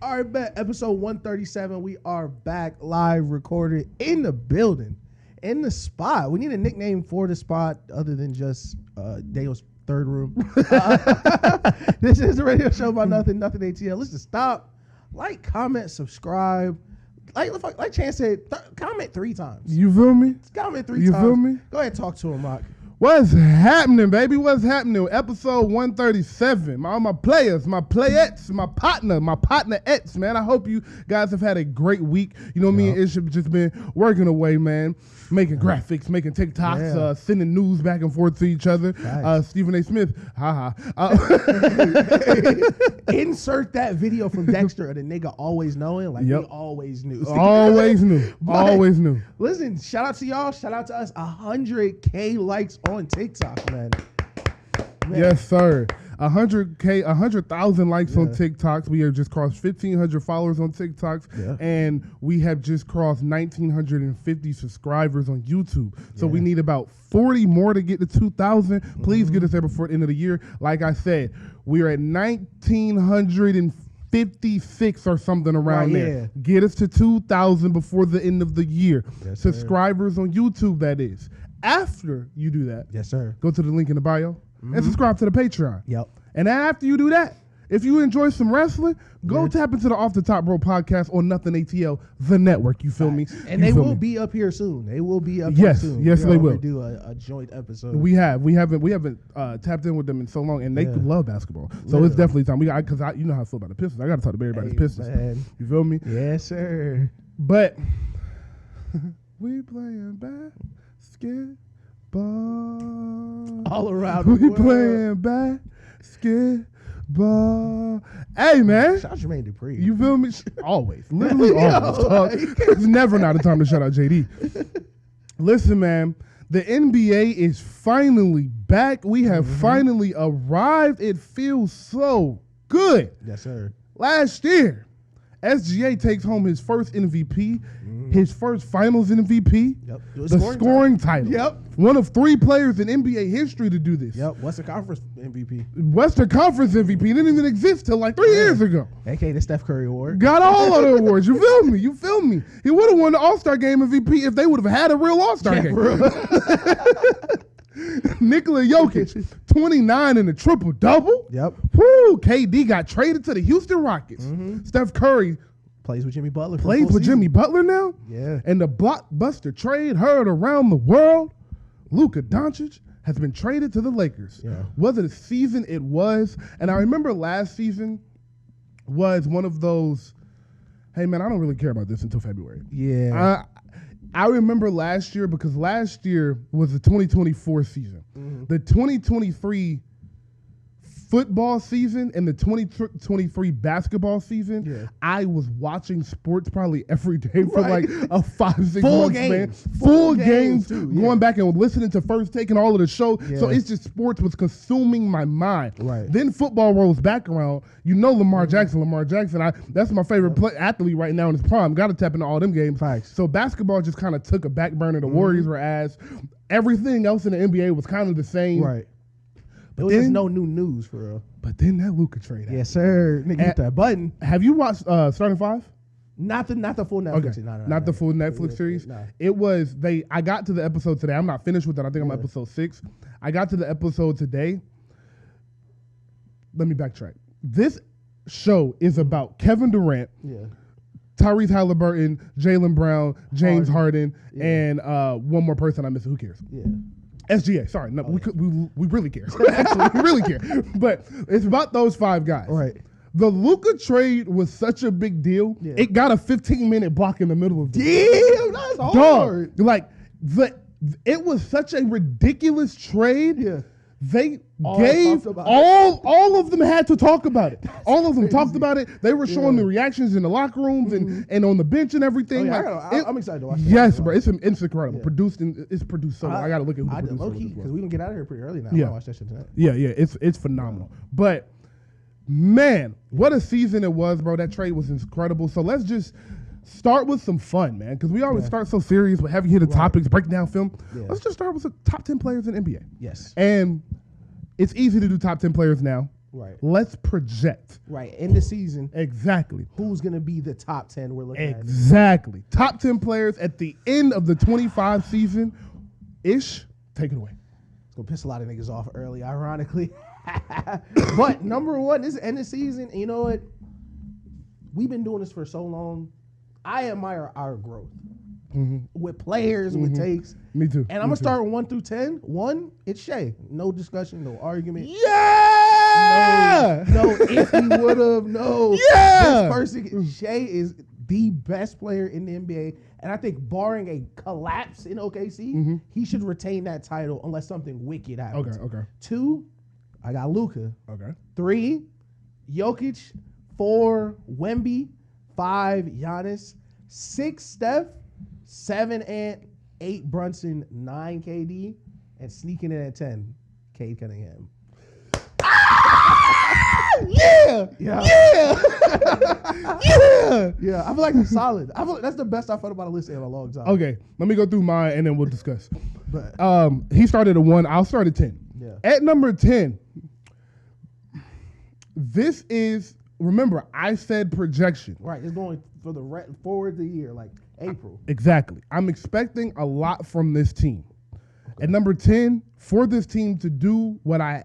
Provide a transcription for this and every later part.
All right, bet. Episode 137. We are back live, recorded in the building, in the spot. We need a nickname for the spot other than just Dale's third room. This is the radio show about nothing ATL. Listen, stop, like, comment, subscribe. Like Chance said, comment 3 times. You feel me? Comment 3 times. You feel me? Go ahead and talk to him, Mark. What's happening, baby? What's happening? Episode 137. All my players, my playettes, my partner-ettes, man. I hope you guys have had a great week. You know, me and Ish have just been working away, man. Making graphics, making TikToks, sending news back and forth to each other. Stephen A. Smith, Insert that video from Dexter of the nigga always knowing, like we always knew. Always knew. Always knew. Listen, shout out to y'all. Shout out to us. 100K likes on TikTok, man. Yes, sir. 100,000 likes on TikToks. We have just crossed 1,500 followers on TikToks, and we have just crossed 1,950 subscribers on YouTube. So we need about 40 more to get to 2,000. Please get us there before the end of the year. Like I said, we are at 1,956 or something around there. Get us to 2,000 before the end of the year. Yes, subscribers on YouTube, that is. After you do that, go to the link in the bio. And subscribe to the Patreon. And after you do that, if you enjoy some wrestling, go tap into the Off the Top Rope podcast on Nothing ATL, the network. You feel me? And they will be up here soon. They will be up here soon. Yes, they will. Do a joint episode. We haven't tapped in with them in so long, and they love basketball. So it's definitely time. Because you know how I feel about the Pistons. I got to talk to Barry about his Pistons. Man. You feel me? Yes, sir. But we playing basketball. All around we the world. Playing basketball. Hey, man. Shout out Jermaine Dupri. You feel me? Always. Literally always. It's never not a time to shout out JD. Listen, man. The NBA is finally back. We have finally arrived. It feels so good. Yes, sir. Last year, SGA takes home his first MVP, his first finals MVP, the scoring title. One of 3 players in NBA history to do this. Western Conference MVP. Western Conference MVP didn't even exist till like 3 years ago. AKA the Steph Curry Award. Got all of the awards. You feel me? You feel me? He would have won the All-Star Game MVP if they would have had a real All-Star game. Nikola Jokic, 29 in a triple-double. Woo, KD got traded to the Houston Rockets. Steph Curry plays with Jimmy Butler. Jimmy Butler now? Yeah. And the blockbuster trade heard around the world, Luka Doncic has been traded to the Lakers. What a season it was. And I remember last season was one of those, hey, man, I don't really care about this until February. I remember last year because last year was the 2024 season. The 2023 football season and the 2023 basketball season, I was watching sports probably every day for like a 5-6 months, man. Full games too, going back and listening to First Take and all of the show. So it's just sports was consuming my mind. Then football rolls back around. You know Lamar Jackson. That's my favorite athlete right now in his prime. Got to tap into all them games. So basketball just kind of took a back burner. The Warriors were ass. Everything else in the NBA was kind of the same. There was just no new news for real. But then that Luka trade happened. Yes, sir. Nigga, hit that button. Have you watched Starting 5? Not the full Netflix. Okay. Not the full Netflix series. It was I got to the episode today. I'm not finished with it. I think I'm on episode 6. I got to the episode today. Let me backtrack. This show is about Kevin Durant, Tyrese Halliburton, Jaylen Brown, James Harden, and one more person I missed. Who cares? SGA, sorry. No, we really care. Actually, we really care. But it's about those 5 guys. The Luka trade was such a big deal. It got a 15-minute block in the middle of it. Damn, that's hard. It was such a ridiculous trade. They gave all of them had to talk about it. All of them talked about it. They were showing the reactions in the locker rooms and on the bench and everything. I'm excited to watch it. Yes, bro, it's incredible. It's produced so well. I gotta look at who produced it. Because we gonna get out of here pretty early now. I watch that shit tonight. It's phenomenal. But man, what a season it was, bro. That trade was incredible. So let's just start with some fun, man, because we always start so serious with heavy hitter topics, breaking down film. Let's just start with the top 10 players in the NBA. Yes. And it's easy to do top 10 players now. Right. Let's project. Right. In the season, Exactly. who's going to be the top 10 we're looking at? Exactly. Top 10 players at the end of the 25 season. Ish, take it away. It's going to piss a lot of niggas off early, ironically. But number one, this is end of season. And you know what? We've been doing this for so long. I admire our growth with players, with takes. Me too. And I'm going to start with 1 through 10. 1, it's Shea. No discussion, no argument. Yeah! No, if he would have, no. Yeah! This person, Shea is the best player in the NBA. And I think barring a collapse in OKC, he should retain that title unless something wicked happens. Okay. 2, I got Luka. Okay. 3, Jokic. 4, Wemby. 5, Giannis. 6, Steph. 7, Ant. 8, Brunson. 9, KD. And sneaking in at 10, Cade Cunningham. Yeah! Yeah. Yeah! Yeah! Yeah, I feel like it's solid. I feel like that's the best I felt about a list in a long time. Okay, let me go through mine and then we'll discuss. But He started at 1. I'll start at 10. yeah. At number 10, this is, remember, I said projection. Right, it's going for the forward the year, like April. Exactly. I'm expecting a lot from this team. Okay. At number 10, for this team to do what I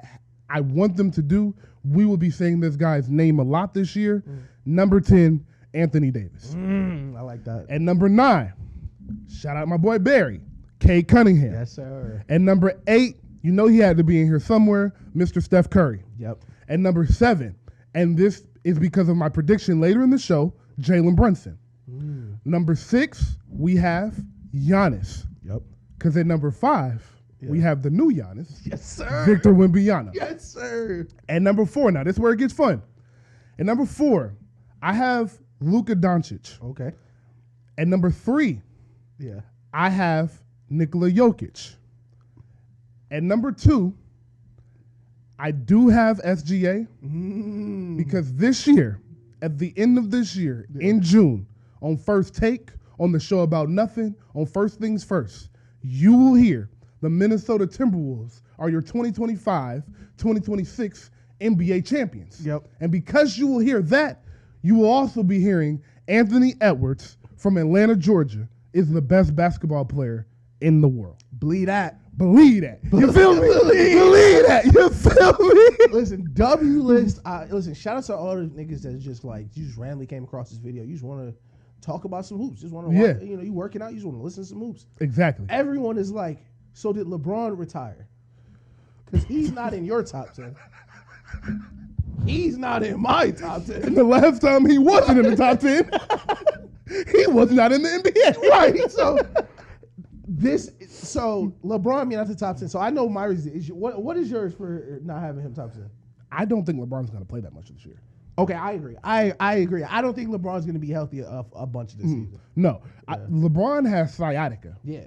want them to do, we will be saying this guy's name a lot this year. Number 10, Anthony Davis. I like that. At number 9, shout out my boy Barry, Cade Cunningham. Yes, sir. At number 8, you know he had to be in here somewhere, Mr. Steph Curry. Yep. At number 7, and this is because of my prediction later in the show, Jalen Brunson. Number 6, we have Giannis. Yep. Because at number 5, we have the new Giannis. Yes, sir. Victor Wembanyama. Yes, sir. And number 4, now this is where it gets fun. At number 4, I have Luka Doncic. Okay. At number 3, Yeah. I have Nikola Jokic. At number 2, I do have SGA because this year, at the end of this year, in June, on First Take, on the show About Nothing, on First Things First, you will hear the Minnesota Timberwolves are your 2025-2026 NBA champions. Yep. And because you will hear that, you will also be hearing Anthony Edwards from Atlanta, Georgia, is the best basketball player in the world. Believe that. Believe that. You feel me? Believe that. You feel me? Listen, W list. Listen, shout out to all the niggas that just like you just randomly came across this video. You just want to talk about some hoops. Just want to, you know, you working out. You just want to listen to some hoops. Exactly. Everyone is like, so did LeBron retire? Because he's not in your top 10. He's not in my top 10. And the last time he wasn't in the top 10, he was not in the NBA. Right. So LeBron being out the top 10. So I know my reason. What is yours for not having him top 10? I don't think LeBron's going to play that much this year. Okay, I agree. I agree. I don't think LeBron's going to be healthy a bunch of this season. No. LeBron has sciatica. Yeah.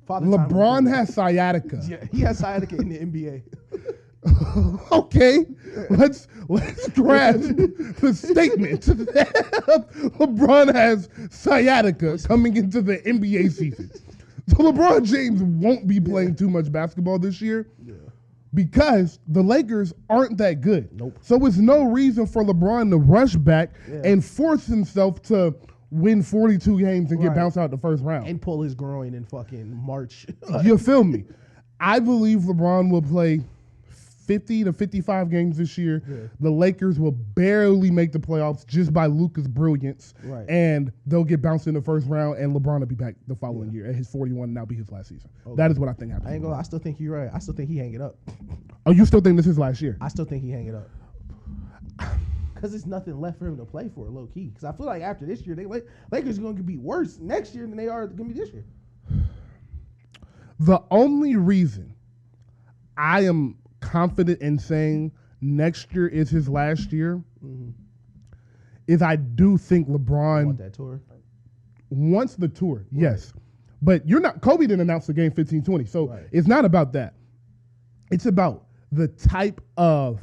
LeBron has sciatica. Yeah, he has sciatica in the NBA. Okay, let's grasp the statement that LeBron has sciatica coming into the NBA season. So LeBron James won't be playing too much basketball this year because the Lakers aren't that good. Nope. So it's no reason for LeBron to rush back and force himself to win 42 games and get bounced out the first round. And pull his groin in fucking March. You feel me? I believe LeBron will play 50 to 55 games this year. Yeah. The Lakers will barely make the playoffs just by Luka's brilliance. Right. And they'll get bounced in the first round, and LeBron will be back the following year at his 41, and that'll be his last season. Okay. That is what I think happens. I ain't gonna lie, I still think you're right. I still think he hang it up. Oh, you still think this is last year? I still think he hang it up. Because there's nothing left for him to play for, low key. Because I feel like after this year, Lakers are going to be worse next year than they are going to be this year. The only reason I am confident in saying next year is his last year is I do think LeBron want that tour. Wants the tour, yes. But you're not. Kobe didn't announce the game 15-20, so it's not about that. It's about the type of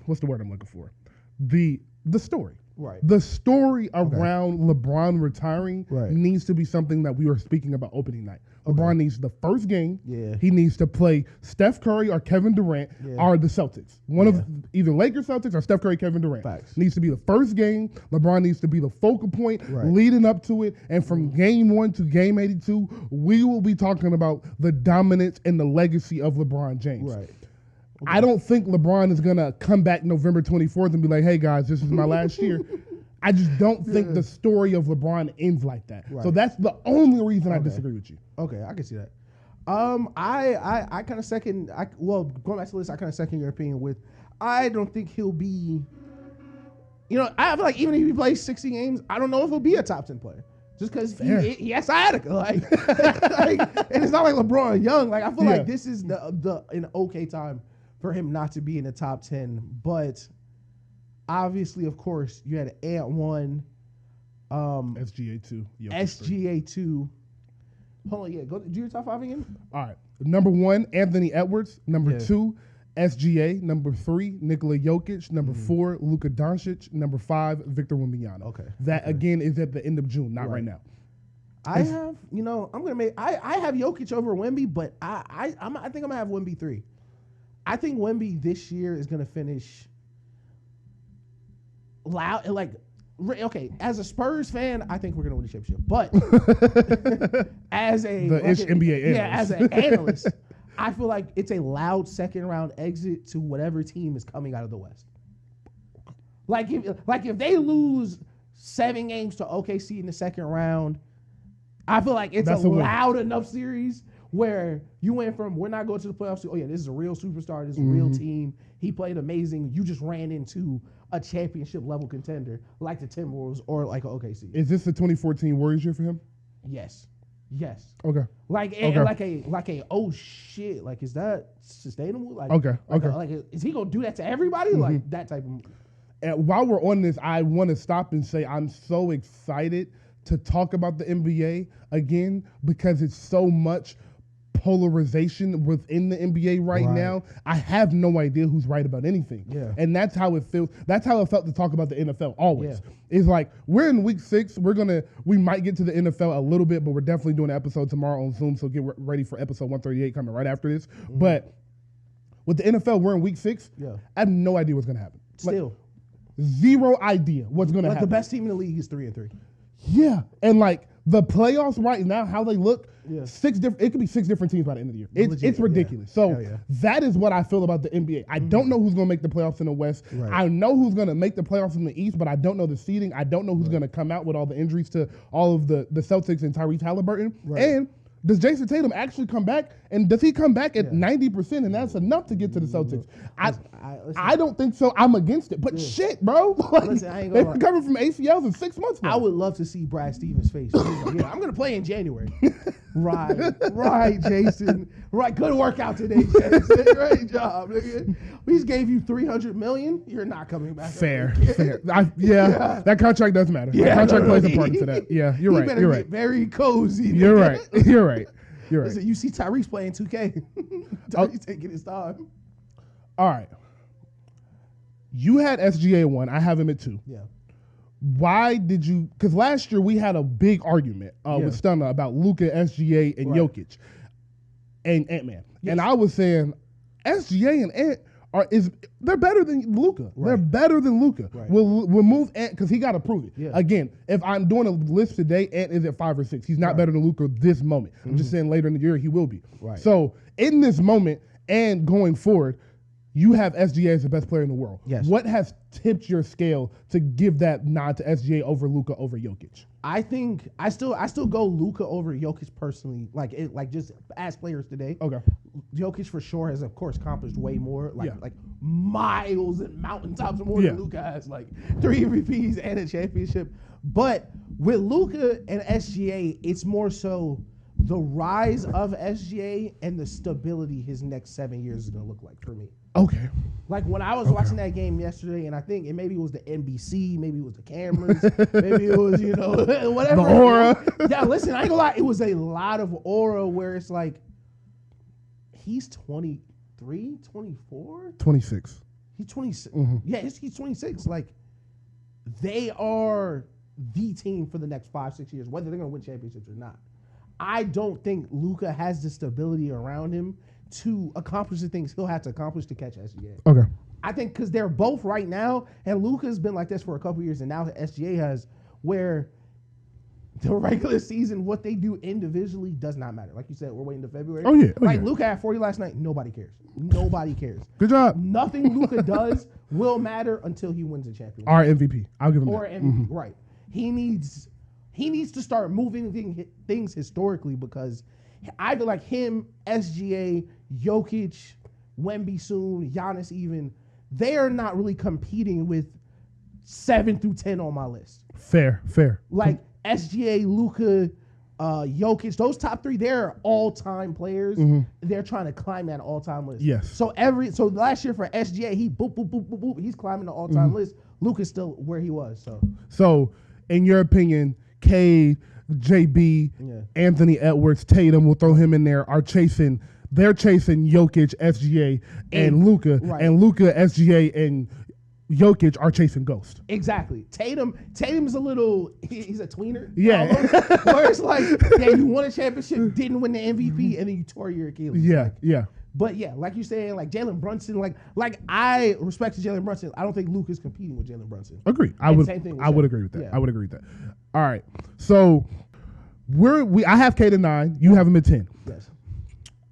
what's the word I'm looking for? The story. Right. The story around LeBron retiring needs to be something that we were speaking about opening night. LeBron needs the first game. Yeah. He needs to play Steph Curry or Kevin Durant or the Celtics. One of either Lakers, Celtics, or Steph Curry, Kevin Durant. Facts. Needs to be the first game. LeBron needs to be the focal point leading up to it. And from game 1 to game 82, we will be talking about the dominance and the legacy of LeBron James. Right. Okay. I don't think LeBron is going to come back November 24th and be like, hey, guys, this is my last year. I just don't think the story of LeBron ends like that. Right. So that's the only reason I disagree with you. Okay, I can see that. I kind of second. Going back to the list, I kind of second your opinion with. I don't think he'll be. I feel like even if he plays 60 games, I don't know if he'll be a top 10 player. Just because he has sciatica, and it's not like LeBron young. Like I feel like this is an okay time for him not to be in the top 10, but. Obviously, of course, you had Ant 1. SGA 2. SGA 2. Hold on, go do your top 5 again. All right. Number 1, Anthony Edwards. Number 2, SGA. Number 3, Nikola Jokic. Number 4, Luka Doncic. Number 5, Victor Wembanyama. Okay. That again is at the end of June, not right now. I have, I'm gonna make. I have Jokic over Wemby, but I think I'm gonna have Wemby 3. I think Wemby this year is gonna finish. Loud, okay. As a Spurs fan, I think we're gonna win the championship. But as NBA analyst, as an analyst, I feel like it's a loud second round exit to whatever team is coming out of the West. Like if they lose 7 games to OKC in the second round, I feel like it's a loud enough series where you went from we're not going to the playoffs to this is a real superstar, this is a real team. He played amazing. You just ran into a championship level contender like the Timberwolves or like OKC. Is this the 2014 Warriors year for him? Yes. Okay. Like a oh shit, like is that sustainable? Like is he gonna do that to everybody? Like that type of. And while we're on this, I want to stop and say I'm so excited to talk about the NBA again because it's so much polarization within the NBA right now. I have no idea who's right about anything. Yeah. And that's how it feels. That's how it felt to talk about the NFL always. Yeah. It's like we're in week 6. We might get to the NFL a little bit, but we're definitely doing an episode tomorrow on Zoom. So get ready for episode 138 coming right after this. But with the NFL, we're in week 6. Yeah. I have no idea what's going to happen. Still. Zero idea what's going to happen. The best team in the league is 3-3. Yeah. And the playoffs right now, how they look, it could be 6 different teams by the end of the year. It's ridiculous. So that is what I feel about the NBA. I don't know who's going to make the playoffs in the West. Right. I know who's going to make the playoffs in the East, but I don't know the seeding. I don't know who's going to come out with all the injuries to all of the Celtics and Tyrese Halliburton. Right. And does Jason Tatum actually come back? And does he come back at 90%? And that's enough to get to the Celtics. I don't think so. I'm against it. But shit, bro. Listen, I ain't gonna they're recovering from ACLs in 6 months now. I would love to see Brad Stevens' face. Like, I'm going to play in January. Right, Jason. Right, good workout today, Jason. Great job, nigga. We just gave you $300 million. You're not coming back. Fair. That contract does matter. That contract plays a part into that. Yeah, you're right. You're right. Very cozy. You're right. You're right. You're right. Listen, you see Tyrese playing 2K. Tyrese taking his time. All right. You had SGA 1. I have him at 2. Yeah. Why did you? Because last year we had a big argument with Stunner about Luka, SGA, and Jokic, and Ant-Man. Yes. And I was saying SGA and Ant they're better than Luka. Right. They're better than Luka. Right. We'll move Ant because he got to prove it. Yeah. Again, if I'm doing a list today, Ant is at 5 or 6. He's not better than Luka this moment. I'm just saying later in the year he will be. Right. So in this moment and going forward, you have SGA as the best player in the world. Yes. What has tipped your scale to give that nod to SGA over Luka over Jokic? I think I still go Luka over Jokic personally, like just as players today. Okay. Jokic for sure has of course accomplished way more, like miles and mountaintops more than Luka has, like 3 MVPs and a championship. But with Luka and SGA, it's more so the rise of SGA and the stability his next 7 years is going to look like for me. Okay. Like when I was watching that game yesterday, and I think maybe it was the NBC, maybe it was the cameras, maybe it was, whatever. The aura. Yeah, listen, I ain't gonna lie. It was a lot of aura where it's like, he's 23, 24? 26. He's 26. Yeah, he's 26. Like, they are the team for the next 5-6 years, whether they're going to win championships or not. I don't think Luka has the stability around him to accomplish the things he'll have to accomplish to catch SGA. Okay. I think because they're both right now, and Luka's been like this for a couple years, and now SGA has, where the regular season, what they do individually does not matter. Like you said, we're waiting to February. Oh, yeah. Like Luka had 40 last night. Nobody cares. Nobody cares. Good job. Nothing Luka does will matter until he wins a championship. Our MVP. I'll give him Or that. MVP, right. He needs to start moving things historically, because I feel like him, SGA, Jokic, Wemby soon, Giannis even, they are not really competing with 7 through 10 on my list. Fair. Like SGA, Luka, Jokic, those top 3, they're all-time players. Mm-hmm. They're trying to climb that all-time list. Yes. So last year for SGA, he boop, boop, boop, boop, boop, he's climbing the all-time list. Luka's still where he was. So in your opinion, Cade, JB, Anthony Edwards, Tatum, we'll throw him in there, they're chasing Jokic, SGA, and Luka. Right. And Luka, SGA, and Jokic are chasing Ghost. Exactly. Tatum's a little, he's a tweener. Yeah. Almost, where it's like, yeah, you won a championship, didn't win the MVP, and then you tore your Achilles. Yeah. But yeah, like you're saying, like Jalen Brunson, like I respect Jalen Brunson. I don't think Luka's competing with Jalen Brunson. Agree. I would agree with that. Yeah. I would agree with that. All right. So I have Cade at 9. You have him at 10. Yes.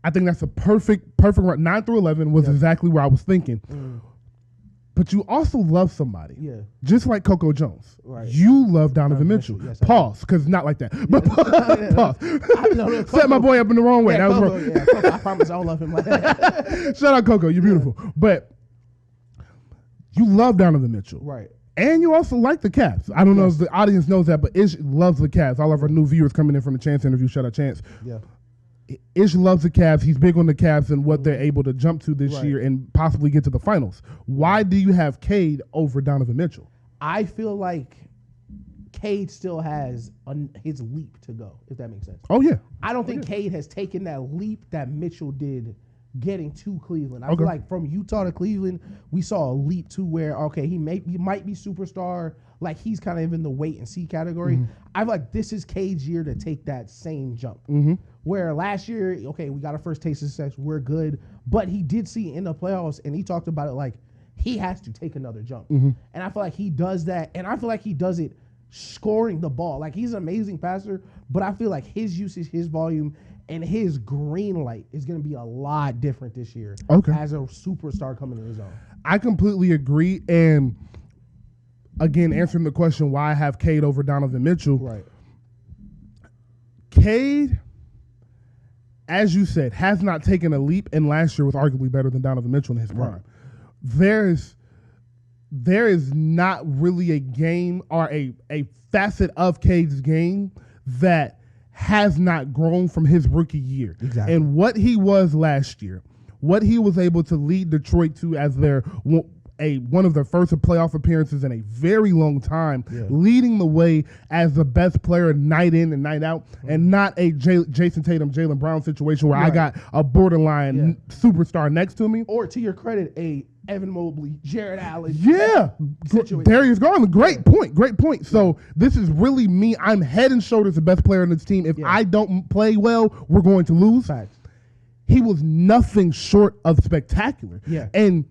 I think that's a perfect run. 9 through 11 was exactly where I was thinking. But you also love somebody. Yeah. Just like Coco Jones. Right. You love Donovan Mitchell. Yes, pause, because not like that. But pause. Set my boy up in the wrong way. Yeah, that was Coco, wrong. yeah, Coco, I promise I don't love him like that. Shout out Coco. You're beautiful. But you love Donovan Mitchell. Right. And you also like the Cavs. I don't know if the audience knows that, but Ish loves the Cavs. All of our new viewers coming in from the Chance interview. Shout out Chance. Yeah. Ish loves the Cavs. He's big on the Cavs and what they're able to jump to this year and possibly get to the finals. Why do you have Cade over Donovan Mitchell? I feel like Cade still has his leap to go, if that makes sense. Oh, yeah. I don't think Cade has taken that leap that Mitchell did getting to Cleveland. I feel like from Utah to Cleveland, we saw a leap to where, okay, he might be superstar. Like, he's kind of in the wait and see category. I feel like this is Cade's year to take that same jump. Where last year, okay, we got our first taste of success, we're good. But he did see in the playoffs, and he talked about it like he has to take another jump. And I feel like he does that, and I feel like he does it scoring the ball. Like, he's an amazing passer, but I feel like his usage, his volume, and his green light is going to be a lot different this year as a superstar coming in his own. I completely agree. And again, answering the question why I have Cade over Donovan Mitchell. Right. Cade, as you said, has not taken a leap, and last year was arguably better than Donovan Mitchell in his prime. There is not really a game or a facet of Cade's game that has not grown from his rookie year. Exactly. And what he was last year, what he was able to lead Detroit to as one of their first playoff appearances in a very long time, leading the way as the best player night in and night out, and not a Jason Tatum, Jaylen Brown situation where I got a borderline superstar next to me. Or, to your credit, a Evan Mobley, Jared Allen. Yeah. Darius Garland. Great point. So this is really me. I'm head and shoulders the best player on this team. If I don't play well, we're going to lose. Facts. He was nothing short of spectacular. Yeah. And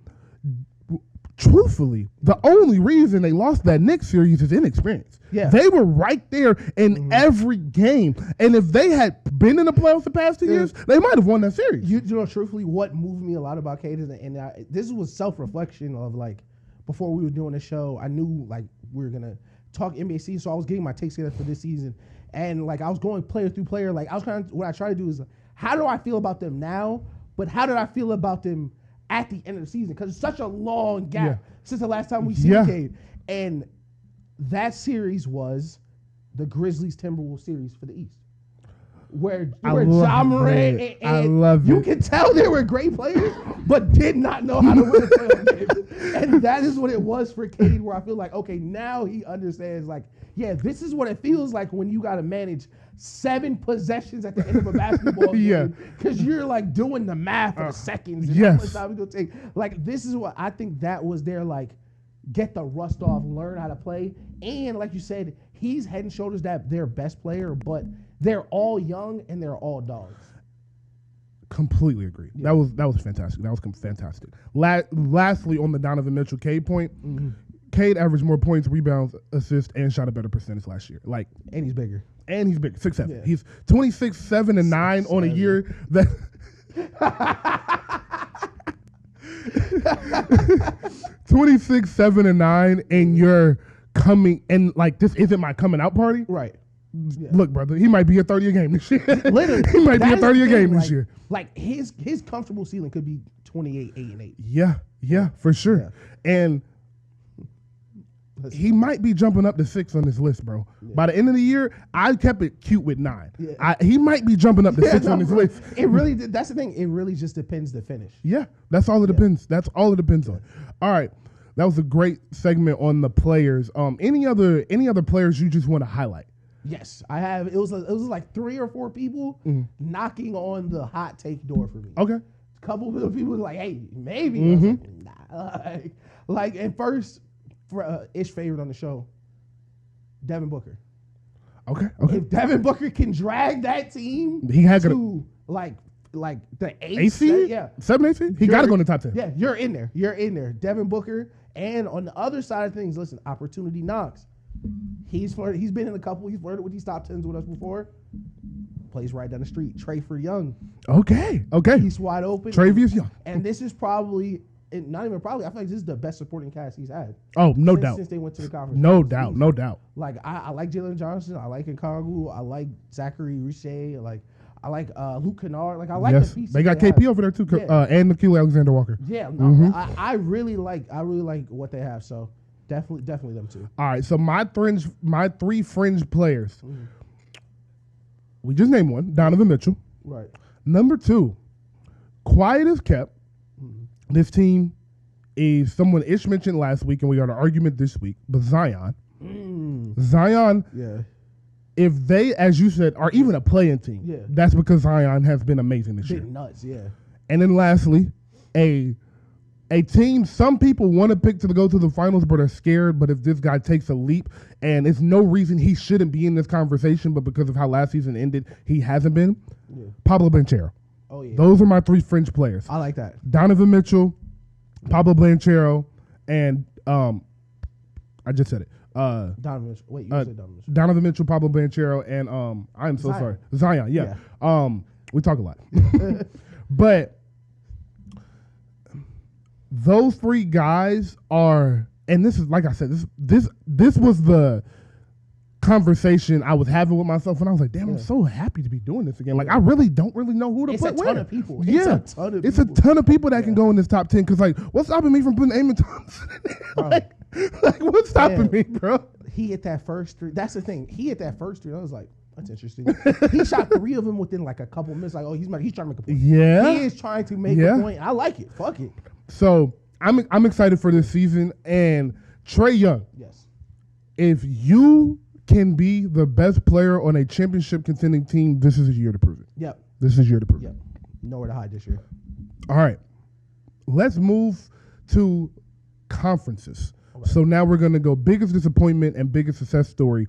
truthfully, the only reason they lost that Knicks series is inexperience. Yeah. They were right there in every game. And if they had been in the playoffs the past 2 years, they might have won that series. You know, truthfully, what moved me a lot about Cade is, and this was self-reflection of, like, before we were doing the show, I knew, like, we were going to talk NBA season, so I was getting my takes together for this season. And, like, I was going player through player. Like, what I try to do is, how do I feel about them now, but how did I feel about them at the end of the season? Because it's such a long gap since the last time we seen Cade. And that series was the Grizzlies-Timberwolves series for the East, where Ja Morant and you can tell they were great players, but did not know how to win a playoff game. And that is what it was for Cade, where I feel like, okay, now he understands, like, yeah, this is what it feels like when you got to manage 7 possessions at the end of a basketball game, because you're, like, doing the math for the seconds and how much time it's going to take. Like, this is what I think that was their, like, get the rust off, learn how to play. And like you said, he's head and shoulders their best player, but They're all young and they're all dogs. Completely agree. Yeah. That was fantastic. That was fantastic. Lastly, on the Donovan Mitchell Cade point, Cade averaged more points, rebounds, assists, and shot a better percentage last year. Like, and he's bigger. And he's bigger, 6'7". Yeah. He's 26, 7, and 9 on a year that 26, 7, and 9, and you're coming and like this isn't my coming out party. Right. Yeah. Look, brother, he might be a 30 a game this year. Literally, he might be a 30 a game like, this year. Like his comfortable ceiling could be 28, 8, and 8. Yeah, for sure. Yeah. And he might be jumping up to 6 on this list, bro. Yeah. By the end of the year, I kept it cute with 9. Yeah. He might be jumping up to 6 on this list. It really, that's the thing. It really just depends the finish. Yeah, that's all it depends. That's all it depends on. All right, that was a great segment on the players. Any other players you just want to highlight? Yes, I have. It was like 3 or 4 people knocking on the hot take door for me. Okay, a couple of people was like, "Hey, maybe." I was like, nah. Like at first. For ish favorite on the show, Devin Booker. Okay. If Devin Booker can drag that team to like the 8 seed, 7, 8 seed, he got to go in the top 10. Yeah, you're in there. You're in there. Devin Booker, and on the other side of things, listen, opportunity knocks. He's been in a couple. He's flirted with these top 10s with us before. Plays right down the street. Trayford Young. Okay. He's wide open. Travius Young. And this is probably. Not even probably. I feel like this is the best supporting cast he's had. Oh, no doubt. Since they went to the conference. No doubt. Like I like Jalen Johnson. I like Nkangu. I like Zachary Richey. I like Luke Kennard. Like I like the pieces. They got KP over there too, and Nicki Alexander Walker. Yeah, I really like what they have. So definitely them too. All right, so my 3 fringe players. We just named one, Donovan Mitchell. Right. Number 2, quiet as kept. This team is someone Ish mentioned last week, and we got an argument this week, but Zion. Zion, if they, as you said, are even a play-in team, that's because Zion has been amazing this year. Nuts, yeah. And then lastly, a team some people want to pick to go to the finals, but are scared, but if this guy takes a leap, and it's no reason he shouldn't be in this conversation, but because of how last season ended, he hasn't been, Pablo Banchero. Oh, yeah. Those are my 3 fringe players. I like that. Donovan Mitchell, Pablo Banchero, and I just said it. Donovan Mitchell. Wait, you said Donovan Mitchell. Donovan Mitchell, Pablo Banchero, and I'm so sorry. Zion, yeah. We talk a lot. But those 3 guys are, and this is, like I said, this was the conversation I was having with myself, and I was like, damn, I'm so happy to be doing this again. Like, I really don't know who to put where. It's a ton of people. It's a ton of people that can go in this top 10, because, like, what's stopping me from putting Amen Thompson in there? like, what's stopping me, bro? He hit that first 3. That's the thing. He hit that first 3. I was like, that's interesting. He shot 3 of them within, like, a couple minutes. Like, oh, he's trying to make a point. Yeah. He is trying to make a point. I like it. Fuck it. So, I'm excited for this season. And Trae Young. Yes. If you can be the best player on a championship contending team, this is a year to prove it. Yep. This is a year to prove it. Yep. Nowhere to hide this year. All right. Let's move to conferences. Okay. So now we're going to go biggest disappointment and biggest success story,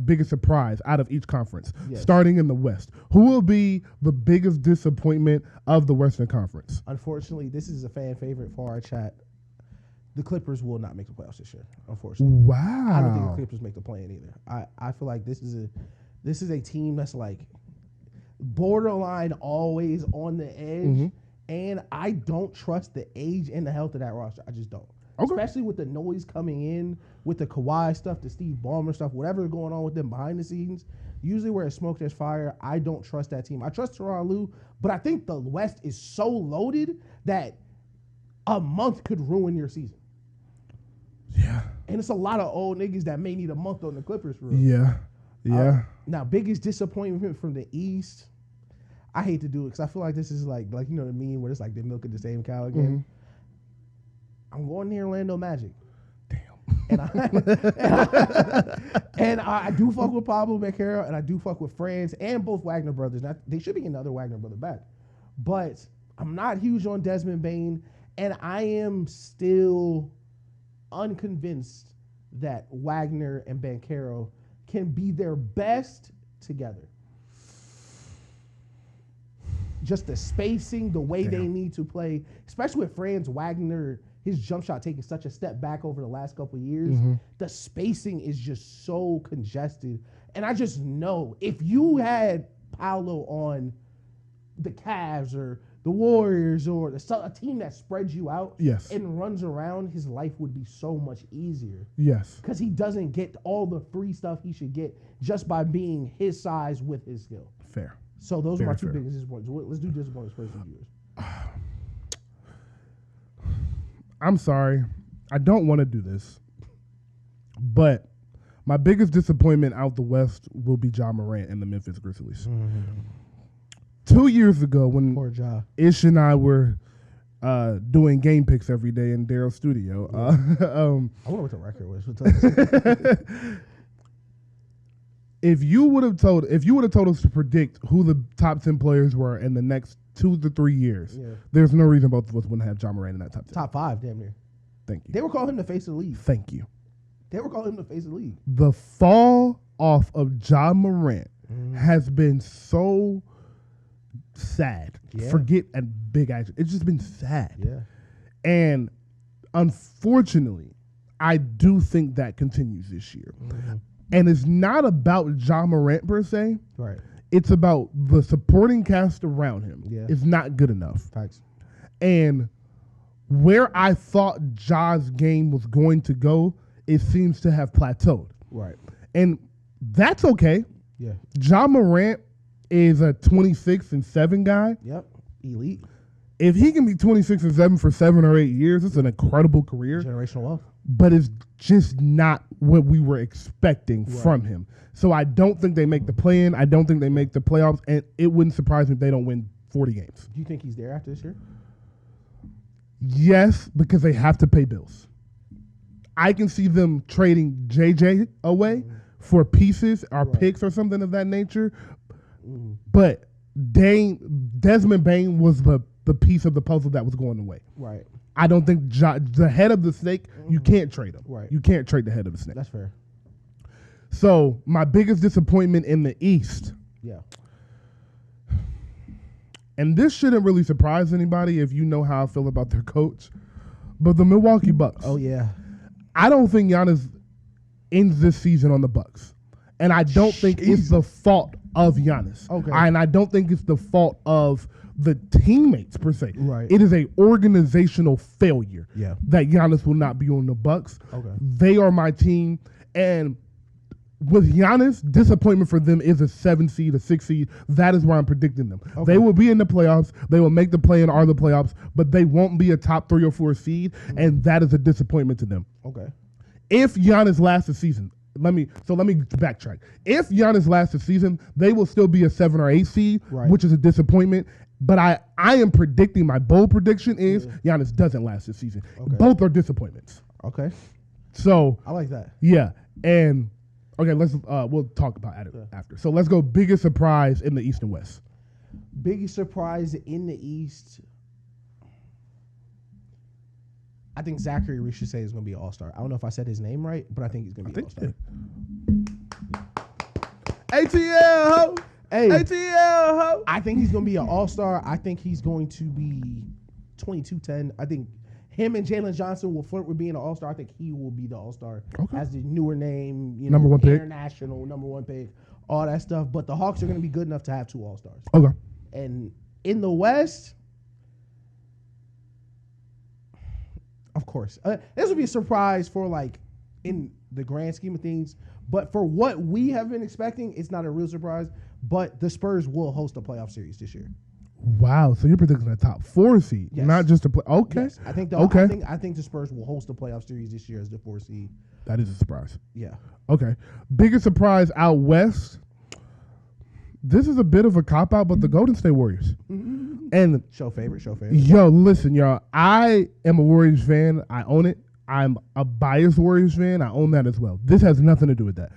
biggest surprise out of each conference, starting in the West. Who will be the biggest disappointment of the Western Conference? Unfortunately, this is a fan favorite for our chat. The Clippers will not make the playoffs this year, unfortunately. Wow. I don't think the Clippers make the play-in either. I feel like this is a team that's like borderline always on the edge, and I don't trust the age and the health of that roster. I just don't. Okay. Especially with the noise coming in, with the Kawhi stuff, the Steve Ballmer stuff, whatever's going on with them behind the scenes. Usually where it's smoke, there's fire. I don't trust that team. I trust Tyronn Lue, but I think the West is so loaded that a month could ruin your season. Yeah. And it's a lot of old niggas that may need a month on the Clippers for real. Yeah. Now, biggest disappointment from the East, I hate to do it because I feel like this is like you know what I mean, where it's like they're milking the same cow again. I'm going the Orlando Magic. Damn. And I do fuck with Pablo Banchero, and I do fuck with Franz and both Wagner brothers. Now, they should be another Wagner brother back. But I'm not huge on Desmond Bane, and I am still unconvinced that Wagner and Banchero can be their best together. Just the spacing, the way they need to play, especially with Franz Wagner, his jump shot taking such a step back over the last couple of years. The spacing is just so congested. And I just know if you had Paolo on the Cavs or the Warriors or a team that spreads you out and runs around, his life would be so much easier. Yes. Because he doesn't get all the free stuff he should get just by being his size with his skill. Fair. So those are my two biggest disappointments. Let's do disappointments first and viewers. I'm sorry. I don't want to do this. But my biggest disappointment out the West will be Ja Morant and the Memphis Grizzlies. 2 years ago when Ish and I were doing game picks every day in Daryl's studio. I wonder what the record was. If you would have told us to predict who the top 10 players were in the next 2 to 3 years, there's no reason both of us wouldn't have Ja Morant in that top 10. Top 5, damn near. Thank you. They were calling him the face of the league. Thank you. They were calling him the face of the league. The fall off of Ja Morant has been so sad. Forget a big action. It's just been sad. Yeah. And unfortunately, I do think that continues this year. And it's not about Ja Morant per se. Right. It's about the supporting cast around him. Yeah. It's not good enough. Facts. And where I thought Ja's game was going to go, it seems to have plateaued. Right. And that's okay. Yeah. Ja Morant is a 26-7 guy. Yep. Elite. If he can be 26-7 for 7 or 8 years, it's an incredible career. Generational wealth. But it's just not what we were expecting from him. So I don't think they make the play-in. I don't think they make the playoffs. And it wouldn't surprise me if they don't win 40 games. Do you think he's there after this year? Yes, because they have to pay bills. I can see them trading JJ away for pieces or picks or something of that nature. But Desmond Bane was the piece of the puzzle that was going away. Right. I don't think the head of the snake, you can't trade him. Right. You can't trade the head of the snake. That's fair. So my biggest disappointment in the East. Yeah. And this shouldn't really surprise anybody if you know how I feel about their coach. But the Milwaukee Bucks. Oh, yeah. I don't think Giannis ends this season on the Bucks. And I don't think it's the fault of Giannis. Okay. And I don't think it's the fault of the teammates per se. Right. It is an organizational failure that Giannis will not be on the Bucks. Okay. They are my team. And with Giannis, disappointment for them is a 7 seed, a 6 seed. That is where I'm predicting them. Okay. They will be in the playoffs. They will make the play-in or the playoffs, but they won't be a top 3 or 4 seed, and that is a disappointment to them. Okay. If Giannis lasts the season, let me backtrack. If Giannis lasts the season, they will still be a 7 or 8 seed, which is a disappointment. But I am predicting, my bold prediction is Giannis doesn't last this season. Okay. Both are disappointments. Okay. So I like that. Yeah. And okay, we'll talk about it after. So let's go biggest surprise in the East and West. Biggest surprise in the East. I think Zachary Risha say is going to be an all-star. I don't know if I said his name right, but I think he's going to be an all-star. ATL, ho! Hey, ATL, ho! I think he's going to be an all-star. I think he's going to be 22-10. I think him and Jalen Johnson will flirt with being an all-star. I think he will be the all-star as the newer name, number one pick, international number one pick, all that stuff. But the Hawks are going to be good enough to have 2 all-stars. Okay. And in the West, of course, this would be a surprise for in the grand scheme of things. But for what we have been expecting, it's not a real surprise. But the Spurs will host a playoff series this year. Wow, so you're predicting a top 4 seed, not just a play. Okay, yes. I think the Spurs will host a playoff series this year as the 4 seed. That is a surprise. Yeah. Okay, biggest surprise out west. This is a bit of a cop out, but the Golden State Warriors. And show favorite. Yo, listen, y'all. I am a Warriors fan. I own it. I'm a biased Warriors fan. I own that as well. This has nothing to do with that.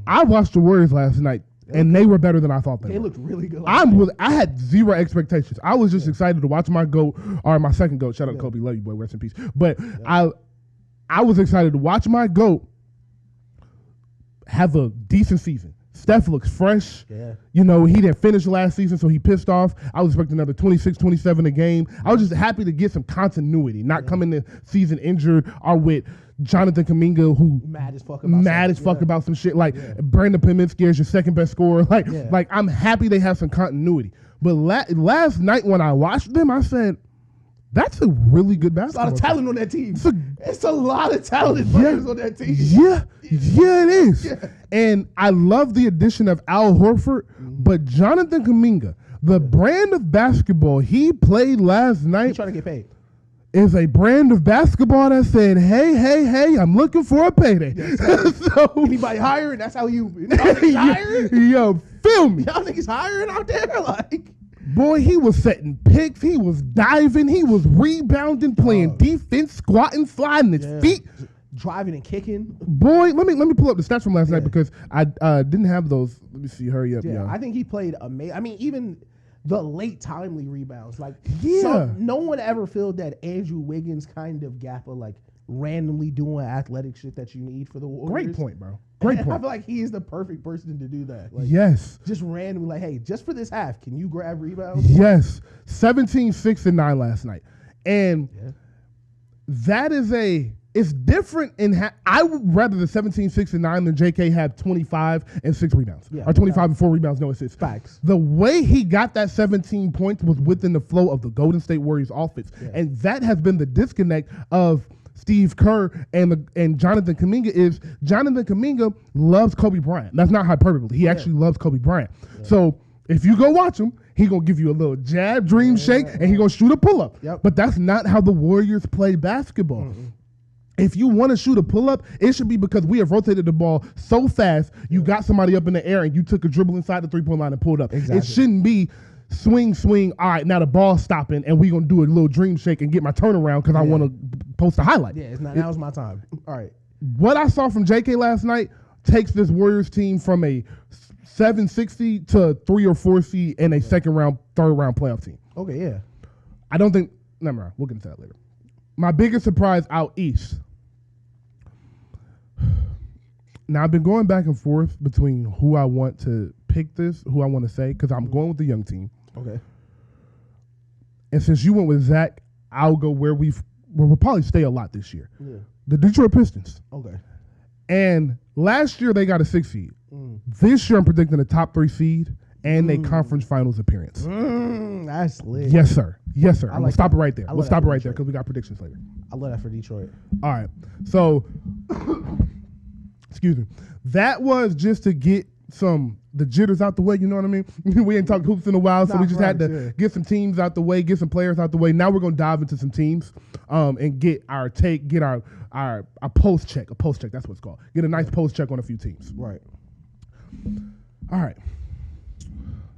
I watched the Warriors last night. And they were better than I thought they were. They looked really good. I had zero expectations. I was just excited to watch my GOAT, or my second GOAT. Shout out Kobe, love you, boy. Rest in peace. But I was excited to watch my GOAT have a decent season. Steph looks fresh. Yeah. You know, he didn't finish last season, so he pissed off. I was expecting another 26, 27 a game. I was just happy to get some continuity, not coming the season injured or with Jonathan Kuminga, who mad as fuck about some shit. Like Brandon Pominski is your second best scorer. Like I'm happy they have some continuity. But last night when I watched them, I said, that's a really good basketball. There's a lot of talent on that team. It's a lot of talented players on that team. Yeah, it is. Yeah. And I love the addition of Al Horford, but Jonathan Kuminga, the brand of basketball he played last night. He's trying to get paid. Is a brand of basketball that said, hey, I'm looking for a payday. So, anybody hiring? That's how you hiring? Yo, feel me. Y'all niggas hiring out there? Like, boy, he was setting picks. He was diving. He was rebounding, playing defense, squatting, sliding his feet. Driving and kicking. Boy, let me pull up the stats from last night because I didn't have those. Let me see. Hurry up, I think he played amazing. I mean, even the late timely rebounds. Like, no one ever filled that Andrew Wiggins kind of gap of like randomly doing athletic shit that you need for the Warriors. Great point, bro. Great point. I feel like he is the perfect person to do that. Like, yes. Just randomly, like, hey, just for this half, can you grab rebounds? Yes. 17, 6, and 9 last night. And that is it's different I would rather the 17, 6, and 9 than JK had 25 and 6 rebounds. Or 25 and 4 rebounds, no assists. Facts. The way he got that 17 points was within the flow of the Golden State Warriors offense. Yeah. And that has been the disconnect of Steve Kerr and Jonathan Kuminga is Jonathan Kuminga loves Kobe Bryant. That's not hyperbole. He actually loves Kobe Bryant. Yeah. So if you go watch him, he gonna give you a little jab, dream shake, and he gonna shoot a pull-up. Yep. But that's not how the Warriors play basketball. Mm-hmm. If you want to shoot a pull-up, it should be because we have rotated the ball so fast, you got somebody up in the air and you took a dribble inside the three-point line and pulled up. Exactly. It shouldn't be swing, all right, now the ball's stopping and we're going to do a little dream shake and get my turnaround because I want to post a highlight. Yeah, now was my time. All right. What I saw from JK last night takes this Warriors team from a 7-6 seed to 3 or 4 seed and a second round, third round playoff team. Okay, yeah. I don't think, never mind, we'll get into that later. My biggest surprise out east. Now, I've been going back and forth between who I want to pick who I want to say, because I'm going with the young team. Okay. And since you went with Zach, I'll go where we'll probably stay a lot this year. Yeah. The Detroit Pistons. Okay. And last year, they got a 6 seed. This year, I'm predicting a top 3 seed and a conference finals appearance. That's lit. Yes, sir. Yes, sir. We'll stop it right there. We'll stop it right there because we got predictions later. I love that for Detroit. All right. So, excuse me. That was just to get the jitters out the way, you know what I mean? We ain't talked hoops in a while, so we just had to get some teams out the way, get some players out the way. Now we're going to dive into some teams and get our post check. A post check, that's what it's called. Get a nice post check on a few teams. Right. All right.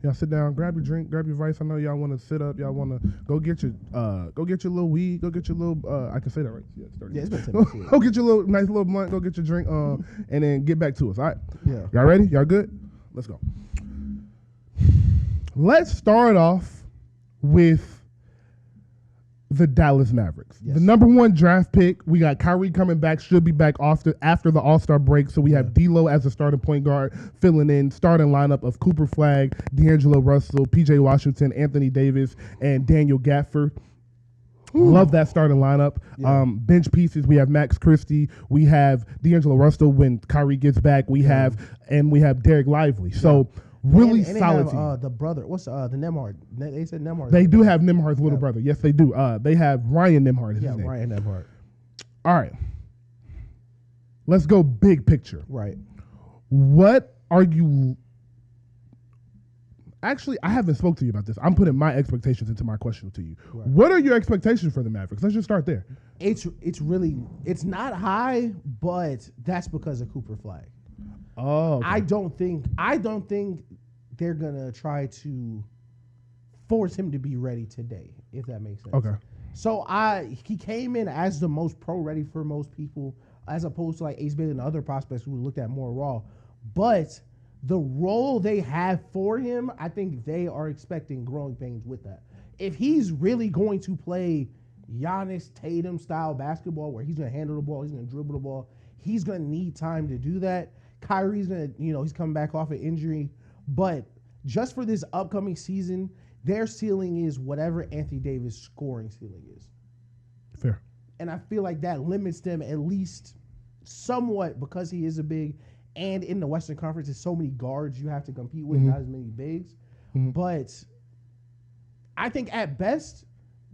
Y'all sit down, grab your drink, grab your vice. I know y'all want to sit up. Y'all want to go get your little weed. Go get your little. I can say that, right? Yeah, it's 30. Yeah, it's been 10 minutes. Go get your nice little blunt. Go get your drink. And then get back to us. All right. Yeah. Y'all ready? Y'all good? Let's go. Let's start off with the Dallas Mavericks. Yes. The number 1 draft pick. We got Kyrie coming back, should be back after the All-Star break. So we have D'Lo as a starting point guard, filling in starting lineup of Cooper Flagg, D'Angelo Russell, PJ Washington, Anthony Davis, and Daniel Gafford. Ooh. Love that starting lineup. Yeah. Bench pieces, we have Max Christie. We have D'Angelo Russell when Kyrie gets back. We have Derek Lively. So really and solid they have, the brother, what's the Nembhard? They said Nembhard. They do have Nembhard's little brother. Yes, they do. They have Ryan Nembhard. Yeah, Ryan Nembhard. All right. Let's go big picture. Right. What are you... Actually, I haven't spoke to you about this. I'm putting my expectations into my question to you. Right. What are your expectations for the Mavericks? Let's just start there. It's not high, but that's because of Cooper Flagg. Oh, okay. I don't think they're gonna try to force him to be ready today, if that makes sense. Okay. So he came in as the most pro ready for most people, as opposed to like Ace Bailey and other prospects who looked at more raw. But the role they have for him, I think they are expecting growing pains with that. If he's really going to play Giannis Tatum style basketball, where he's gonna handle the ball, he's gonna dribble the ball, he's gonna need time to do that. Kyrie's gonna, he's coming back off an injury, but just for this upcoming season, their ceiling is whatever Anthony Davis' scoring ceiling is. Fair. And I feel like that limits them at least somewhat because he is a big, and in the Western Conference, there's so many guards you have to compete with, not as many bigs. But I think at best,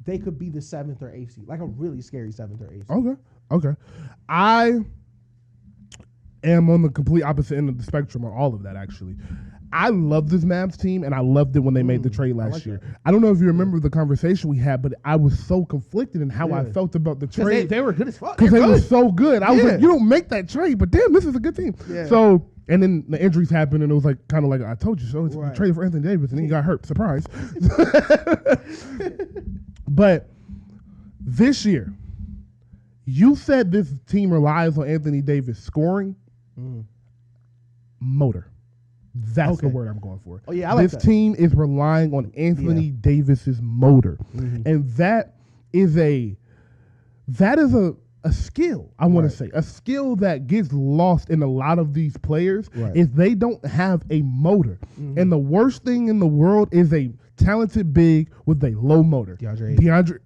they could be the 7th or 8th seed, like a really scary 7th or 8th seed. Okay. I am on the complete opposite end of the spectrum on all of that, actually. I love this Mavs team, and I loved it when they made the trade last year. I don't know if you remember the conversation we had, but I was so conflicted in how I felt about the trade. They were good as fuck. Because they were so good. I was like, you don't make that trade, but damn, this is a good team. Yeah. So, and then the injuries happened, and it was like kind of like, I told you so. It's traded for Anthony Davis, and then he got hurt. Surprise. But this year, you said this team relies on Anthony Davis scoring. Motor. That's the word I'm going for. Oh, yeah, I like this team is relying on Anthony Davis's motor. And that is a skill, I want to say. A skill that gets lost in a lot of these players if they don't have a motor. And the worst thing in the world is a talented big with a low motor. DeAndre.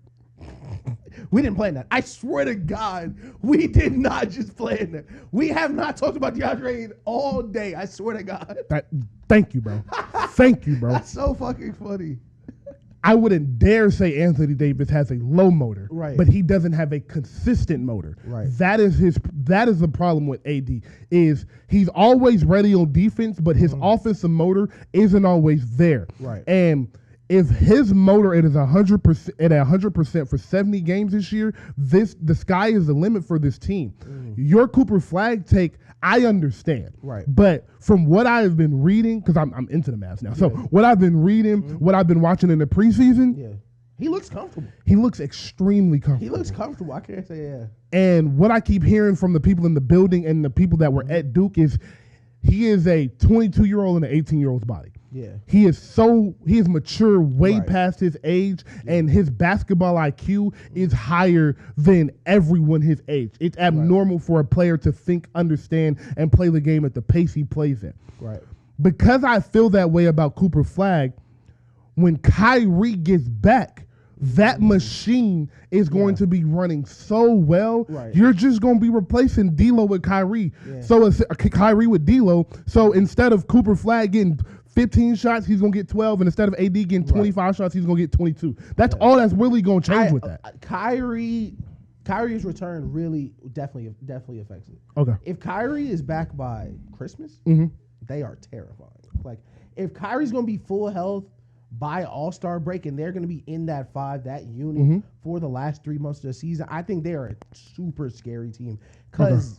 We didn't plan that. I swear to God, we did not just plan that. We have not talked about DeAndre all day. I swear to God. Thank you, bro. Thank you, bro. That's so fucking funny. I wouldn't dare say Anthony Davis has a low motor, but he doesn't have a consistent motor. That is the problem with AD. Is he's always ready on defense, but his offensive motor isn't always there. And if his motor is 100% at 100% for 70 games this year, the sky is the limit for this team. Your Cooper Flag take, I understand. But from what I've been reading, because I'm into the Mavs now, so what I've been reading, what I've been watching in the preseason, he looks comfortable. He looks extremely comfortable. He looks comfortable. I can't say And what I keep hearing from the people in the building and the people that were at Duke is he is a 22-year-old in an 18-year-old's body. He is mature way past his age, and his basketball IQ is higher than everyone his age. It's abnormal for a player to think, understand, and play the game at the pace he plays at. Because I feel that way about Cooper Flag, when Kyrie gets back, that machine is going to be running so well. You're just going to be replacing D'Lo with Kyrie. So it's Kyrie with D'Lo. So instead of Cooper Flag getting 15 shots, he's going to get 12. And instead of AD getting 25 shots, he's going to get 22. That's all that's really going to change with that. Kyrie's return really definitely affects it. If Kyrie is back by Christmas, they are terrifying. Like, if Kyrie's going to be full health by All-Star break and they're going to be in that 5, that unit for the last 3 months of the season, I think they are a super scary team. Because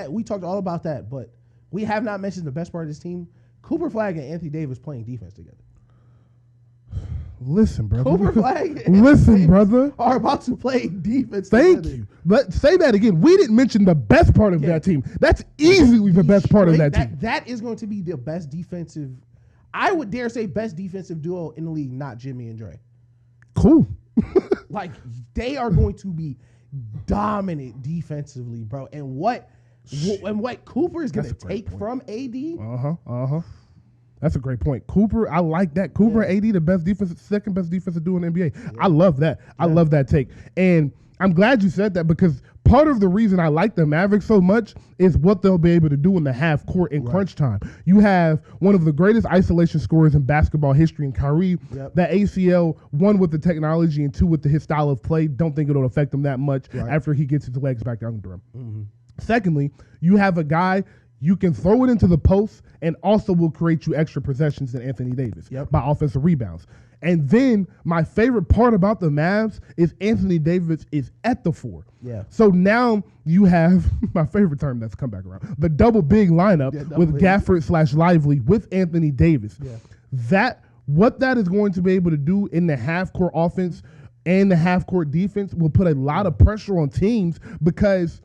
we talked all about that, but we have not mentioned the best part of this team. Cooper Flag and Anthony Davis playing defense together. Listen, brother. Cooper Flag and brother, are about to play defense Thank together. you. But say that again. We didn't mention the best part of that team. That's easily the best part of that team. That is going to be the best defensive, I would dare say, best defensive duo in the league, not Jimmy and Dre. Cool. Like, they are going to be dominant defensively, bro. And what Cooper is going to take from AD. That's a great point. Cooper, I like that. Cooper and AD, the best defensive, second best defensive duo in the NBA. I love that. I love that take. And I'm glad you said that, because part of the reason I like the Mavericks so much is what they'll be able to do in the half court in crunch time. You have one of the greatest isolation scorers in basketball history in Kyrie. That ACL, 1 with the technology and 2 with his style of play, don't think it'll affect him that much after he gets his legs back down the rim. Secondly, you have a guy you can throw it into the post and also will create you extra possessions than Anthony Davis by offensive rebounds. And then my favorite part about the Mavs is Anthony Davis is at the 4. So now you have my favorite term that's come back around, the double big lineup with Gafford / Lively with Anthony Davis. What that is going to be able to do in the half court offense and the half court defense will put a lot of pressure on teams, because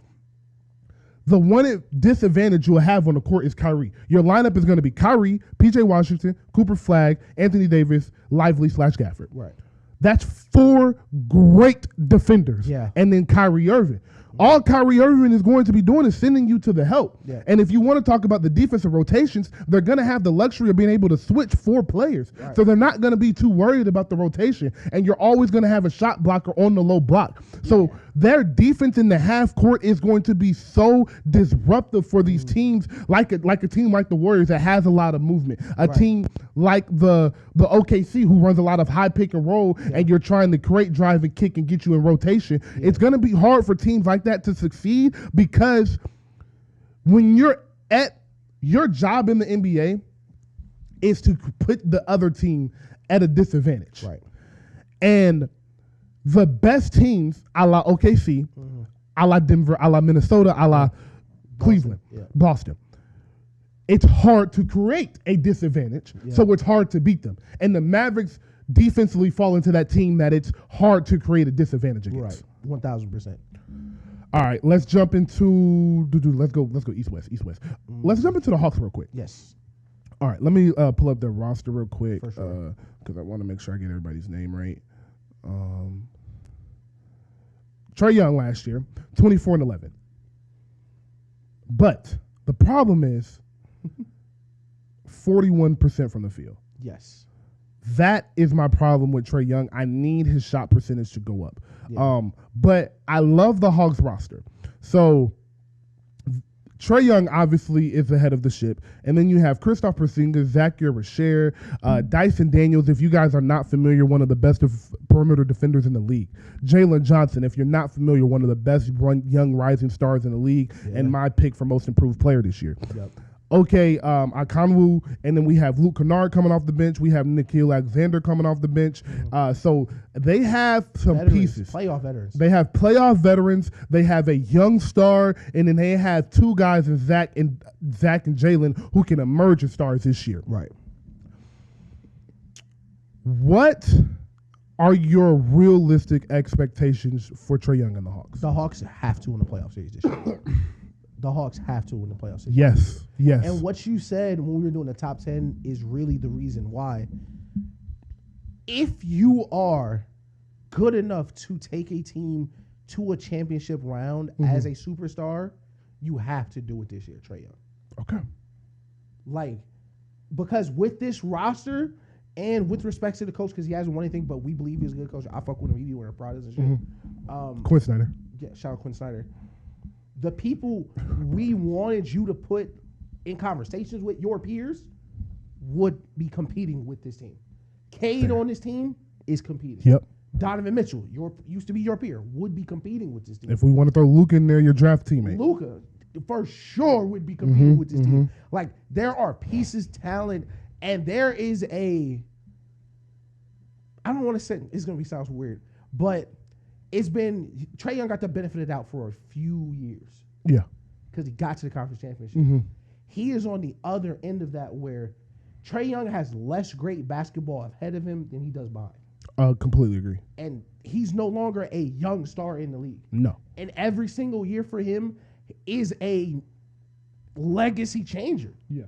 the one disadvantage you'll have on the court is Kyrie. Your lineup is going to be Kyrie, PJ Washington, Cooper Flag, Anthony Davis, Lively / Gafford. That's 4 great defenders. And then Kyrie Irving. All Kyrie Irving is going to be doing is sending you to the help. Yeah. And if you want to talk about the defensive rotations, they're going to have the luxury of being able to switch 4 players. Right. So they're not going to be too worried about the rotation. And you're always going to have a shot blocker on the low block. So their defense in the half court is going to be so disruptive for these teams, like a team like the Warriors that has a lot of movement. A team like the OKC who runs a lot of high pick and roll, and you're trying to create, drive, and kick and get you in rotation. It's going to be hard for teams like that to succeed, because when you're at your job in the NBA is to put the other team at a disadvantage. Right. And the best teams, a la OKC, a la Denver, a la Minnesota, a la Cleveland, Boston, it's hard to create a disadvantage, so it's hard to beat them. And the Mavericks defensively fall into that team that it's hard to create a disadvantage against. Right, 1,000%. All right, let's jump into let's go East-West. Let's jump into the Hawks real quick. Yes. All right, let me pull up their roster real quick, For sure. because I want to make sure I get everybody's name right. Trae Young last year, 24-11. But the problem is 41% from the field. Yes. That is my problem with Trae Young. I need his shot percentage to go up. Yeah. But I love the Hawks roster. So Trae Young obviously is the head of the ship. And then you have Kristaps Porzingis, Zach Rasher, Dyson Daniels. If you guys are not familiar, one of the best perimeter defenders in the league. Jalen Johnson, if you're not familiar, one of the best young rising stars in the league, and my pick for most improved player this year. Yep. Okay, Akanwu, and then we have Luke Kennard coming off the bench. We have Nikhil Alexander coming off the bench. So they have some pieces. Playoff veterans. They have playoff veterans. They have a young star, and then they have 2 guys in Zach and Jalen who can emerge as stars this year. Right. What are your realistic expectations for Trae Young and the Hawks? The Hawks have to win the playoff series this year. The Hawks have to win the playoff series. Yes. And what you said when we were doing the top 10 is really the reason why. If you are good enough to take a team to a championship round as a superstar, you have to do it this year, Trae Young. Okay. Like, because with this roster and with respect to the coach, because he hasn't won anything, but we believe he's a good coach. I fuck with him. He be wearing Pradas and shit. Quinn Snyder. Yeah, shout out Quinn Snyder. The people we wanted you to put in conversations with your peers would be competing with this team. Cade on this team is competing. Yep. Donovan Mitchell, used to be your peer, would be competing with this team. If we want to throw Luka in there, your draft teammate. Luka, for sure, would be competing with this team. Like, there are pieces, talent, and there is I don't want to say, it's going to sound weird, but it's been, Trae Young got the benefit of the doubt for a few years. Yeah. Because he got to the conference championship. He is on the other end of that, where Trae Young has less great basketball ahead of him than he does behind. Completely agree. And he's no longer a young star in the league. No. And every single year for him is a legacy changer. Yeah.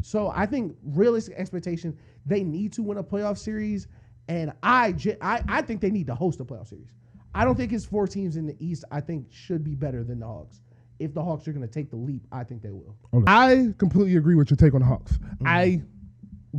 So I think realistic expectation, they need to win a playoff series. And I think they need to host a playoff series. I don't think it's 4 teams in the East I think should be better than the Hawks. If the Hawks are going to take the leap, I think they will. Okay. I completely agree with your take on the Hawks. I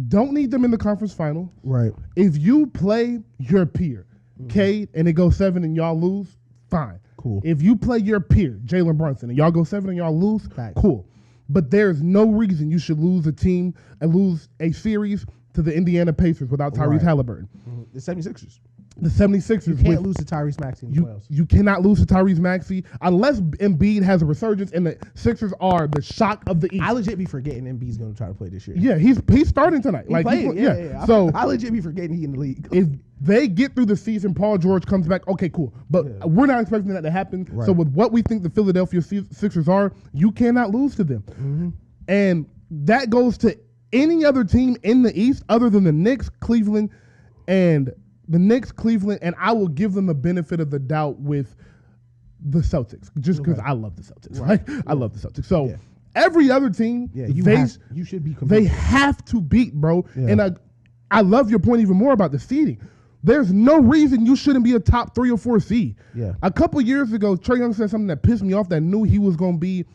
don't need them in the conference final. Right. If you play your peer, Cade, and it goes 7 and y'all lose, fine. Cool. If you play your peer, Jalen Brunson, and y'all go 7 and y'all lose, cool. But there's no reason you should lose a team and lose a series to the Indiana Pacers without Tyrese Halliburton. The 76ers. The 76ers. You can't lose to Tyrese Maxey in the playoffs. You cannot lose to Tyrese Maxey unless Embiid has a resurgence and the Sixers are the shock of the East. I legit be forgetting Embiid's going to try to play this year. Yeah, he's starting tonight. Yeah. So I legit be forgetting he's in the league. If they get through the season, Paul George comes back, okay, cool. But we're not expecting that to happen. Right. So with what we think the Philadelphia Sixers are, you cannot lose to them. And that goes to any other team in the East other than the Knicks, Cleveland, and I will give them the benefit of the doubt with the Celtics, just because I love the Celtics. Right? I love the Celtics. So every other team, you should be. They have to beat, bro. Yeah. And I love your point even more about the seeding. There's no reason you shouldn't be a top 3 or 4 seed. Yeah. A couple years ago, Trae Young said something that pissed me off, that knew he was going to be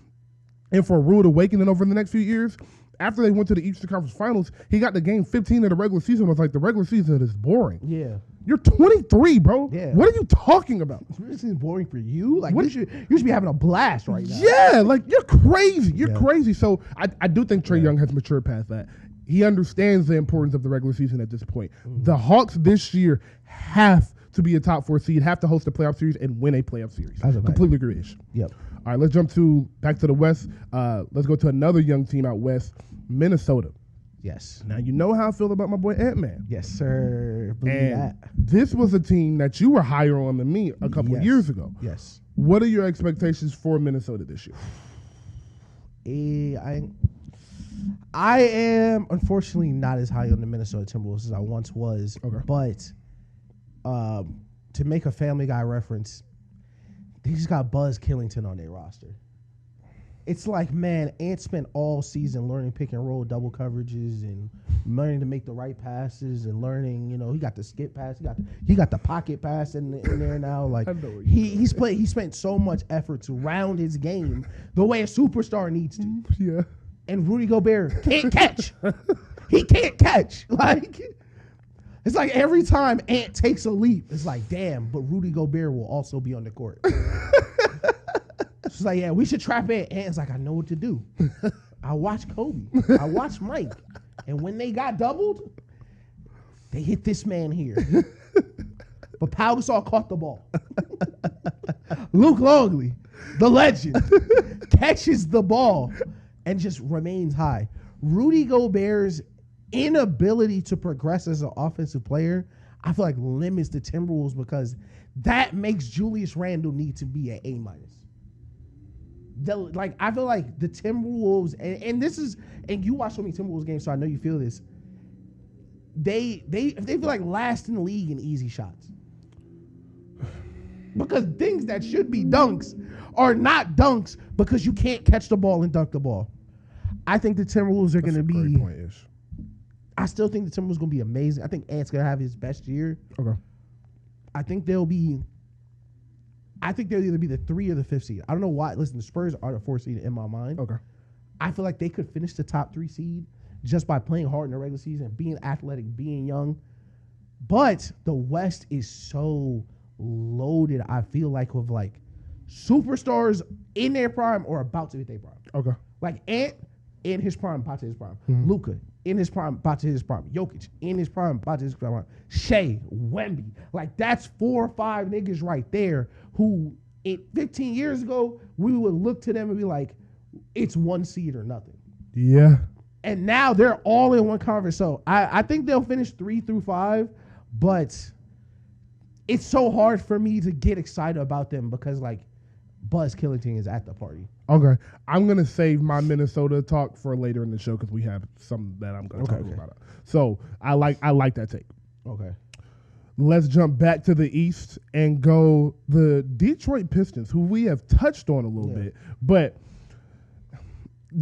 in for a rude awakening over the next few years. After they went to the Eastern Conference Finals, he got to game 15 of the regular season. Was like, the regular season is boring. Yeah. You're 23, bro. Yeah. What are you talking about? This is boring for you. Like, you should be having a blast right now. Yeah, like, you're crazy. You're crazy. So I do think Trae Young has matured past that. He understands the importance of the regular season at this point. The Hawks this year have to be a top 4 seed, have to host a playoff series, and win a playoff series. Completely agree. Yep. All right, let's jump back to the West. Let's go to another young team out west, Minnesota. Yes. Now, you know how I feel about my boy Ant-Man. Yes, sir. Believe that. This was a team that you were higher on than me a couple years ago. Yes. What are your expectations for Minnesota this year? I am unfortunately not as high on the Minnesota Timberwolves as I once was. Okay. But to make a Family Guy reference, they just got Buzz Killington on their roster. It's like, man, Ant spent all season learning pick and roll double coverages and learning to make the right passes and learning, he got the skip pass, he got the pocket pass in there now. Like, he spent so much effort to round his game the way a superstar needs to. Yeah. And Rudy Gobert can't catch. He can't catch. Like, it's like every time Ant takes a leap, it's like, damn, but Rudy Gobert will also be on the court. It's like, yeah, we should trap Ant. Ant's like, I know what to do. I watched Kobe. I watched Mike. And when they got doubled, they hit this man here. But Pau Gasol caught the ball. Luke Longley, the legend, catches the ball and just remains high. Rudy Gobert's inability to progress as an offensive player, I feel like limits the Timberwolves because that makes Julius Randle need to be an A-. I feel like the Timberwolves, and you watch so many Timberwolves games, so I know you feel this. They feel like last in the league in easy shots. Because things that should be dunks are not dunks because you can't catch the ball and dunk the ball. I think the Timberwolves are going to be. I still think the Timberwolves going to be amazing. I think Ant's going to have his best year. Okay. I think they'll either be the 3 or the 5th seed. I don't know why. Listen, the Spurs are the 4th seed in my mind. Okay. I feel like they could finish the top 3 seed just by playing hard in the regular season, being athletic, being young. But the West is so loaded, I feel like, with like superstars in their prime or about to hit their prime. Okay. Like Ant in his prime, about to his prime. Mm-hmm. Luka in his prime, about to his prime. Jokic in his prime, about to his prime. Shea, Wemby. Like, that's 4 or 5 niggas right there who 15 years ago, we would look to them and be like, it's 1 seed or nothing. Yeah. And now they're all in one conference. So I think they'll finish 3 through 5, but it's so hard for me to get excited about them because, like, Buzz Killington is at the party. Okay. I'm going to save my Minnesota talk for later in the show because we have some that I'm going to talk about. So I like that take. Okay. Let's jump back to the East and go the Detroit Pistons, who we have touched on a little bit. But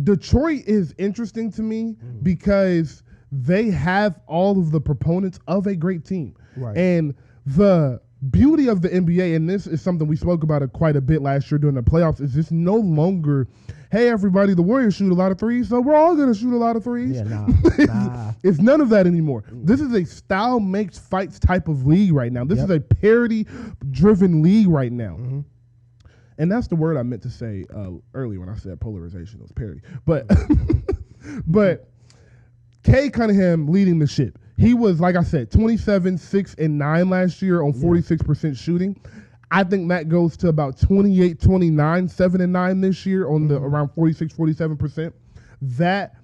Detroit is interesting to me because they have all of the proponents of a great team. Right. And the beauty of the NBA, and this is something we spoke about it quite a bit last year during the playoffs, is this no longer, hey, everybody, the Warriors shoot a lot of threes, so we're all going to shoot a lot of threes. Yeah, nah. It's none of that anymore. This is a style makes fights type of league right now. This is a parity-driven league right now. Mm-hmm. And that's the word I meant to say earlier when I said polarization. It was parity. But, but Kay Cunningham leading the ship. He was, like I said, 27, 6, and 9 last year on 46% shooting. I think that goes to about 28, 29, 7, and 9 this year on the around 46, 47%. That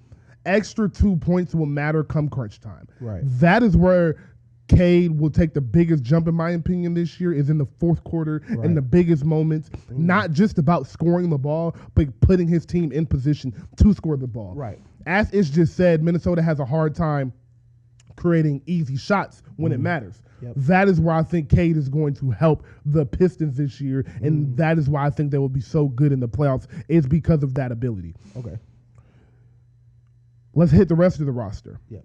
extra 2 points will matter come crunch time. Right. That is where Cade will take the biggest jump, in my opinion, this year, is in the fourth quarter, in the biggest moments. Not just about scoring the ball, but putting his team in position to score the ball. Right. As Ish just said, Minnesota has a hard time creating easy shots when it matters. Yep. That is where I think Cade is going to help the Pistons this year, and that is why I think they will be so good in the playoffs, is because of that ability. Okay. Let's hit the rest of the roster. Yep.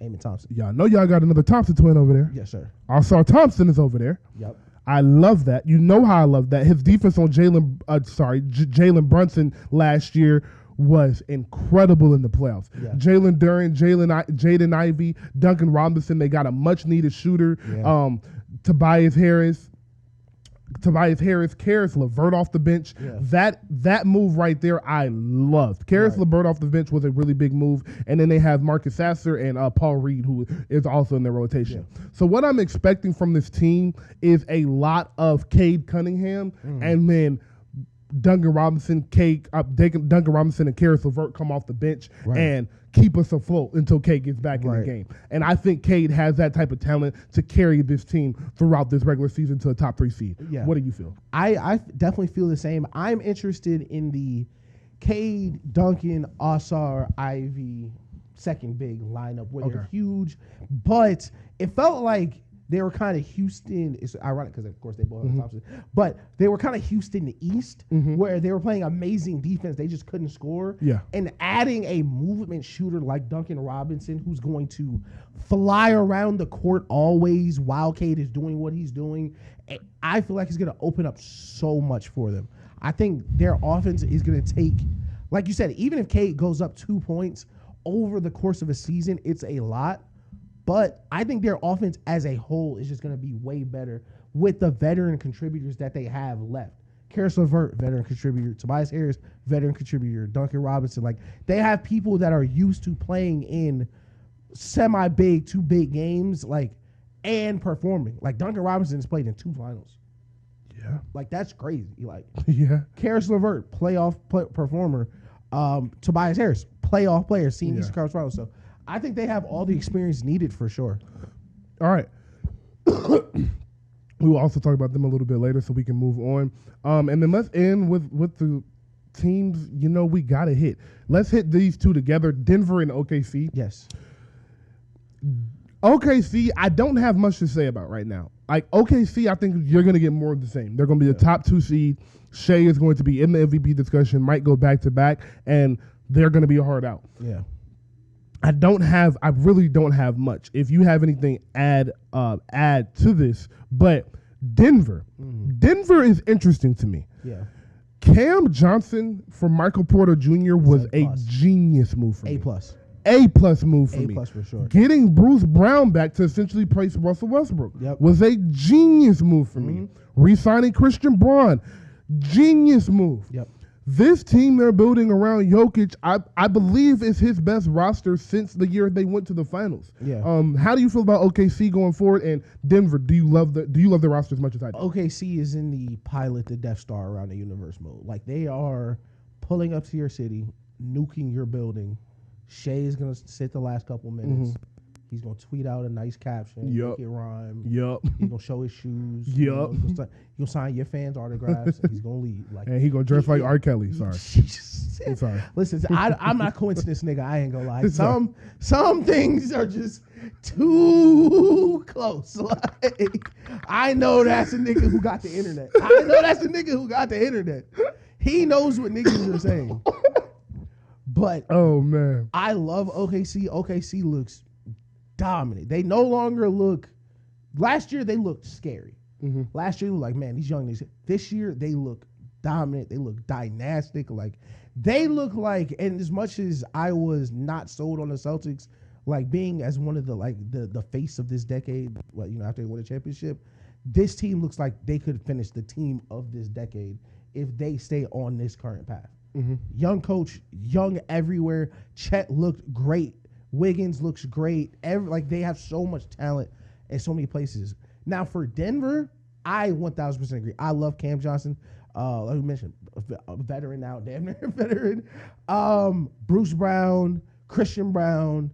Amon Thompson. Y'all know y'all got another Thompson twin over there. Yes, sir. All-Star Thompson is over there. Yep. I love that. You know how I love that. His defense on Jalen Brunson last year was incredible in the playoffs. Yeah. Jalen Duren, Jaden Ivey, Duncan Robinson. They got a much-needed shooter. Yeah. Tobias Harris, Karis LeVert off the bench. Yeah. That move right there, I loved. Karis LeVert off the bench was a really big move. And then they have Marcus Sasser and Paul Reed, who is also in their rotation. Yeah. So what I'm expecting from this team is a lot of Cade Cunningham and then Duncan Robinson and Karis LeVert come off the bench and keep us afloat until Cade gets back in the game. And I think Cade has that type of talent to carry this team throughout this regular season to a top 3 seed. Yeah. What do you feel? I definitely feel the same. I'm interested in the Cade, Duncan, Osar, Ivy second big lineup where they're huge, but it felt like they were kind of Houston. It's ironic because, of course, they both have Thompson. But they were kind of Houston the East, where they were playing amazing defense. They just couldn't score. Yeah. And adding a movement shooter like Duncan Robinson, who's going to fly around the court always while Cade is doing what he's doing, I feel like it's going to open up so much for them. I think their offense is going to take, like you said, even if Cade goes up 2 points over the course of a season, it's a lot. But I think their offense as a whole is just going to be way better with the veteran contributors that they have left. Karis LeVert, veteran contributor. Tobias Harris, veteran contributor. Duncan Robinson. Like, they have people that are used to playing in semi-big, 2 big games, like, and performing. Like, Duncan Robinson has played in 2 finals. Yeah. Like, that's crazy. Like, Karis LeVert, playoff performer. Tobias Harris, playoff player, seen Eastern Conference Finals. So, I think they have all the experience needed for sure. All right. We will also talk about them a little bit later so we can move on. And then let's end with the teams, we got to hit. Let's hit these 2 together, Denver and OKC. Yes. OKC, I don't have much to say about right now. Like, OKC, I think you're going to get more of the same. They're going to be the top 2 seed. Shea is going to be in the MVP discussion, might go back-to-back, and they're going to be a hard out. Yeah. I really don't have much. If you have anything add to this, but Denver is interesting to me. Yeah. Cam Johnson for Michael Porter Jr. was a genius move for me. A+ move for me. A+ for sure. Getting Bruce Brown back to essentially place Russell Westbrook was a genius move for me. Re-signing Christian Braun, genius move. Yep. This team they're building around Jokic, I believe, is his best roster since the year they went to the finals. Yeah. How do you feel about OKC going forward, and Denver? Do you love the roster as much as I do? OKC is in the pilot the Death Star around the universe mode. Like, they are pulling up to your city, nuking your building. Shea is gonna sit the last couple minutes. He's going to tweet out a nice caption, make it rhyme. He's going to show his shoes. He's going to sign your fans' autographs, and he's going to leave. Like, and he's going to dress like R. Kelly. Sorry. I'm sorry. Listen, I'm not coincidence, nigga. I ain't going to lie. Some things are just too close. Like, I know that's a nigga who got the internet. He knows what niggas are saying. But oh, man. I love OKC. OKC looks dominant. They no longer look. Last year they looked scary. Last year they looked like, man, these young niggas. This year they look dominant. They look dynastic. Like, they look like, and as much as I was not sold on the Celtics, like being as one of the face of this decade, after they win a championship, this team looks like they could finish the team of this decade if they stay on this current path. Young coach, young everywhere. Chet looked great. Wiggins looks great. They have so much talent in so many places. Now for Denver, I 1,000% agree. I love Cam Johnson. Like we mentioned, a veteran now, damn near veteran. Bruce Brown, Christian Brown.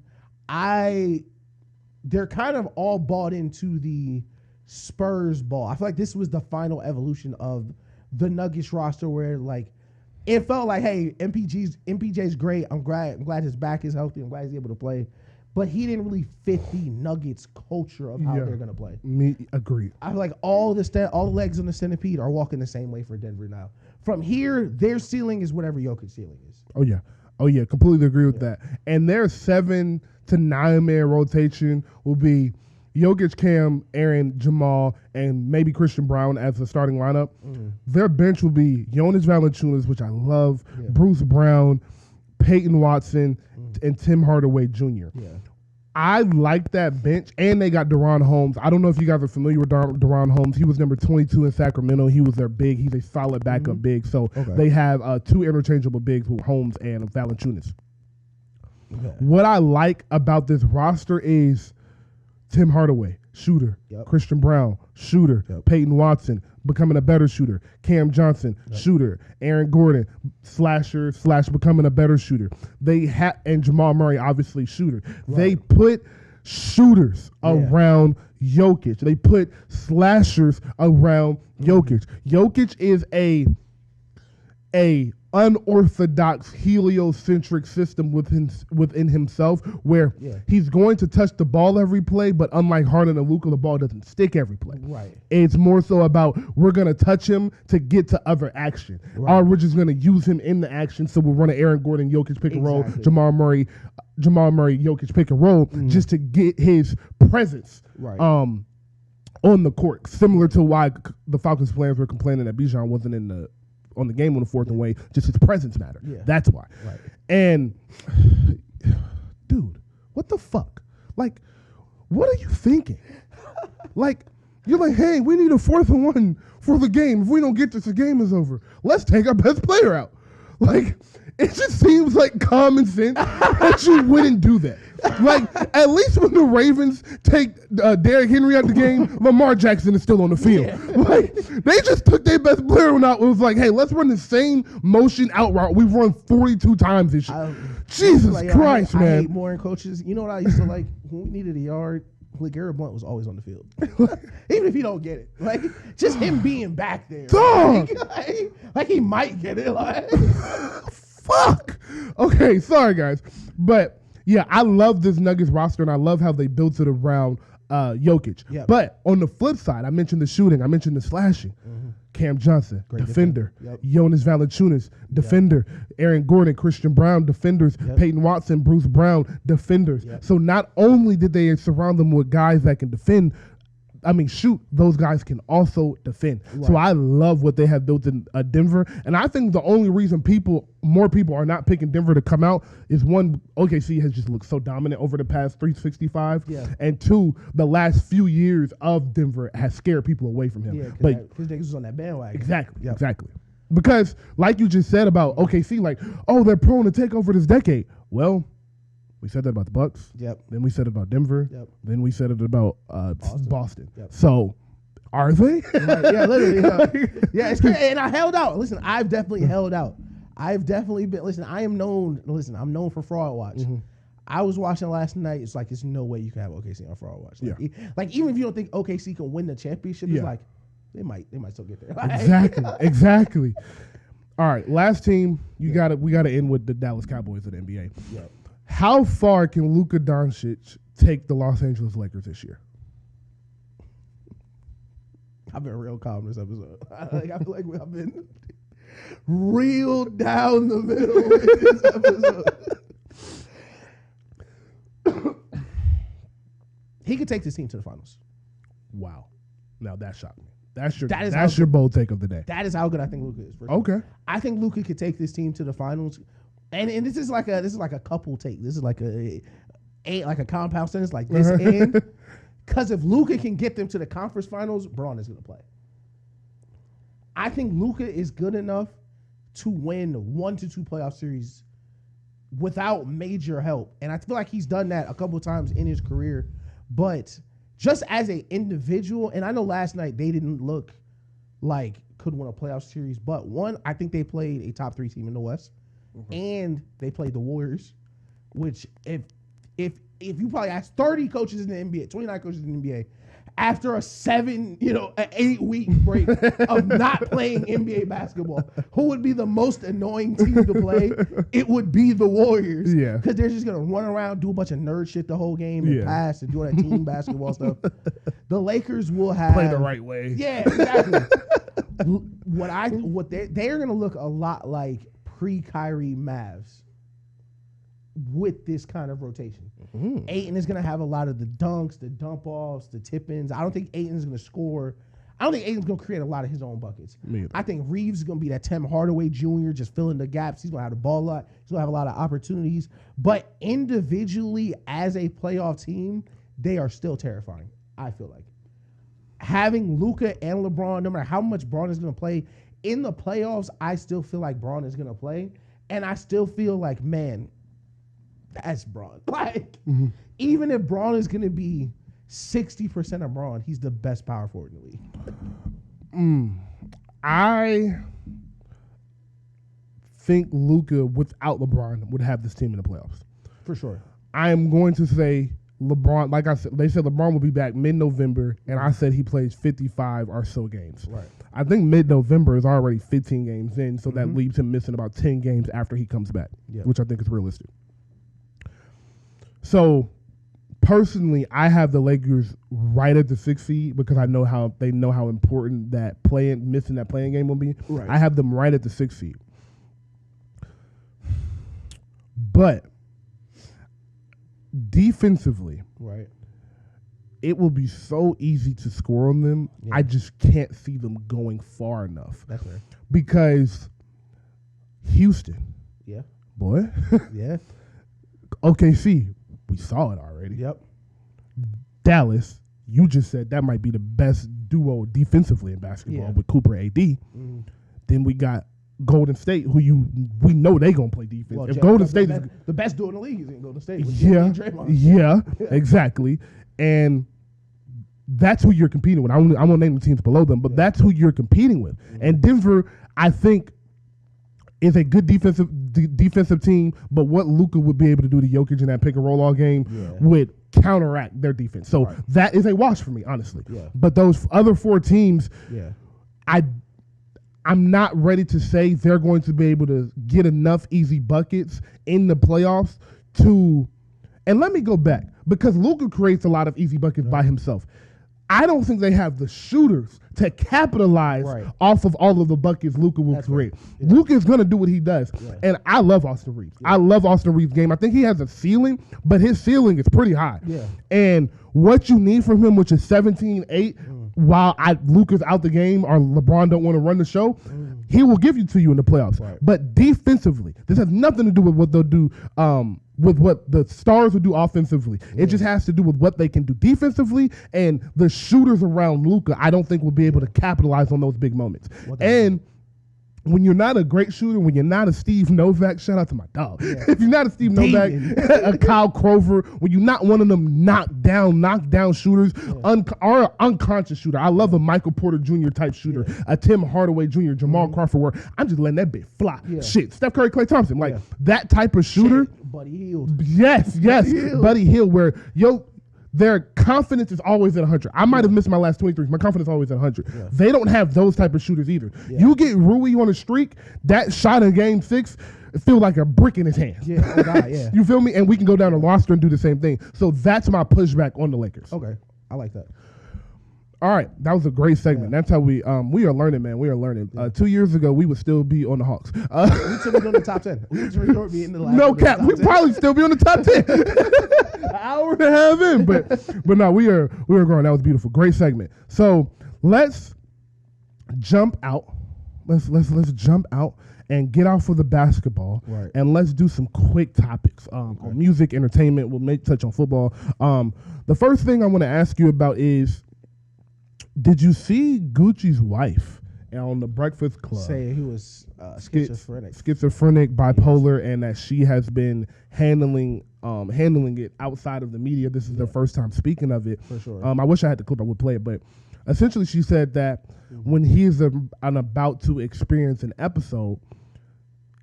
They're kind of all bought into the Spurs ball. I feel like this was the final evolution of the Nuggets roster, where it felt like, hey, MPJ's great. I'm glad his back is healthy. I'm glad he's able to play. But he didn't really fit the Nuggets culture of how they're going to play. Me agreed. I feel like all the legs on the centipede are walking the same way for Denver now. From here, their ceiling is whatever Jokic's ceiling is. Oh, yeah. Completely agree with that. And their 7 to 9-man rotation will be Jokic, Cam, Aaron, Jamal, and maybe Christian Brown as the starting lineup. Their bench will be Jonas Valanciunas, which I love, Bruce Brown, Peyton Watson, and Tim Hardaway Jr. Yeah. I like that bench, and they got Deron Holmes. I don't know if you guys are familiar with Deron Holmes. He was number 22 in Sacramento. He was their big. He's a solid backup big. So they have 2 interchangeable bigs with Holmes and Valanciunas. Okay. What I like about this roster is Tim Hardaway, shooter. Christian Brown, shooter. Peyton Watson, becoming a better shooter. Cam Johnson, shooter. Aaron Gordon, slasher / becoming a better shooter. And Jamal Murray, obviously shooter. They put shooters around Jokic. They put slashers around Jokic. Jokic is a unorthodox heliocentric system within himself where he's going to touch the ball every play, but unlike Harden and Luka, the ball doesn't stick every play. Right. It's more so about we're going to touch him to get to other action. Right. Or we're just going to use him in the action, so we'll run an Aaron Gordon, Jokic pick and roll, Jamal Murray, Jokic pick and roll just to get his presence on the court. Similar to why the Falcons players were complaining that Bijan wasn't on the game on the 4th and way, just his presence mattered. Yeah. That's why. Right. And, dude, what the fuck? Like, what are you thinking? Like, you're like, hey, we need a 4th and 1 for the game. If we don't get this, the game is over. Let's take our best player out. Like, it just seems like common sense that you wouldn't do that. Like, at least when the Ravens take Derrick Henry out the game, Lamar Jackson is still on the field. Yeah. Like, they just took their best player out. It was like, hey, let's run the same motion out route we've run 42 times this year. Jesus Christ, man. I hate more in coaches. You know what I used to like? When we needed a yard, Garrett Blunt was always on the field. Even if he don't get it. Like, just him being back there. Like he might get it. Like, fuck. Okay, sorry, guys. But, yeah, I love this Nuggets roster, and I love how they built it around Jokic. Yep. But on the flip side, I mentioned the shooting. I mentioned the slashing. Cam Johnson, defender. Jonas Valanciunas, defender. Aaron Gordon, Christian Brown, defenders. Peyton Watson, Bruce Brown, defenders. So not only did they surround them with guys that can shoot, those guys can also defend. Right. So I love what they have built in Denver. And I think the only reason more people are not picking Denver to come out is, one, OKC has just looked so dominant over the past 365. Yeah. And 2, the last few years of Denver has scared people away from him. Yeah, because niggas was on that bandwagon. Exactly. Because like you just said about OKC, like, oh, they're prone to take over this decade. Well, we said that about the Bucks. Yep. Then we said it about Denver. Yep. Then we said it about Boston. Yep. So, are they? Right. Yeah, literally. Yeah, it's crazy. And I held out. Listen, I've definitely held out. I've definitely been. Listen, I'm known for fraud watch. I was watching last night. It's like there's no way you can have OKC on fraud watch. Like, like even if you don't think OKC can win the championship, it's like they might still get there. Exactly. All right, last team. We got to end with the Dallas Cowboys of the NBA. Yep. How far can Luka Doncic take the Los Angeles Lakers this year? I've been real calm this episode. I feel like I've been real down the middle in this episode. He could take this team to the finals. Wow. Now that shocked me. That's your bold take of the day. That is how good I think Luka is. Okay. I think Luka could take this team to the finals. And this is like a couple take. This is like a compound sentence like this. And because if Luka can get them to the conference finals, Braun is going to play. I think Luka is good enough to win 1 to 2 playoff series without major help. And I feel like he's done that a couple times in his career. But just as an individual, and I know last night they didn't look like could win a playoff series, but one, I think they played a top 3 team in the West. And they played the Warriors, which if you probably ask 30 coaches in the NBA, 29 coaches in the NBA, after a 8-week break of not playing NBA basketball, who would be the most annoying team to play? It would be the Warriors. Yeah. Because they're just going to run around, do a bunch of nerd shit the whole game and pass and do that team basketball stuff. The Lakers will have... Play the right way. Yeah, exactly. They're going to look a lot like pre-Kyrie Mavs, with this kind of rotation. Ayton is going to have a lot of the dunks, the dump offs, the tip-ins. I don't think Ayton's going to score. I don't think Ayton's going to create a lot of his own buckets. I think Reeves is going to be that Tim Hardaway Jr., just filling the gaps. He's going to have the ball a lot. He's going to have a lot of opportunities. But individually, as a playoff team, they are still terrifying, I feel like. Having Luka and LeBron, no matter how much Braun is going to play, in the playoffs, I still feel like Braun is going to play. And I still feel like, man, that's Braun. Like, even if Braun is going to be 60% of Braun, he's the best power forward in the league. I think Luka, without LeBron, would have this team in the playoffs. For sure. I am going to say LeBron, like I said, they said LeBron will be back mid-November, and I said he plays 55 or so games. Right. I think mid-November is already 15 games in, so that leaves him missing about 10 games after he comes back, which I think is realistic. So, personally, I have the Lakers right at the 6th seed because I know how important that missing that playing game will be. Right. I have them right at the 6th seed. But defensively, right, it will be so easy to score on them. Yeah. I just can't see them going far enough. That's right. Because Houston, boy, OKC, we saw it already. Yep. Dallas, you just said that might be the best duo defensively in basketball with Cooper AD. Then we got Golden State, who we know they gonna play defense. Well, if Golden State is the best duo in the league, is in Golden State. Exactly. And that's who you're competing with. I won't name the teams below them, but that's who you're competing with. And Denver, I think, is a good defensive team, but what Luka would be able to do to Jokic in that pick and roll all game would counteract their defense. So that is a wash for me, honestly. But those other four teams, I'm not ready to say they're going to be able to get enough easy buckets in the playoffs to. And let me go back, because Luka creates a lot of easy buckets by himself. I don't think they have the shooters to capitalize off of all of the buckets Luka will create. Luka is going to do what he does. And I love Austin Reeves. I love Austin Reeves' game. I think he has a ceiling, but his ceiling is pretty high. And what you need from him, which is 17-8, while Luka's out the game or LeBron don't want to run the show, he will give it to you in the playoffs. But defensively, this has nothing to do with what they'll do with what the Stars will do offensively. It just has to do with what they can do defensively, and the shooters around Luka, I don't think will be able to capitalize on those big moments. And when you're not a great shooter, when you're not a Steve Novak, shout out to my dog. If you're not a Steve Novak, a Kyle Krover, when you're not one of them knockdown shooters, or an unconscious shooter. I love a Michael Porter Jr. type shooter, a Tim Hardaway Jr., Jamal Crawford, where I'm just letting that bit fly. Shit, Steph Curry, Klay Thompson, like that type of shooter. Buddy Hield. Yes, Buddy Hield, where their confidence is always at 100. I might have missed my last 23. My confidence is always at 100. They don't have those type of shooters either. You get Rui on a streak, that shot in Game 6, it feels like a brick in his hand. You feel me? And we can go down the roster and do the same thing. So that's my pushback on the Lakers. Okay, I like that. All right, that was a great segment. That's how we are learning, man. We are learning. 2 years ago, we would still be on the Hawks. We should be on the top 10. We should be in the last. No cap. We probably still be on the top 10. An hour and a half in, but no, we are growing. That was beautiful. Great segment. So let's jump out. Let's jump out and get off of the basketball, and let's do some quick topics on music, entertainment. We'll touch on football. The first thing I want to ask you about is, did you see Gucci's wife on the Breakfast Club say he was schizophrenic, bipolar, and that she has been handling it outside of the media? This is their first time speaking of it. For sure. I wish I had the clip. I would play it, but essentially she said that when he is about to experience an episode,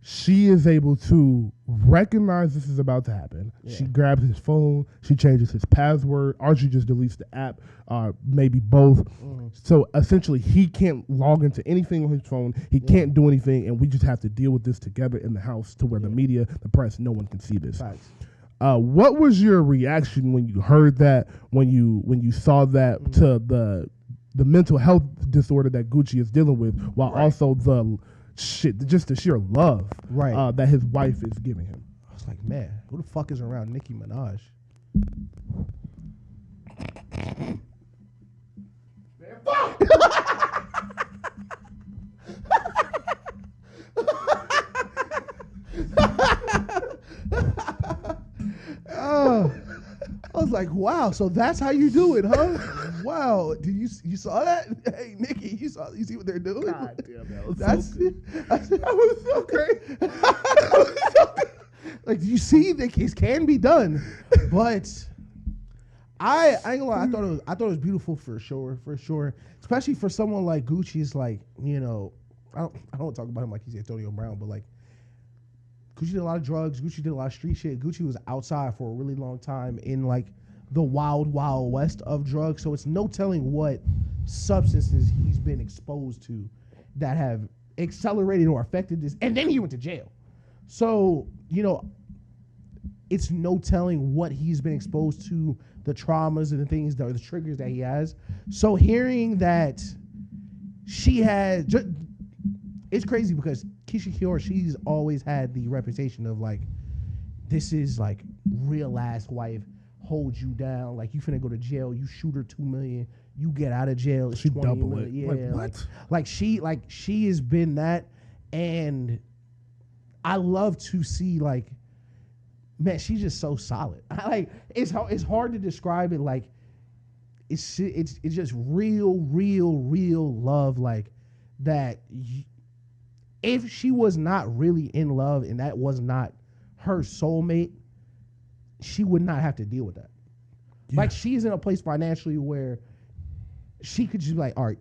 she is able to recognize this is about to happen. She grabs his phone, she changes his password, or she just deletes the app, maybe both. So essentially, he can't log into anything on his phone. He can't do anything, and we just have to deal with this together in the house to where the media, the press, no one can see this. What was your reaction when you heard that, when you saw that, to the mental health disorder that Gucci is dealing with, while also the sheer love that his wife is giving him? was like, man, who the fuck is around Nicki Minaj? Man, fuck! I was like, wow, so that's how you do it, huh? Wow. Did you saw that? Hey, Nicki, you see what they're doing? God damn, that was that was so great. That was so good. Like, you see, it can be done, but I ain't gonna lie, I thought it was beautiful for sure, especially for someone like Gucci's. Like, you know, I don't want to talk about him like he's Antonio Brown, but like, Gucci did a lot of drugs. Gucci did a lot of street shit. Gucci was outside for a really long time in like the wild, wild west of drugs. So it's no telling what substances he's been exposed to that have accelerated or affected this. And then he went to jail. So, you know, it's no telling what he's been exposed to, the traumas and the things that are the triggers that he has. So hearing that she had, it's crazy because Keyshia, she's always had the reputation of like, this is like real ass wife, hold you down. Like, you finna go to jail, you shoot her $2 million, you get out of jail, it's she 20 double million. it. Yeah, like what? Like she has been that, and I love to see like, man, she's just so solid. It's hard to describe it. Like, it's just real love. Like that. If she was not really in love and that was not her soulmate, she would not have to deal with that. Yeah. Like, she's in a place financially where she could just be like, all right,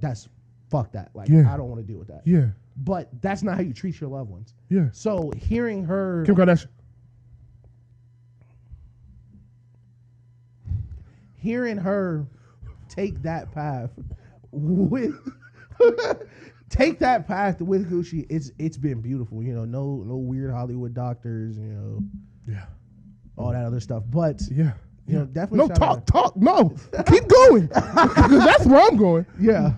fuck that. Like, yeah. I don't want to deal with that. Yeah. But that's not how you treat your loved ones. Yeah. So hearing her, Kim Kardashian, hearing her take that path with Gucci, it's been beautiful. You know, no weird Hollywood doctors. You know, yeah, all that other stuff. But yeah, you know, definitely no talk. No, keep going because that's where I'm going. Yeah.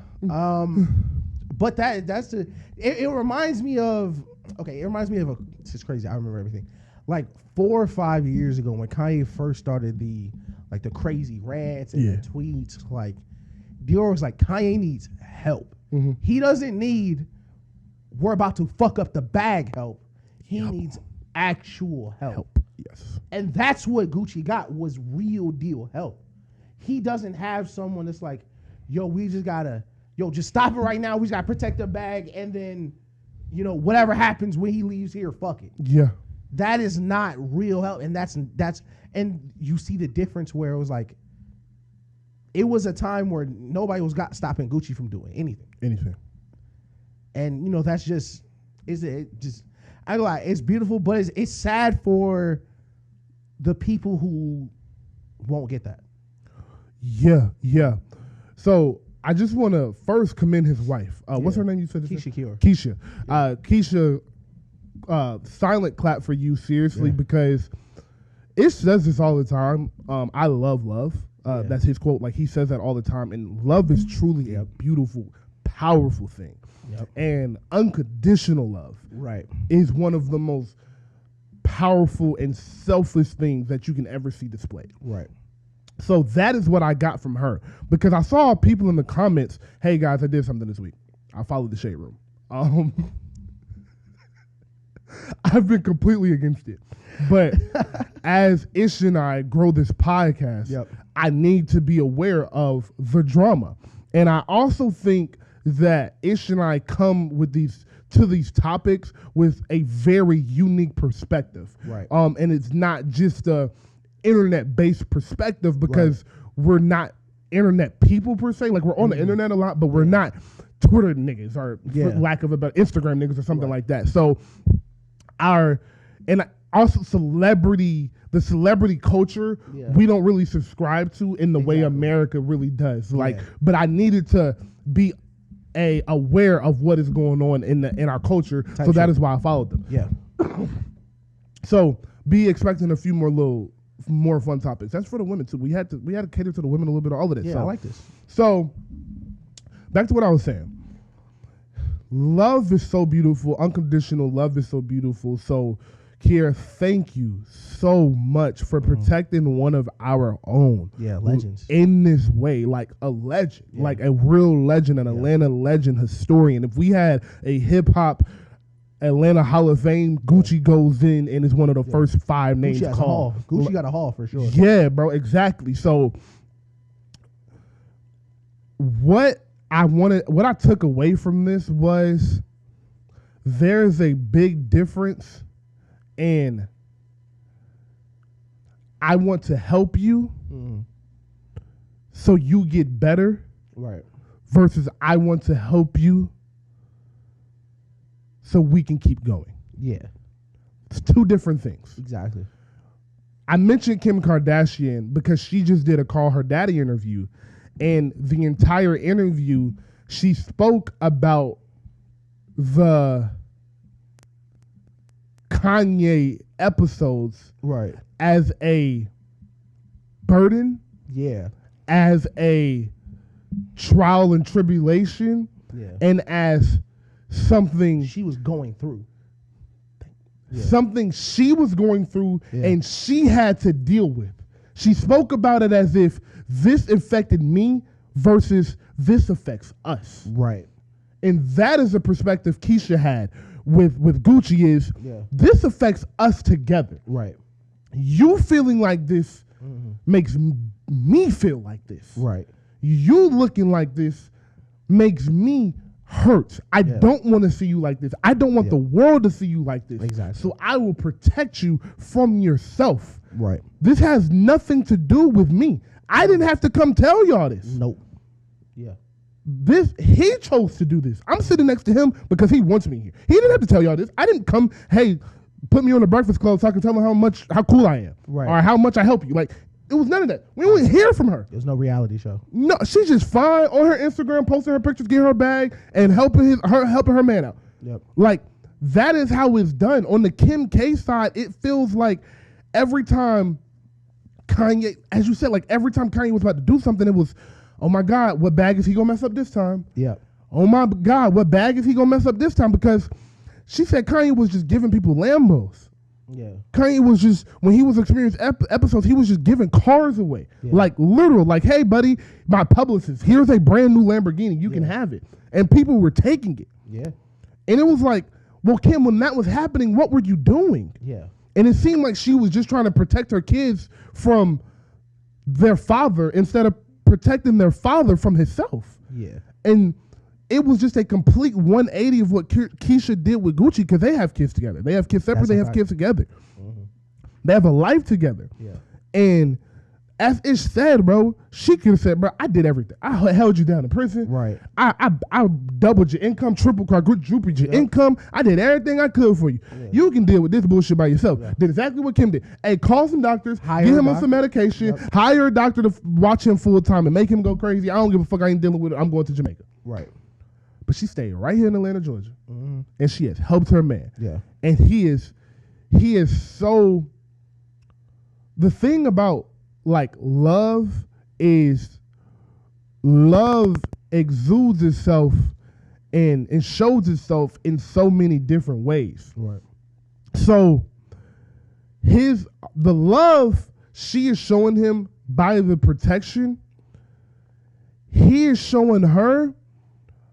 But that's the. It reminds me of. Okay, it reminds me of it's crazy. I remember everything. Like 4 or 5 years ago when Kanye first started the crazy rants and the tweets, like Dior was like, Kanye needs help. Mm-hmm. He doesn't need, we're about to fuck up the bag help. He needs actual help. Yes. And that's what Gucci got, was real deal help. He doesn't have someone that's like, just stop it right now. We just gotta protect the bag, and then, you know, whatever happens when he leaves here, fuck it. Yeah. That is not real help. And that's and you see the difference where it was like, it was a time where nobody was stopping Gucci from doing anything. And you know, that's just, I lie, it's beautiful, but it's sad for the people who won't get that. Yeah. So I just want to first commend his wife. What's her name? You said Keyshia. Yeah. Keyshia. Silent clap for you, seriously, because Ish says this all the time. I love. That's his quote. Like, he says that all the time. And love is truly a beautiful, powerful thing. Yep. And unconditional love is one of the most powerful and selfless things that you can ever see displayed. Right. So that is what I got from her, because I saw people in the comments, hey guys, I did something this week. I followed the Shade Room. I've been completely against it. But as Ish and I grow this podcast, I need to be aware of the drama. And I also think that Ish and I come with these topics with a very unique perspective. Right. And it's not just a internet-based perspective, because we're not internet people per se. Like, we're on the internet a lot, but we're not Twitter niggas, or for lack of a better, Instagram niggas or something like that. So also the celebrity culture, we don't really subscribe to in the way America really does. Like, but I needed to be aware of what is going on in our culture. So that is why I followed them. Yeah. So be expecting a few more fun topics. That's for the women too. We had to cater to the women a little bit, all of this. Yeah, so I like this. So back to what I was saying. Love is so beautiful. Unconditional love is so beautiful. So Kiera, thank you so much for protecting one of our own. Yeah, legends. In this way, like a legend, like a real legend, an Atlanta legend historian. If we had a hip hop Atlanta Hall of Fame, Gucci goes in and is one of the first 5 names called. Gucci got a hall for sure. Yeah, bro, exactly. So what I took away from this was there's a big difference in I want to help you so you get better, right? Versus I want to help you so we can keep going. Yeah. It's 2 different things. Exactly. I mentioned Kim Kardashian because she just did a Call Her Daddy interview, and the entire interview she spoke about the Kanye episodes as a burden, as a trial and tribulation, and as something she was going through. Something she was going through and she had to deal with. She spoke about it as if this affected me versus this affects us. Right. And that is the perspective Keyshia had with Gucci is this affects us together. Right. You feeling like this makes me feel like this. Right. You looking like this makes me hurt. I don't want to see you like this. I don't want the world to see you like this. Exactly. So I will protect you from yourself. Right. This has nothing to do with me. I didn't have to come tell y'all this. Nope. Yeah. He chose to do this. I'm sitting next to him because he wants me here. He didn't have to tell y'all this. I didn't come, hey, put me on the Breakfast Club so I can tell him how cool I am. Right. Or how much I help you. Like, it was none of that. We didn't hear from her. There's no reality show. No, she's just fine on her Instagram, posting her pictures, getting her bag, and helping her man out. Yep. Like, that is how it's done. On the Kim K side, it feels like every time Kanye, as you said, like every time Kanye was about to do something, it was, oh my God, what bag is he gonna mess up this time? Yeah. Oh my God, what bag is he gonna mess up this time? Because she said Kanye was just giving people Lambos. Yeah. Kanye was just, when he was experiencing episodes, he was just giving cars away. Yeah. Like literal, like, hey buddy, my publicist, here's a brand new Lamborghini, you can have it. And people were taking it. Yeah. And it was like, well, Kim, when that was happening, what were you doing? Yeah. And it seemed like she was just trying to protect her kids from their father instead of protecting their father from himself. Yeah. And it was just a complete 180 of what Keyshia did with Gucci because they have kids together. They have kids separate. They have kids together. Mm-hmm. They have a life together. Yeah. And as Ish said, bro, she could have said, bro, I did everything. I held you down in prison. Right. I doubled your income, quadrupled your income. I did everything I could for you. Yeah. You can deal with this bullshit by yourself. Yeah. Did exactly what Kim did. Hey, call some doctors, get him on some medication, hire a doctor to watch him full time and make him go crazy. I don't give a fuck. I ain't dealing with it. I'm going to Jamaica. Right. But she stayed right here in Atlanta, Georgia, and she has helped her man. Yeah. And he is so. The thing about like love is love exudes itself and shows itself in so many different ways. Right. So the love she is showing him by the protection, he is showing her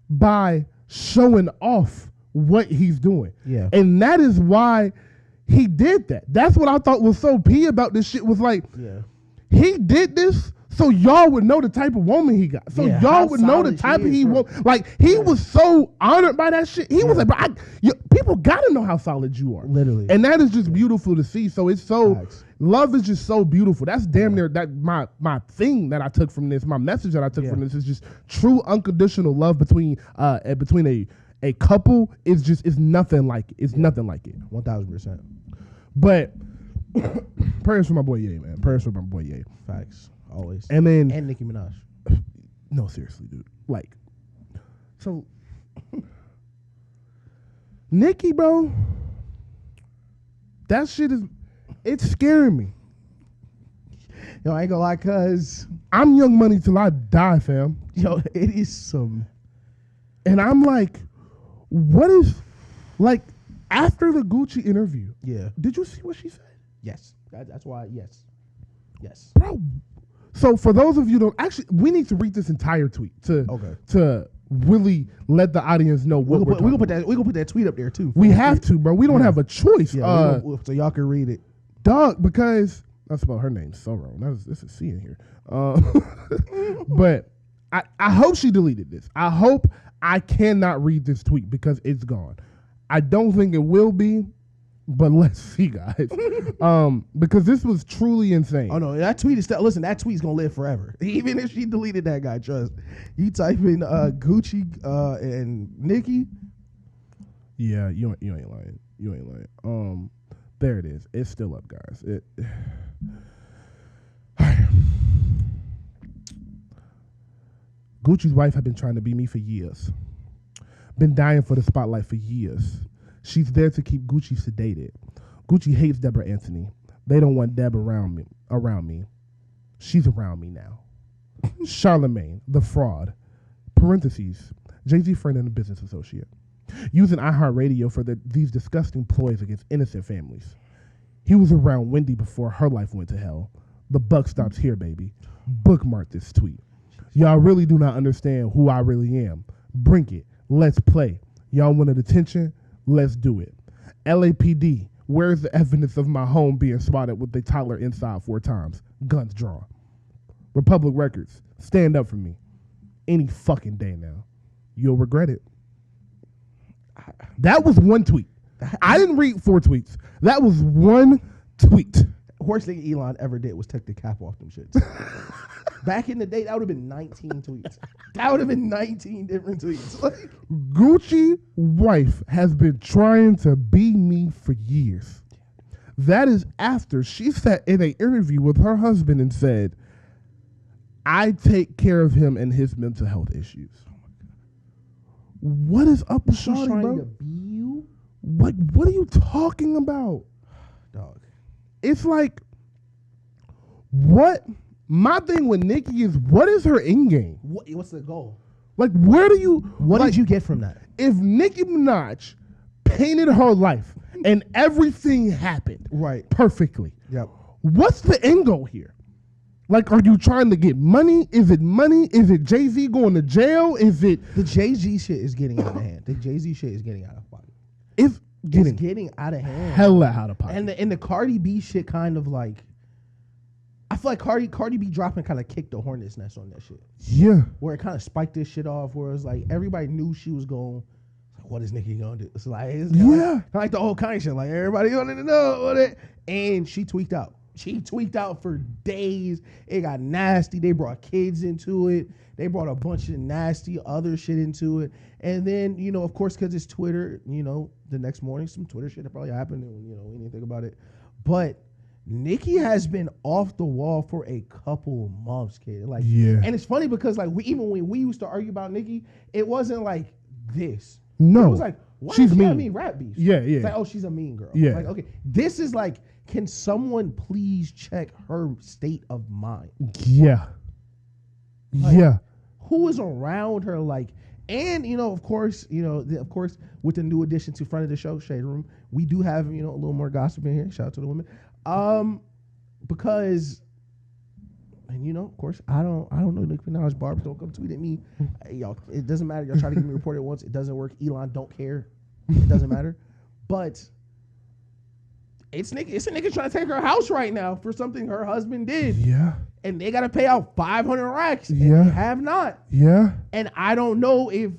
by showing off what he's doing. Yeah. And that is why he did that. That's what I thought was so P about this shit was like, he did this so y'all would know the type of woman he got. So y'all would know the type of he want. Like, he was so honored by that shit. He was like, bro, people got to know how solid you are. Literally. And that is just beautiful to see. So it's so, love is just so beautiful. That's damn near that my thing that I took from this, my message that I took from this is just true unconditional love between a couple is nothing like it. It's nothing like it. 1000%. But prayers for my boy Ye, man. Prayers for my boy Ye. Facts. Always. And then Nicki Minaj. No, seriously, dude. Like, so Nicki, bro, that shit it's scaring me. Yo, I ain't gonna lie, cuz I'm Young Money till I die, fam. Yo, it is some. And I'm like, what is, like, After the Gucci interview, Yeah. did you see what she said? Yes. That's why. Yes. Yes. Bro. So for those of you who don't actually, we need to read this entire tweet to really let the audience know what we gonna put that tweet up there too. We have to, bro. We don't have a choice. Yeah, so y'all can read it. Dog, because that's about her name so wrong. This is C in here. But I hope she deleted this. I hope I cannot read this tweet because it's gone. I don't think it will be, but let's see, guys. Because this was truly insane. Oh no, that tweet is still. Listen, that tweet's gonna live forever. Even if she deleted that guy, trust. You type in Gucci and Nicki. Yeah, you ain't lying. You ain't lying. There it is. It's still up, guys. Gucci's wife had been trying to be me for years. Been dying for the spotlight for years. She's there to keep Gucci sedated. Gucci hates Deborah Anthony. They don't want Deb around me. She's around me now. Charlemagne, the fraud. Parentheses. Jay-Z friend and a business associate. Using iHeartRadio for these disgusting ploys against innocent families. He was around Wendy before her life went to hell. The buck stops here, baby. Bookmark this tweet. Y'all really do not understand who I really am. Bring it. Let's play. Y'all wanted attention? Let's do it. LAPD, where's the evidence of my home being spotted with the toddler inside 4 times? Guns drawn. Republic Records, stand up for me. Any fucking day now. You'll regret it. That was one tweet. I didn't read 4 tweets. That was one tweet. Worst thing Elon ever did was take the cap off them shits. Back in the day, that would have been 19 tweets. That would have been 19 different tweets. Like, Gucci wife has been trying to be me for years. That is after she sat in an interview with her husband and said, I take care of him and his mental health issues. What is up with Shawty, trying bro? to be you? What are you talking about? Dog. It's like, what? My thing with Nicki is, what is her end game? What's the goal? Like, where do you... What did you get from that? If Nicki Minaj painted her life and everything happened right perfectly, yep. What's the end goal here? Like, are you trying to get money? Is it money? Is it Jay-Z going to jail? Is it... The Jay-Z shit is getting out of hand. The Jay-Z shit is getting out of pocket. It's getting out of hand. Hella out of pocket. And the Cardi B shit kind of like... I feel like Cardi B dropping kind of kicked the hornet's nest on that shit. Yeah. Where it kind of spiked this shit off, where it was like everybody knew she was going, like, what is Nicki gonna do? It's kind of like the whole kind of shit. Like everybody wanted to know what it. And she tweaked out. She tweaked out for days. It got nasty. They brought kids into it. They brought a bunch of nasty other shit into it. And then, you know, of course, because it's Twitter, you know, the next morning some Twitter shit that probably happened. And, you know, we didn't think about it. But Nicki has been off the wall for a couple months, kid. Like, yeah. And it's funny because, like, even when we used to argue about Nicki, it wasn't like this. No. It was like, why she's does she mean. have me rap beef? Yeah, yeah. It's like, oh, she's a mean girl. Yeah. Like, okay, this is like, can someone please check her state of mind? Yeah. Like, yeah. Who is around her? Like, and, you know, of course, with the new addition to front of the show, Shade Room, we do have, you know, a little more gossip in here. Shout out to the women. Because, and you know, of course, I don't know Nicki Minaj. Barbs, don't come tweet at me. Y'all, it doesn't matter. Y'all try to get me reported once. It doesn't work. Elon don't care. It doesn't matter. But it's a nigga trying to take her house right now for something her husband did. Yeah. And they got to pay out 500 racks. Yeah. And they have not. Yeah. And I don't know if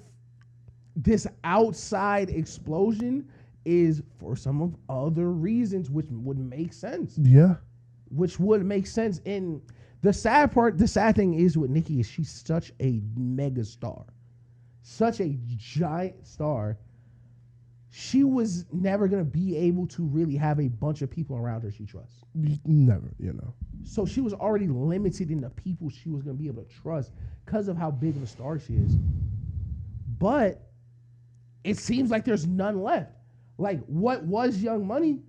this outside explosion is for some of other reasons, which would make sense. Yeah. Which would make sense. And the sad thing is with Nicki is she's such a mega star. Such a giant star. She was never going to be able to really have a bunch of people around her she trusts. Never, you know. So she was already limited in the people she was going to be able to trust because of how big of a star she is. But it seems like there's none left. Like, what was Young Money?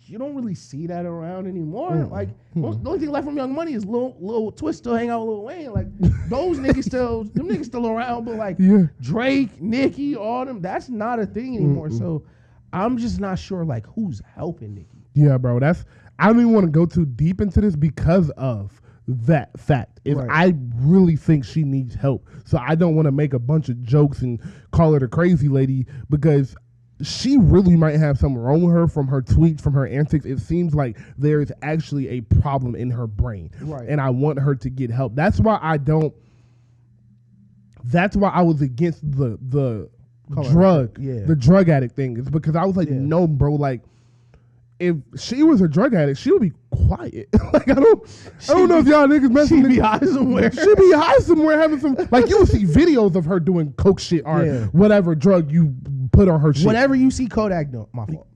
You don't really see that around anymore. Mm. Like, the only thing left from Young Money is Lil Twist still hang out with Lil Wayne. Like, those niggas still around. But like, Drake, Nicki, all them, that's not a thing anymore. So I'm just not sure like who's helping Nicki. Yeah, bro. I don't even want to go too deep into this because of that fact. I really think she needs help. So I don't want to make a bunch of jokes and call her the crazy lady because she really might have something wrong with her from her tweets, from her antics. It seems like there is actually a problem in her brain. Right. And I want her to get help. That's why I was against the drug addict thing. It's because I was like, no, bro, like if she was a drug addict, she would be quiet. Like I don't know if y'all niggas messing. She be high somewhere. She be high somewhere having some. Like you will see videos of her doing coke shit or whatever drug you put on her shit. Whenever you see Kodak, no, my fault.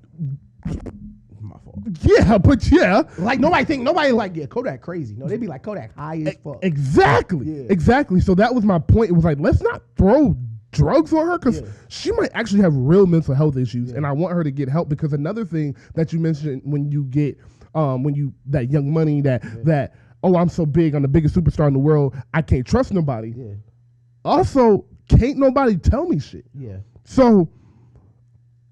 My fault. Yeah, but yeah, like nobody like Kodak crazy. No, they be like Kodak high as fuck. Exactly. So that was my point. It was like let's not throw drugs on her because she might actually have real mental health issues, and I want her to get help because another thing that you mentioned when you get that Young Money that oh I'm so big, I'm the biggest superstar in the world, I can't trust nobody. Yeah. Also, can't nobody tell me shit. Yeah. So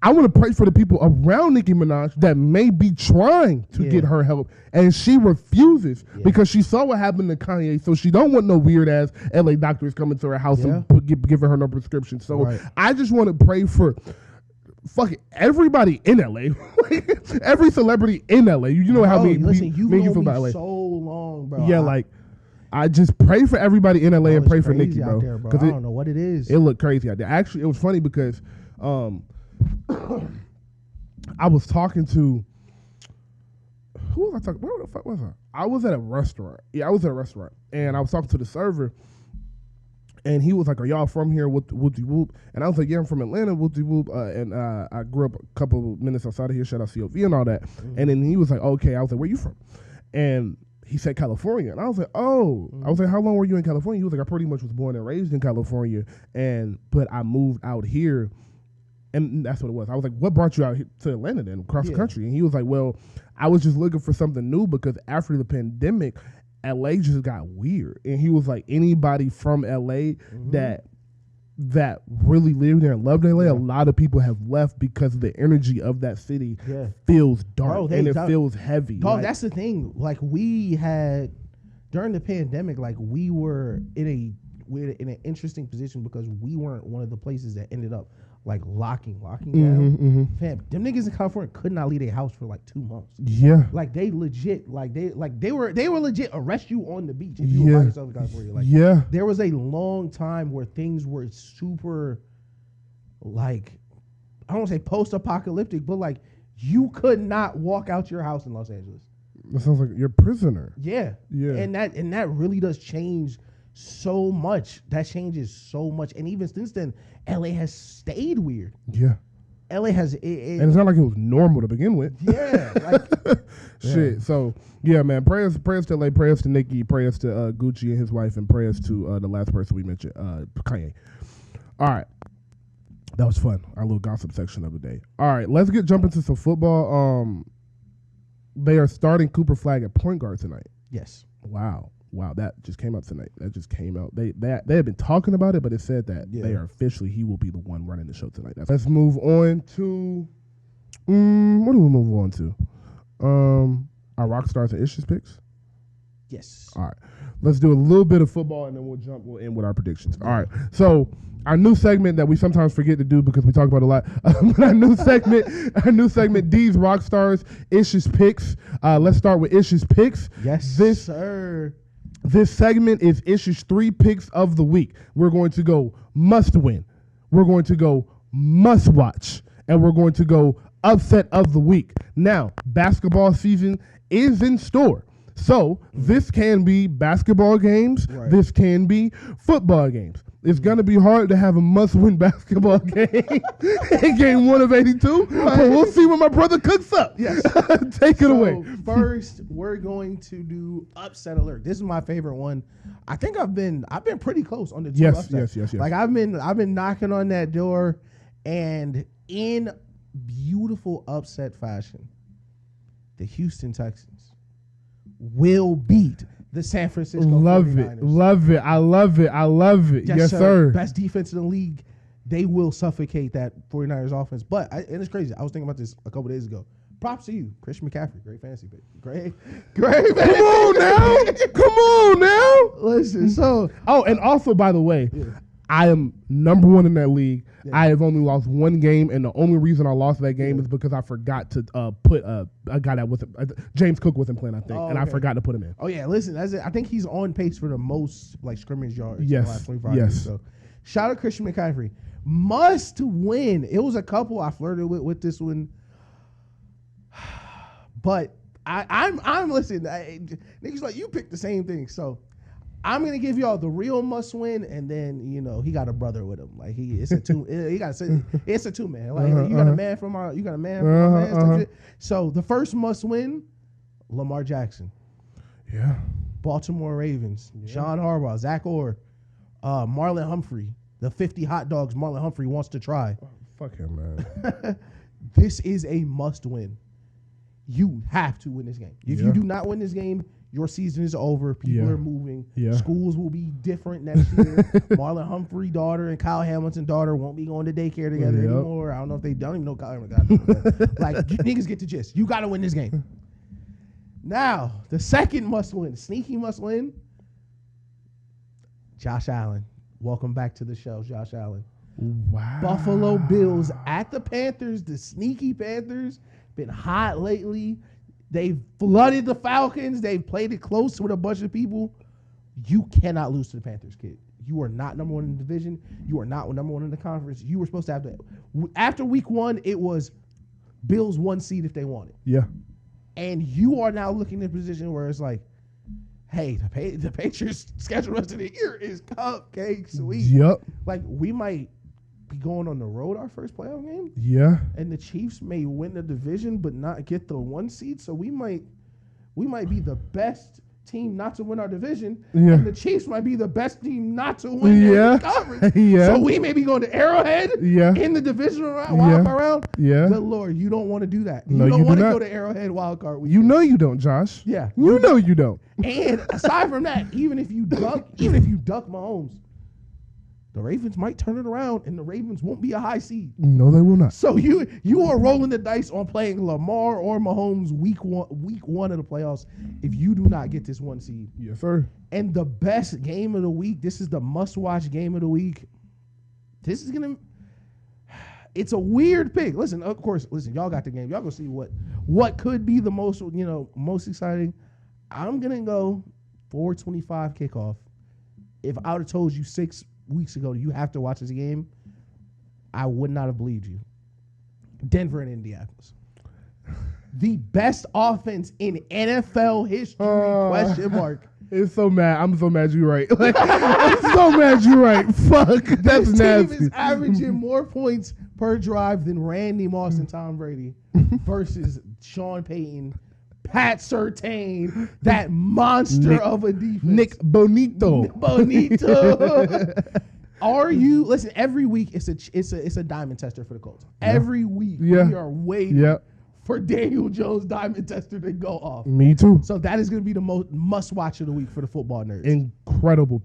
I want to pray for the people around Nicki Minaj that may be trying to get her help, and she refuses because she saw what happened to Kanye, so she don't want no weird ass LA doctors coming to her house and giving her no prescription. So I just want to pray for fucking everybody in LA, every celebrity in LA. You know how many you feel about LA. So long, bro. Yeah, like I just pray for everybody in LA and pray for Nicki, bro. Because I don't know what it is. It looked crazy out there. Actually, it was funny because I was talking to who was I talking? Where the fuck was I? I was at a restaurant. Yeah, I was at a restaurant, and I was talking to the server, and he was like, "Are y'all from here? Whoopty whoop?" And I was like, "Yeah, I'm from Atlanta, whoopty whoop." And I grew up a couple of minutes outside of here. Shout out COV and all that. Mm-hmm. And then he was like, "Okay." I was like, "Where you from?" And he said California, and I was like, "Oh." I was like, "How long were you in California?" He was like, "I pretty much was born and raised in California, but I moved out here." And that's what it was. I was like, what brought you out here to Atlanta then, across the country? And he was like, well, I was just looking for something new because after the pandemic, LA just got weird. And he was like, anybody from LA that really lived there and loved LA, a lot of people have left because the energy of that city feels dark and it feels heavy. Dog, that's the thing. Like we had, during the pandemic, like we were in an interesting position because we weren't one of the places that ended up like locking down. Fam, them niggas in California could not leave their house for like 2 months. Yeah. Like they legit, they were legit arrest you on the beach if you were by yourself in California. Like there was a long time where things were super like, I don't want to say post-apocalyptic, but like you could not walk out your house in Los Angeles. That sounds like you're a prisoner. Yeah. And that really does change so much. That changes so much. And even since then, LA has stayed weird. Yeah. LA has and it's not like it was normal to begin with. Yeah. Like shit. So yeah, man. Prayers to LA, prayers to Nicki, prayers to Gucci and his wife, and prayers to the last person we mentioned, Kanye. All right. That was fun. Our little gossip section of the day. All right, let's jump into some football. They are starting Cooper Flag at point guard tonight. Yes. Wow, that just came out tonight. That just came out. They had been talking about it, but it said that they are officially, he will be the one running the show tonight. Let's move on to what do we move on to? Our Rockstars and Issues picks? Yes. All right. Let's do a little bit of football and then we'll end with our predictions. All right. So our new segment that we sometimes forget to do because we talk about it a lot. Our new segment, D's Rockstars Issues picks. Let's start with Issues picks. Yes, sir. This segment is Issues 3 picks of the week. We're going to go must win. We're going to go must watch. And we're going to go upset of the week. Now, basketball season is in store. So this can be basketball games. Right. This can be football games. It's going to be hard to have a must-win basketball game in game 1 of 82, but we'll see what my brother cooks up. Yes. Take it away. First, we're going to do upset alert. This is my favorite one. I think I've been pretty close on the two upsets. Yes. Like I've been knocking on that door, and in beautiful upset fashion, the Houston Texans will beat the San Francisco 49ers. Love it. I love it. Yes, sir. Best defense in the league. they will suffocate that 49ers offense. But and it's crazy. I was thinking about this a couple days ago. Props to you, Christian McCaffrey. Great fantasy pick. Great. Come on now. Come on now. Listen, so. Oh, and also, by the way, I am number 1 in that league. Yeah. I have only lost 1 game, and the only reason I lost that game is because I forgot to put a guy that wasn't James Cook wasn't playing, I think, and I forgot to put him in. Oh yeah, listen, I think he's on pace for the most like scrimmage yards in the last 25 yes. years. So, shout out Christian McCaffrey. Must win. It was a couple I flirted with this one, but I'm listening. Niggas like you picked the same thing, so. I'm gonna give y'all the real must win, and then he got a brother with him. Like it's a two. It's a 2-man. Like you got a man from our. You got a man from our man. So the first must win, Lamar Jackson. Yeah. Baltimore Ravens. Yeah. John Harbaugh, Zach Orr, Marlon Humphrey. The 50 hot dogs Marlon Humphrey wants to try. Oh, fuck him, man. This is a must win. You have to win this game. If you do not win this game, your season is over. People are moving. Yeah. Schools will be different next year. Marlon Humphrey daughter and Kyle Hamilton daughter won't be going to daycare together anymore. I don't know if they don't even know Kyle Hamilton. Like, niggas get the gist. You got to win this game. Now, the second must win, sneaky must win, Josh Allen. Welcome back to the show, Josh Allen. Wow. Buffalo Bills at the Panthers, the sneaky Panthers, been hot lately. They've flooded the Falcons. They've played it close with a bunch of people. You cannot lose to the Panthers, kid. You are not number 1 in the division. You are not number 1 in the conference. You were supposed to have that. After week 1, it was Bills 1 seed if they wanted. Yeah. And you are now looking at a position where it's like, hey, the Patriots' schedule rest of the year is cupcake sweet. Yep. Like, we might be going on the road our first playoff game. Yeah. And the Chiefs may win the division but not get the 1 seed. So we might be the best team not to win our division. Yeah. And the Chiefs might be the best team not to win their conference. So we may be going to Arrowhead in the divisional wild card round. Yeah. Good Lord, you don't want to do that. No, you don't want to go to Arrowhead wild card weekend. You know you don't, Josh. Yeah. You know you don't. And aside from that, even if you duck Mahomes, the Ravens might turn it around, and the Ravens won't be a high seed. No, they will not. So you are rolling the dice on playing Lamar or Mahomes week one of the playoffs if you do not get this 1 seed. Yes, sir. And the best game of the week, this is the must-watch game of the week. This is going to – it's a weird pick. Listen, of course, y'all got the game. Y'all going to see what could be the most exciting. I'm going to go 4:25 kickoff. If I would have told you 6 weeks ago you have to watch this game, I would not have believed you. Denver and Indianapolis. The best offense in NFL history, question mark. It's so mad. I'm so mad you're right. I'm so mad you're right. Fuck. That's this nasty. Team is averaging more points per drive than Randy Moss and Tom Brady versus Sean Payton, Pat Surtain, that monster of a defense. Nick Bonito. Are you listen? Every week it's a diamond tester for the Colts. Every week we are waiting for Daniel Jones' diamond tester to go off. Me too. So that is going to be the most must watch of the week for the football nerds. Incredible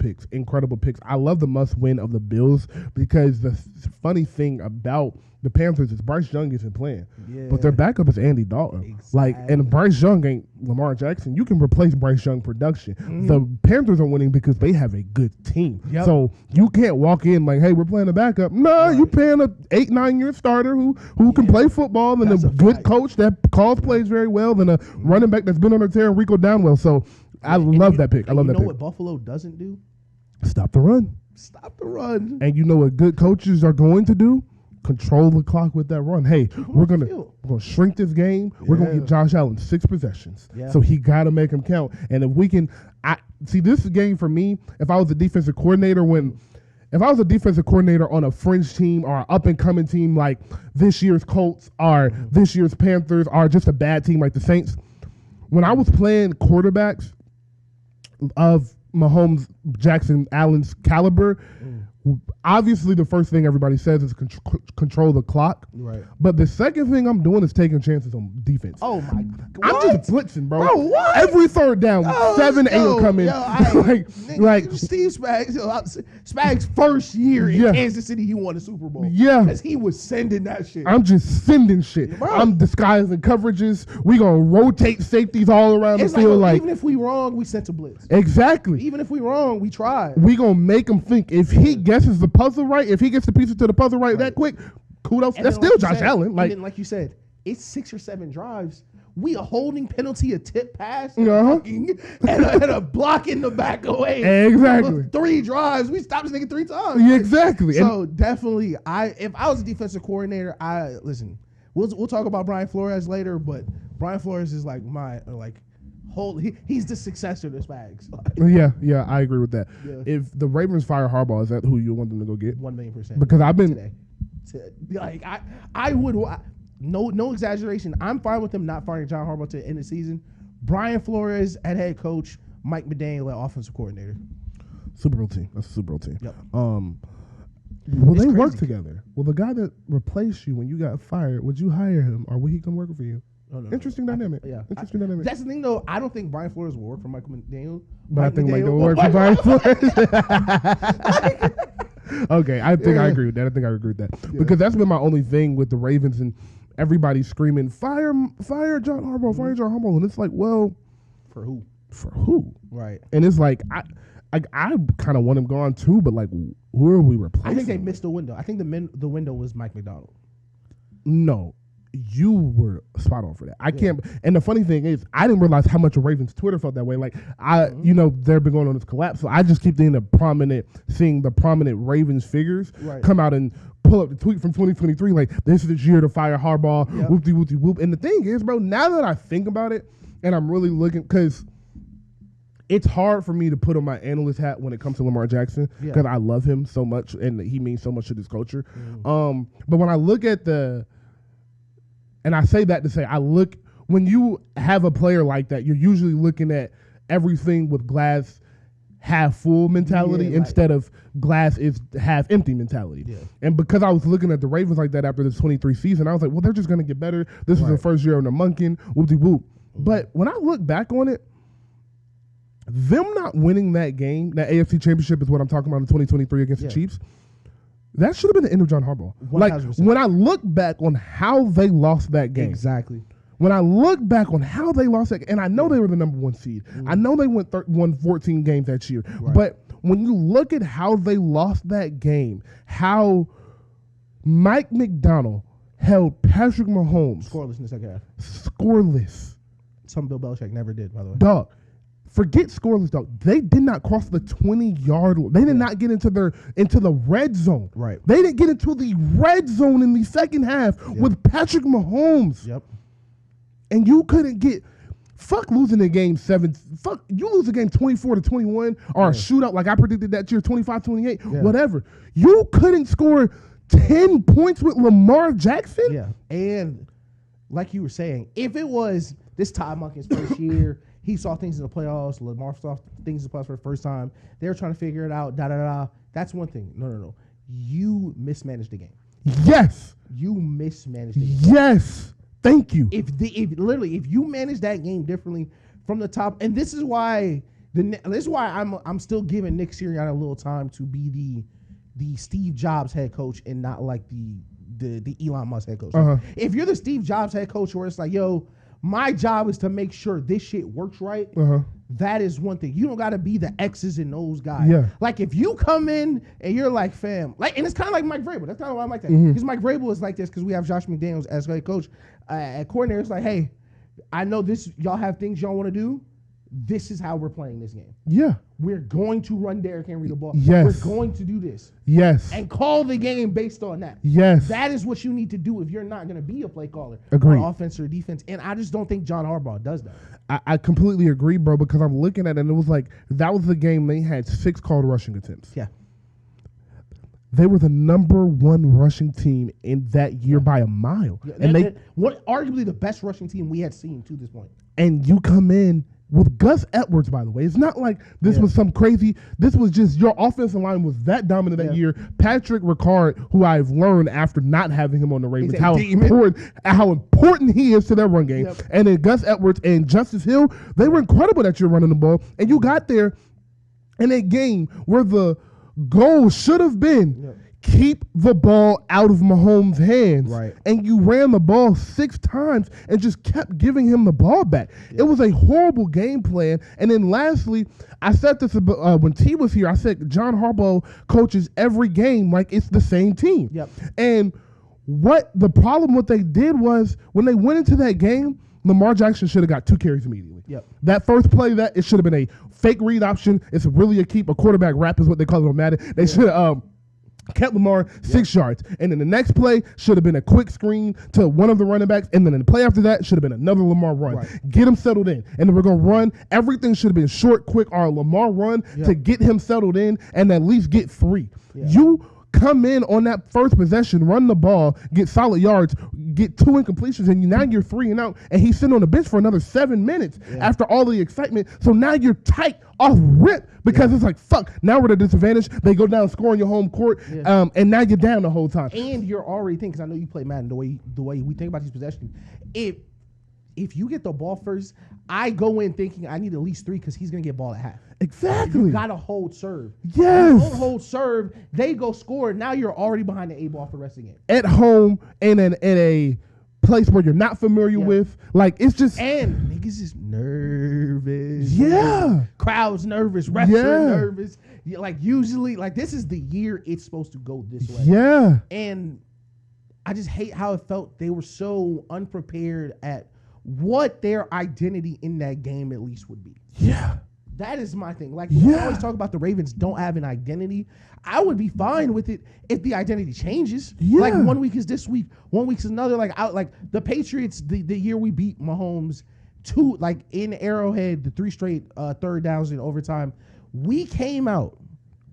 picks. I love the must win of the Bills because the funny thing about the Panthers is Bryce Young isn't playing, but their backup is Andy Dalton. Exactly. And Bryce Young ain't Lamar Jackson. You can replace Bryce Young production. Mm-hmm. The Panthers are winning because they have a good team. Yep. So you can't walk in like, hey, we're playing a backup. No, you paying a 8-9 year starter who can play football and a good coach that calls plays very well and a running back that's been on their tear, Rico Downwell. So I love that pick. I love that pick. You know what Buffalo doesn't do? Stop the run. And you know what good coaches are going to do? Control the clock with that run. Hey, we're gonna shrink this game. We're gonna give Josh Allen 6 possessions. So he gotta make them count. And if we can, see this game for me. If I was a defensive coordinator on a fringe team or an up and coming team like this year's Colts or this year's Panthers or just a bad team like the Saints, when I was playing quarterbacks of Mahomes, Jackson, Allen's caliber. obviously the first thing everybody says is control the clock. Right. But the second thing I'm doing is taking chances on defense. Oh my! I'm just blitzing, bro. Bro, what? Every third down, 7, 8 will come in. Like Steve Spags' first year in Kansas City, he won a Super Bowl. Yeah, because he was sending that shit. I'm just sending shit. Bro. I'm disguising coverages. We gonna rotate safeties all around the field. Like even if we wrong, we sent a blitz. Exactly. Even if we wrong, we tried. We gonna make him think. If he guesses the puzzle right, if he gets the pieces to the puzzle right that quick, kudos. That's still Josh Allen. Like you said, it's 6 or 7 drives. We a holding penalty, a tip pass, and a block in the back away. Exactly. 3 drives. We stopped this nigga 3 times. Yeah, exactly. So definitely, if I was a defensive coordinator, listen. We'll talk about Brian Flores later, but Brian Flores is like he's the successor to Spags. Yeah, I agree with that. Yeah. If the Ravens fire Harbaugh, is that who you want them to go get? 1,000,000%. Because I've been I would no exaggeration. I'm fine with them not firing John Harbaugh to the end of the season. Brian Flores at head coach, Mike McDaniel at offensive coordinator. Super Bowl team. That's a Super Bowl team. Yep. Will they work together? Will the guy that replaced you when you got fired, would you hire him or will he come work for you? No. Interesting dynamic. Interesting dynamic. That's the thing, though. I don't think Brian Flores will work for Michael McDaniel. But I think Mike will work for Brian Flores. Okay, I think I agree with that. Because that's been my only thing with the Ravens and everybody screaming, fire John Harbaugh, fire John Harbaugh. And it's like, well, for who? For who? Right. And it's like, I kind of want him gone too, but like, who are we replacing? I think they missed the window. I think the window was Mike McDonald. No, you were spot on for that. I can't. And the funny thing is, I didn't realize how much of Ravens Twitter felt that way. Like they've been going on this collapse, so I just keep seeing the prominent Ravens figures come out and pull up the tweet from 2023. Like, this is the year to fire Harbaugh. Whoop-de-whoop-de whoop. And the thing is, bro, now that I think about it, and I'm really looking, because it's hard for me to put on my analyst hat when it comes to Lamar Jackson because I love him so much and he means so much to this culture. But when I look at and I say that to say, when you have a player like that, you're usually looking at everything with glass half full mentality instead of glass is half empty mentality. Yeah. And because I was looking at the Ravens like that after the 23 season, I was like, well, they're just going to get better. This is the first year on the Munkin, whoop-de-whoop. But when I look back on it, them not winning that game, that AFC Championship is what I'm talking about in 2023 against the Chiefs, that should have been the end of John Harbaugh. 100%. Like, when I look back on how they lost that game. Exactly. When I look back on how they lost that game, and I know they were the number 1 seed. I know they won 14 games that year. Right. But when you look at how they lost that game, how Mike McDonald held Patrick Mahomes. Scoreless in the second half. Scoreless. Something Bill Belichick never did, by the way. Dog. Forget scoreless, dog. They did not cross the 20-yard line. They did not get into the red zone. Right. They didn't get into the red zone in the second half with Patrick Mahomes. Yep. And you couldn't get losing the game 7. You lose the game 24-21 or a shootout like I predicted that year, 25-28, whatever. You couldn't score 10 points with Lamar Jackson? Yeah. And like you were saying, if it was this Todd Monken's first year, he saw things in the playoffs. Lamar saw things in the playoffs for the first time. They were trying to figure it out. That's one thing. No. You mismanaged the game. Yes. You mismanaged the game. Yes. Thank you. If you manage that game differently from the top, and this is why I'm still giving Nick Sirianni a little time to be the Steve Jobs head coach and not like the Elon Musk head coach. If you're the Steve Jobs head coach, where it's like, yo, my job is to make sure this shit works right. That is one thing. You don't got to be the X's and O's guy. Yeah. Like, if you come in and you're like, fam, like, and it's kind of like Mike Vrabel. That's kind of why I'm like that. Because Mike Vrabel is like this because we have Josh McDaniels as head coach. At coordinator, it's like, hey, I know this. Y'all have things y'all want to do. This is how we're playing this game. Yeah. We're going to run Derrick Henry the ball. Yes. We're going to do this. Yes. And call the game based on that. Yes. That is what you need to do if you're not going to be a play caller. Agreed. On offense or defense. And I just don't think John Harbaugh does that. I completely agree, bro, because I'm looking at it and it was like, that was the game they had 6 called rushing attempts. Yeah. They were the number 1 rushing team in that year by a mile. Yeah, and what arguably the best rushing team we had seen to this point. And you come in with Gus Edwards, by the way. It's not like this was some crazy. This was just your offensive line was that dominant that year. Patrick Ricard, who I've learned after not having him on the Ravens, how important he is to their run game. Yep. And then Gus Edwards and Justice Hill, they were incredible that you're running the ball. And you got there in a game where the goal should have been keep the ball out of Mahomes' hands. Right. And you ran the ball 6 times and just kept giving him the ball back. It was a horrible game plan. And then lastly, I said this when T was here, I said John Harbaugh coaches every game like it's the same team. Yep. And what the problem what they did was when they went into that game, Lamar Jackson should have got 2 carries immediately. Yep. That first play, that it should have been a fake read option. It's really a quarterback wrap is what they call it on Madden. They should have kept Lamar 6 yards. And then the next play should have been a quick screen to one of the running backs. And then the play after that should have been another Lamar run. Right. Get him settled in. And then we're going to run. Everything should have been short, quick, or Lamar run to get him settled in and at least get 3. Yeah. You come in on that first possession, run the ball, get solid yards, get 2 incompletions, and now you're 3 and out, and he's sitting on the bench for another 7 minutes after all the excitement. So now you're tight off rip because it's like, fuck, now we're at a disadvantage. They go down, score on your home court, and now you're down the whole time. And you're already thinking, because I know you play Madden, the way we think about these possessions, if you get the ball first, I go in thinking I need at least 3 because he's going to get ball at half. Exactly. You got to hold serve. Yes. You don't hold serve, they go score. Now you're already behind the 8 ball for the rest of the game. At home, in a place where you're not familiar with. Like, it's just... And niggas is nervous. Yeah. Crowd's nervous. Refs are nervous. Like, usually, like, this is the year it's supposed to go this way. Yeah. And I just hate how it felt. They were so unprepared at what their identity in that game at least would be. Yeah. That is my thing. Like, we always talk about the Ravens don't have an identity. I would be fine with it if the identity changes. Yeah. Like, 1 week is this week, 1 week is another. Like, the Patriots, the year we beat Mahomes, in Arrowhead, the 3 straight third downs in overtime, we came out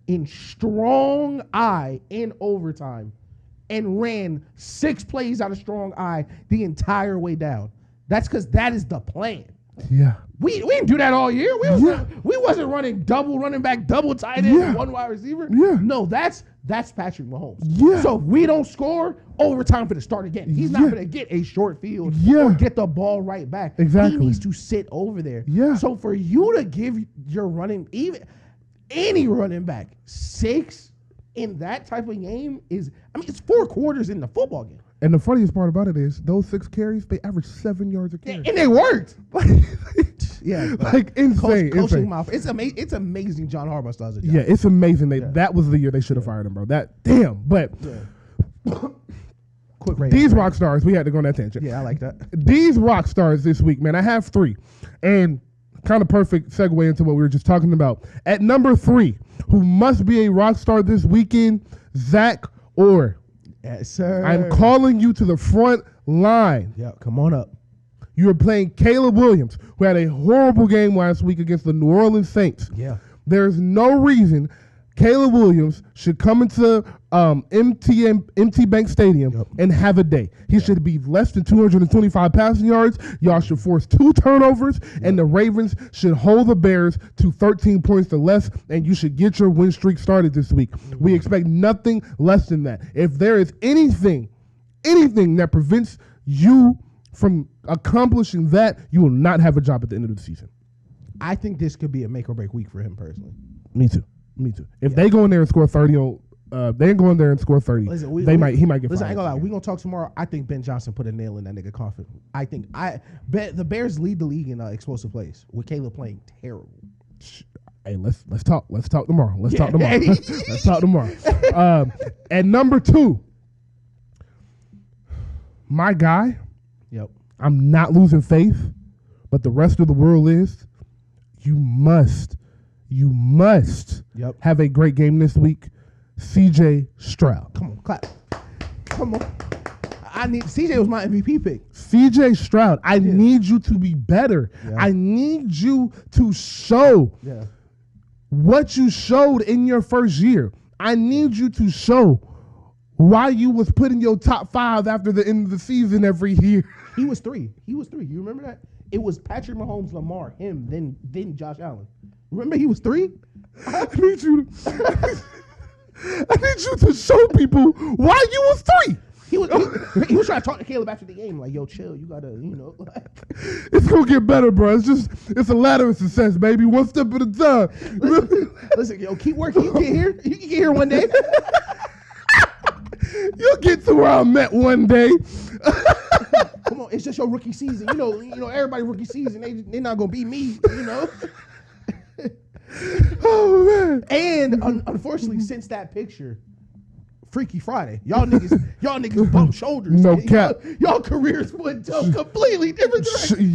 in strong eye in overtime and ran 6 plays out of strong eye the entire way down. That's because that is the plan. Yeah. We didn't do that all year. We wasn't running double running back, double tight end, 1 wide receiver. Yeah. No, that's Patrick Mahomes. Yeah. So if we don't score, overtime for the start again. He's not going to get a short field or get the ball right back. Exactly. He needs to sit over there. Yeah. So for you to give your any running back 6 in that type of game it's 4 quarters in the football game. And the funniest part about it is those 6 carries, they averaged 7 yards a carry. And they worked. Yeah. Like insane. Coaching mouth. It's amazing John Harbaugh does it. Yeah, it's amazing. That was the year they should have fired him, bro. But quick rating. These rock stars, we had to go on that tangent. Yeah, I like that. These rock stars this week, man, I have 3. And kind of perfect segue into what we were just talking about. At number 3, who must be a rock star this weekend, Zach Orr. Yes, sir. I'm calling you to the front line. Yeah, come on up. You are playing Caleb Williams, who had a horrible game last week against the New Orleans Saints. Yeah. There's no reason Caleb Williams should come into MT Bank Stadium and have a day. He should be less than 225 passing yards. Y'all should force 2 turnovers, and the Ravens should hold the Bears to 13 points or less, and you should get your win streak started this week. We expect nothing less than that. If there is anything that prevents you from accomplishing that, you will not have a job at the end of the season. I think this could be a make or break week for him personally. Me too. If they go in there and score 30 on they ain't go in there and score 30. Listen, he might get fired. Listen, I ain't gonna lie. We're gonna talk tomorrow. I think Ben Johnson put a nail in that nigga coffin. I think the Bears lead the league in explosive plays with Caleb playing terrible. Hey, let's talk. Let's talk tomorrow. Let's talk tomorrow. At number 2, my guy. Yep. I'm not losing faith, but the rest of the world is. You must have a great game this week. CJ Stroud. Come on, clap. Come on. CJ was my MVP pick. CJ Stroud, I need you to be better. Yeah. I need you to show what you showed in your first year. I need you to show why you was putting your top 5 after the end of the season every year. He was 3. You remember that? It was Patrick Mahomes, Lamar, him, then Josh Allen. Remember he was 3? I need you to show people why you was 3. He was trying to talk to Caleb after the game, like, yo, chill, you gotta, It's gonna get better, bro. It's a ladder of success, baby. One step at a time. Listen, yo, keep working. You can get here one day. You'll get to where I'm at one day. Come on, it's just your rookie season. You know, everybody rookie season, they not gonna beat me, Oh man. And unfortunately, since that picture, Freaky Friday, y'all niggas bump shoulders. No cap. Y'all careers went to completely different directions.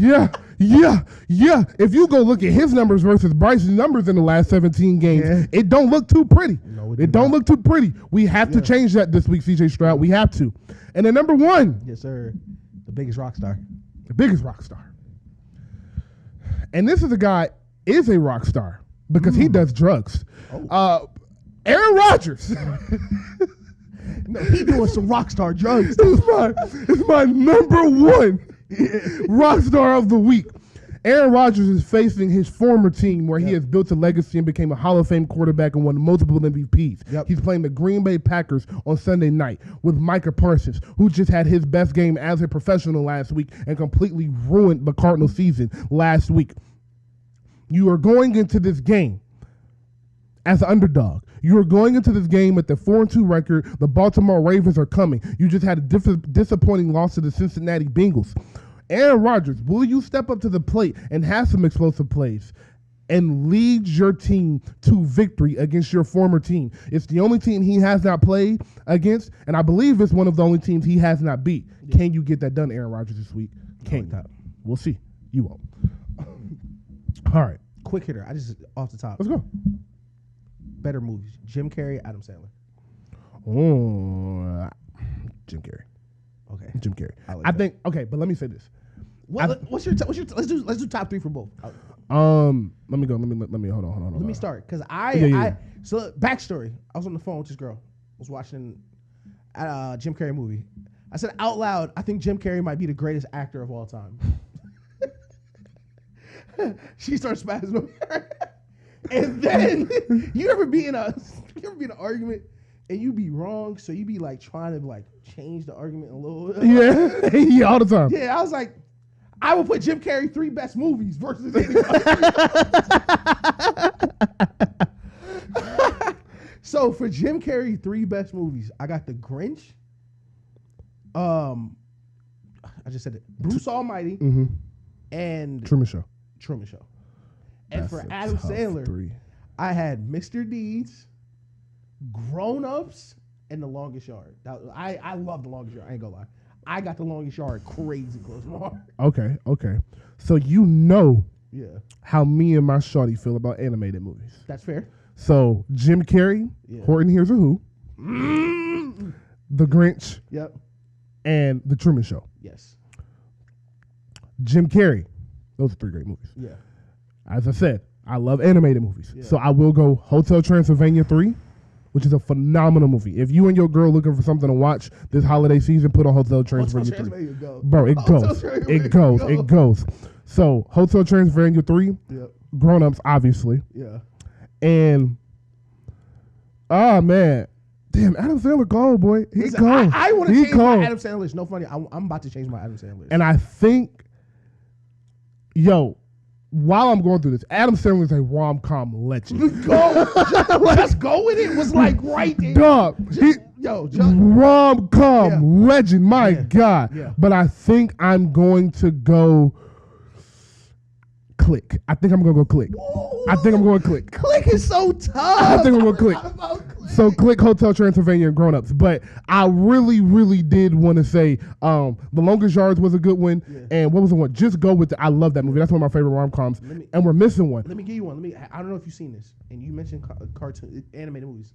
Yeah. If you go look at his numbers versus Bryce's numbers in the last 17 games, it don't look too pretty. No, it don't look too pretty. We have to change that this week, CJ Stroud. We have to. And then number 1. Yes, sir. The biggest rock star. The biggest rock star. And this is a guy is a rock star because he does drugs. Aaron Rodgers. No, he doing some rock star drugs. It's my number 1 rock star of the week. Aaron Rodgers is facing his former team where he has built a legacy and became a Hall of Fame quarterback and won multiple MVPs. Yep. He's playing the Green Bay Packers on Sunday night with Micah Parsons, who just had his best game as a professional last week and completely ruined the Cardinals season last week. You are going into this game as an underdog. You are going into this game at the 4-2 record. The Baltimore Ravens are coming. You just had a disappointing loss to the Cincinnati Bengals. Aaron Rodgers, will you step up to the plate and have some explosive plays and lead your team to victory against your former team? It's the only team he has not played against, and I believe it's one of the only teams he has not beat. Yeah. Can you get that done, Aaron Rodgers, this week? Can you? We'll see. You won't. All right. Quick hitter. I just off the top. Let's go. Better movies: Jim Carrey, Adam Sandler. Oh, Jim Carrey. Okay, Jim Carrey. I think. Okay, but let me say this. What's your? Let's do top 3 for both. Let me go. Let me hold on. Let me start because so backstory. I was on the phone with this girl. I was watching a Jim Carrey movie. I said out loud, I think Jim Carrey might be the greatest actor of all time. She starts spazzing. And then you ever be in an argument and you be wrong, so you be like trying to like change the argument a little. Yeah, all the time. Yeah, I was like, I would put Jim Carrey 3 best movies versus anybody. So for Jim Carrey 3 best movies, I got The Grinch. I just said it. Bruce Almighty and Truman Show. And That's for Adam Sandler, 3. I had Mr. Deeds, Grown Ups, and The Longest Yard. I love The Longest Yard. I ain't gonna lie. I got The Longest Yard crazy close to my heart. Okay. So how me and my shawty feel about animated movies. That's fair. So Jim Carrey, Horton Hears a Who, The Grinch, and The Truman Show. Yes. Jim Carrey. Those are 3 great movies. Yeah. As I said, I love animated movies. Yeah. So I will go Hotel Transylvania 3, which is a phenomenal movie. If you and your girl looking for something to watch this holiday season, put on Hotel Transylvania 3. Bro, it goes. So Hotel Transylvania 3, Grown Ups, obviously. Yeah. And, man. Damn, Adam Sandler cold, boy. He cold. I want to change my Adam Sandler list. No funny. I'm about to change my Adam Sandler list. And I think, while I'm going through this, Adam Sandler is a rom-com legend. Let's go with it. It was like right there. Dog. Rom-com legend. My God. Yeah. But I think I'm going to go Click. I think I'm going to go Click. Ooh, I think I'm going Click. Click is so tough. I think I'm going to Click. So Click, Hotel Transylvania, and Grown Ups. But I really, really did want to say The Longest Yards was a good one. Yeah. And what was the one? Just Go With It. I love that movie. That's one of my favorite rom-coms. And we're missing one. Let me give you one. I don't know if you've seen this. And you mentioned cartoon animated movies.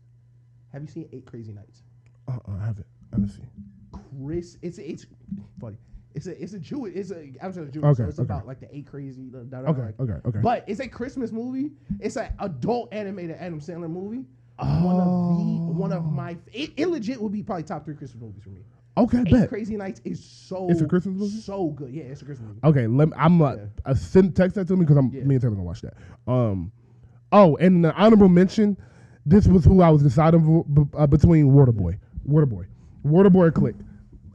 Have you seen 8 Crazy Nights? I haven't. Let me see. It's funny. It's a Jewish. I'm sorry, Jewish. Okay, so it's about like the 8 crazy. Okay. But it's a Christmas movie. It's an adult animated Adam Sandler movie One of my it legit would be probably top 3 Christmas movies for me. Okay, Eight bet. Crazy Nights is so. It's a Christmas movie? So good. Yeah, it's a Christmas movie. Okay, text that to me because me and Taylor gonna watch that. Oh, and the honorable mention. This was who I was deciding between Waterboy or Click.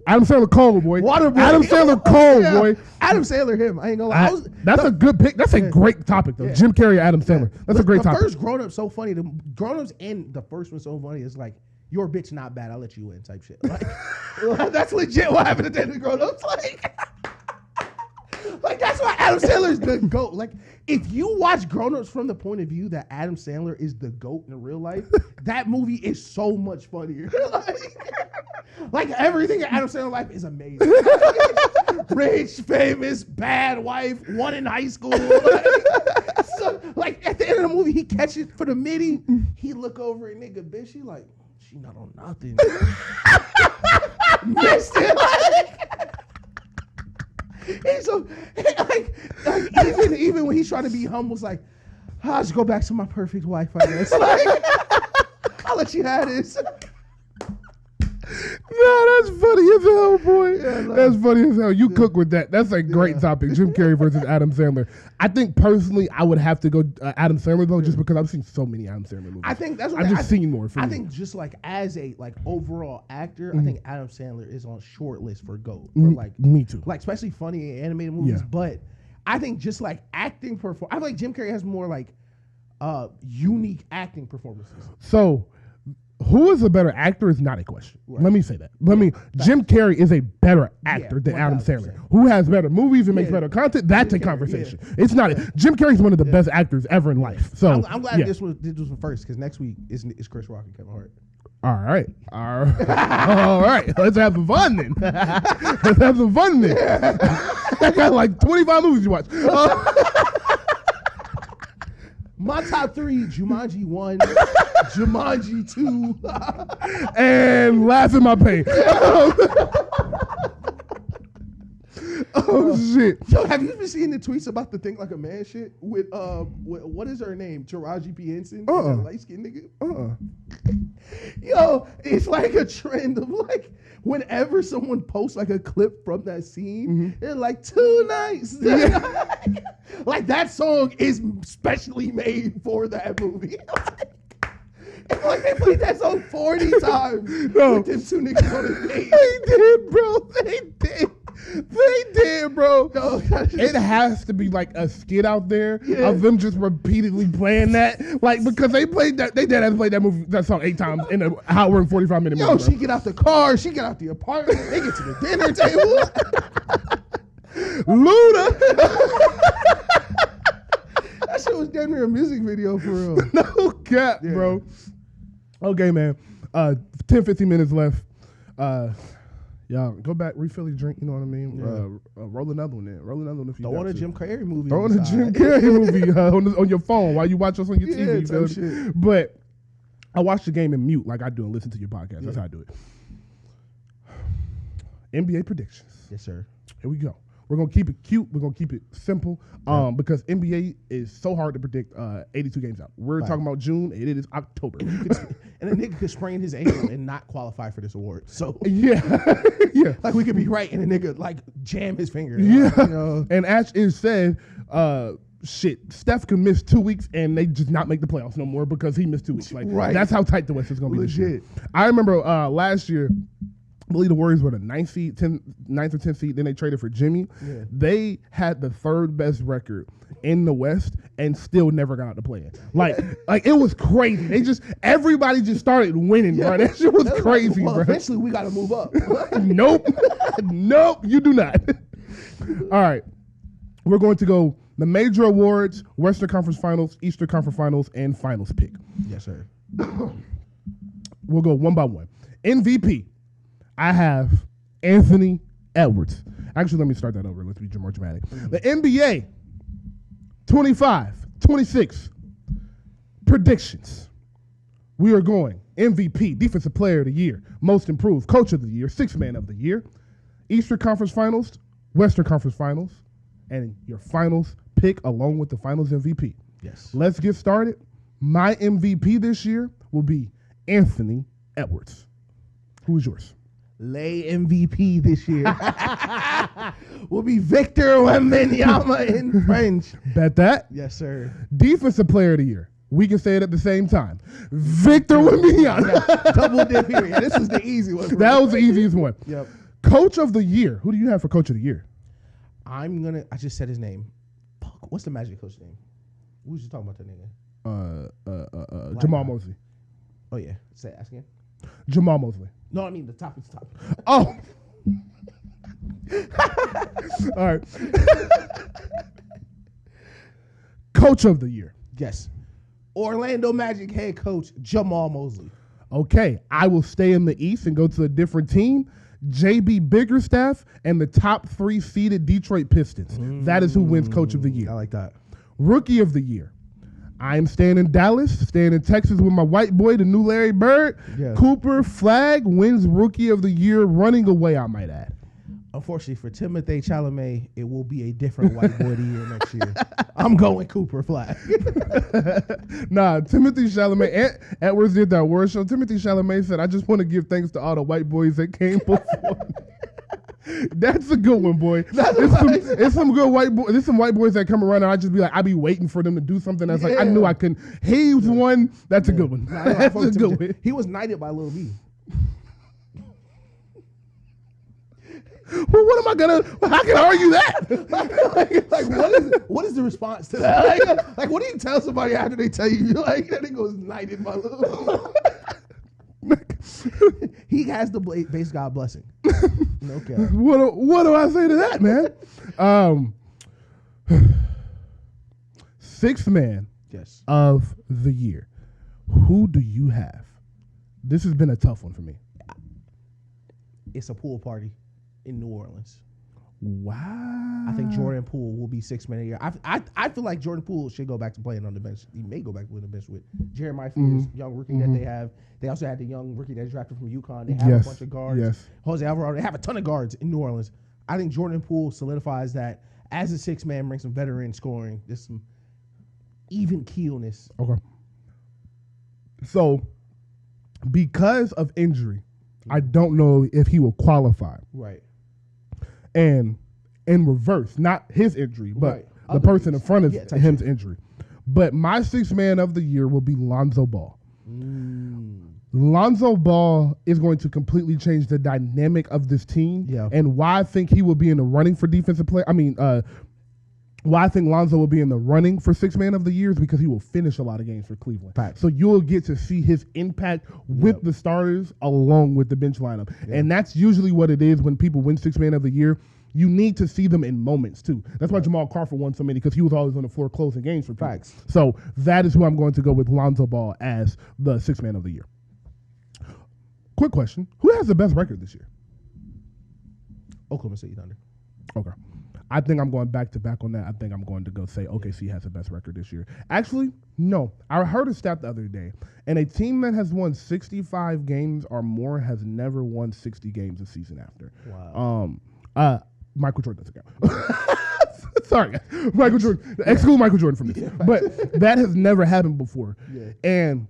Adam Sandler Cole, boy. Waterboy. Adam Sandler Cole, boy. Adam Sandler, him. I ain't gonna lie. That's a good pick. That's a great topic, though. Jim Carrey, Adam Sandler. That's a great topic. The first Grown Up so funny. The Grown Ups and the first one so funny. It's like, your bitch not bad. I'll let you in type shit. Like that's legit what happened at the end of Grown Ups. Like that's why Adam Sandler's the GOAT. Like, if you watch Grown Ups from the point of view that Adam Sandler is the GOAT in real life, that movie is so much funnier. Like everything in Adam Sandler's life is amazing. Rich, famous, bad wife, one in high school. Like at the end of the movie, he catches for the midi. He look over at nigga, bitch. He like, she not on nothing. Missed it. He's so like even when he's trying to be humble, it's like, I'll just go back to my perfect wife, I guess. Like, I'll let you have this. No, that's funny as hell, boy. Yeah, that's funny as hell. You cook with that. That's a great topic. Jim Carrey versus Adam Sandler. I think personally, I would have to go Adam Sandler though, just because I've seen so many Adam Sandler movies. I think that's what I've just seen more. I think just like as a overall actor, I think Adam Sandler is on short list for GOAT. For me too. Like especially funny animated movies, but I think just like acting I feel like Jim Carrey has more like unique acting performances. So, who is a better actor is not a question. Right. Let me say that. Jim Carrey is a better actor than Adam Sandler. Who has better movies and makes better content? That's a conversation. It's not. Jim Carrey's one of the best actors ever in life. So I'm glad this was first, because next week is Chris Rock and Kevin Hart. All right. All right. Let's have some fun then. I got like 25 movies to watch. My top 3, Jumanji 1, Jumanji 2, and Laugh in My Pain. Oh shit! Yo, have you been seeing the tweets about the Think Like a Man shit with what is her name? Taraji P. Henson, light skinned nigga. Yo, it's like a trend of like whenever someone posts like a clip from that scene, they're like 2 nights. Like that song is specially made for that movie. Like they played that song 40 times with them 2 niggas on the date. They did, bro. They did, bro. No, it has to be like a skit out there of them just repeatedly playing that, like because they played that. They did have to play that song 8 times in an hour and 45-minute movie. Yo, she get out the car, she get out the apartment, they get to the dinner table. Luda. That shit was damn near a music video for real. No cap, bro. Okay, man. 10-15 minutes left. Y'all go back, refill your drink. You know what I mean? Roll another one in. Roll another one if you Throw on a Jim Carrey movie. Throw on a Jim Carrey movie on your phone while you watch us on your TV. Shit. But I watch the game in mute like I do and listen to your podcast. That's how I do it. NBA predictions. Yes, sir. Here we go. We're going to keep it cute. We're going to keep it simple because NBA is so hard to predict 82 games out. We're talking about June, and it is October. And a nigga could sprain his ankle and not qualify for this award. So yeah. Like we could be right, and a nigga like jam his finger. Yeah. You know? And Ash is said, Steph could miss 2 weeks, and they just not make the playoffs no more because he missed 2 weeks. Like that's how tight the West is going to be this year. I remember last year, I believe the Warriors were the 9th or 10th seed. Then they traded for Jimmy. Yeah. They had the 3rd best record in the West and still never got out to play it. Like it was crazy. Everybody just started winning, bro. That shit was crazy, bro. Eventually we got to move up. Nope, you do not. All right, we're going to go the major awards: Western Conference Finals, Eastern Conference Finals, and Finals pick. Yes, sir. We'll go one by one. MVP. I have Anthony Edwards. Actually, let me start that over. Let's be more dramatic. The NBA 25-26 predictions. We are going MVP, Defensive Player of the Year, Most Improved, Coach of the Year, Sixth Man of the Year, Eastern Conference Finals, Western Conference Finals, and your Finals pick along with the Finals MVP. Yes. Let's get started. My MVP this year will be Anthony Edwards. Who is yours? Lay MVP this year will be Victor Wembanyama in French. Bet that. Yes, sir. Defensive Player of the Year. We can say it at the same time. Victor Wembanyama. Yeah, double dip here. Yeah, this was the easy one. That was the easiest one. Yep. Coach of the Year. Who do you have for Coach of the Year? I just said his name. Fuck, what's the Magic coach name? We was just talking about that nigga. Jamal Mosley. Oh, yeah. Ask again. Jamal Mosley. No, I mean the top. Oh. All right. Coach of the Year. Yes. Orlando Magic head coach Jamal Mosley. Okay, I will stay in the East and go to a different team. JB Biggerstaff and the top 3 seeded Detroit Pistons. That is who wins Coach of the Year. I like that. Rookie of the Year. I'm staying in Dallas, staying in Texas with my white boy, the new Larry Bird. Yeah. Cooper Flag wins Rookie of the Year, running away, I might add. Unfortunately for Timothée Chalamet, it will be a different white boy of the year next year. I'm going Cooper Flag. Nah, Timothée Chalamet, Edwards did that award show. Timothée Chalamet said, I just want to give thanks to all the white boys that came before me. That's a good one, boy. It's some good white boys. There's some white boys that come around and I just be like, I be waiting for them to do something that's like, I knew I couldn't. He's one. That's a good one. That's a good one. He was knighted by Lil B. Well, what am I gonna? How can I argue that? What is the response to that? Like, what do you tell somebody after they tell you like that nigga was knighted by Lil? He has the base God blessing. Okay. What do I say to that, man? Sixth man. Yes. Of the year. Who do you have? This has been a tough one for me. It's a pool party in New Orleans. Wow. I think Jordan Poole will be 6th man of the year. I feel like Jordan Poole should go back to playing on the bench. He may go back to the bench with Jeremiah Fields, young rookie that they have. They also had the young rookie that's drafted from UConn. They have a bunch of guards. Yes. Jose Alvarado. They have a ton of guards in New Orleans. I think Jordan Poole solidifies that as a 6th man, brings some veteran scoring. There's some even keelness. Okay. So, because of injury, I don't know if he will qualify. Right. And in reverse, not his injury, but the person in front of him's injury. But my 6th man of the year will be Lonzo Ball. Lonzo Ball is going to completely change the dynamic of this team. Yeah. And why I think he will be in the running for defensive player. Why I think Lonzo will be in the running for 6th man of the year is because he will finish a lot of games for Cleveland. Facts. So you'll get to see his impact with the starters along with the bench lineup. And that's usually what it is when people win 6th man of the year. You need to see them in moments, too. That's why Jamal Crawford won so many, because he was always on the floor closing games for people. Facts. So that is who I'm going to go with, Lonzo Ball, as the 6th man of the year. Quick question. Who has the best record this year? Oklahoma City Thunder. Okay. I think I'm going back to back on that. I think I'm going to go say OKC has the best record this year. Actually, no. I heard a stat the other day, and a team that has won 65 games or more has never won 60 games a season after. Wow. Michael Jordan doesn't count. Sorry, guys. Michael Jordan. Exclude Michael Jordan from this. Yeah. But that has never happened before. Yeah. And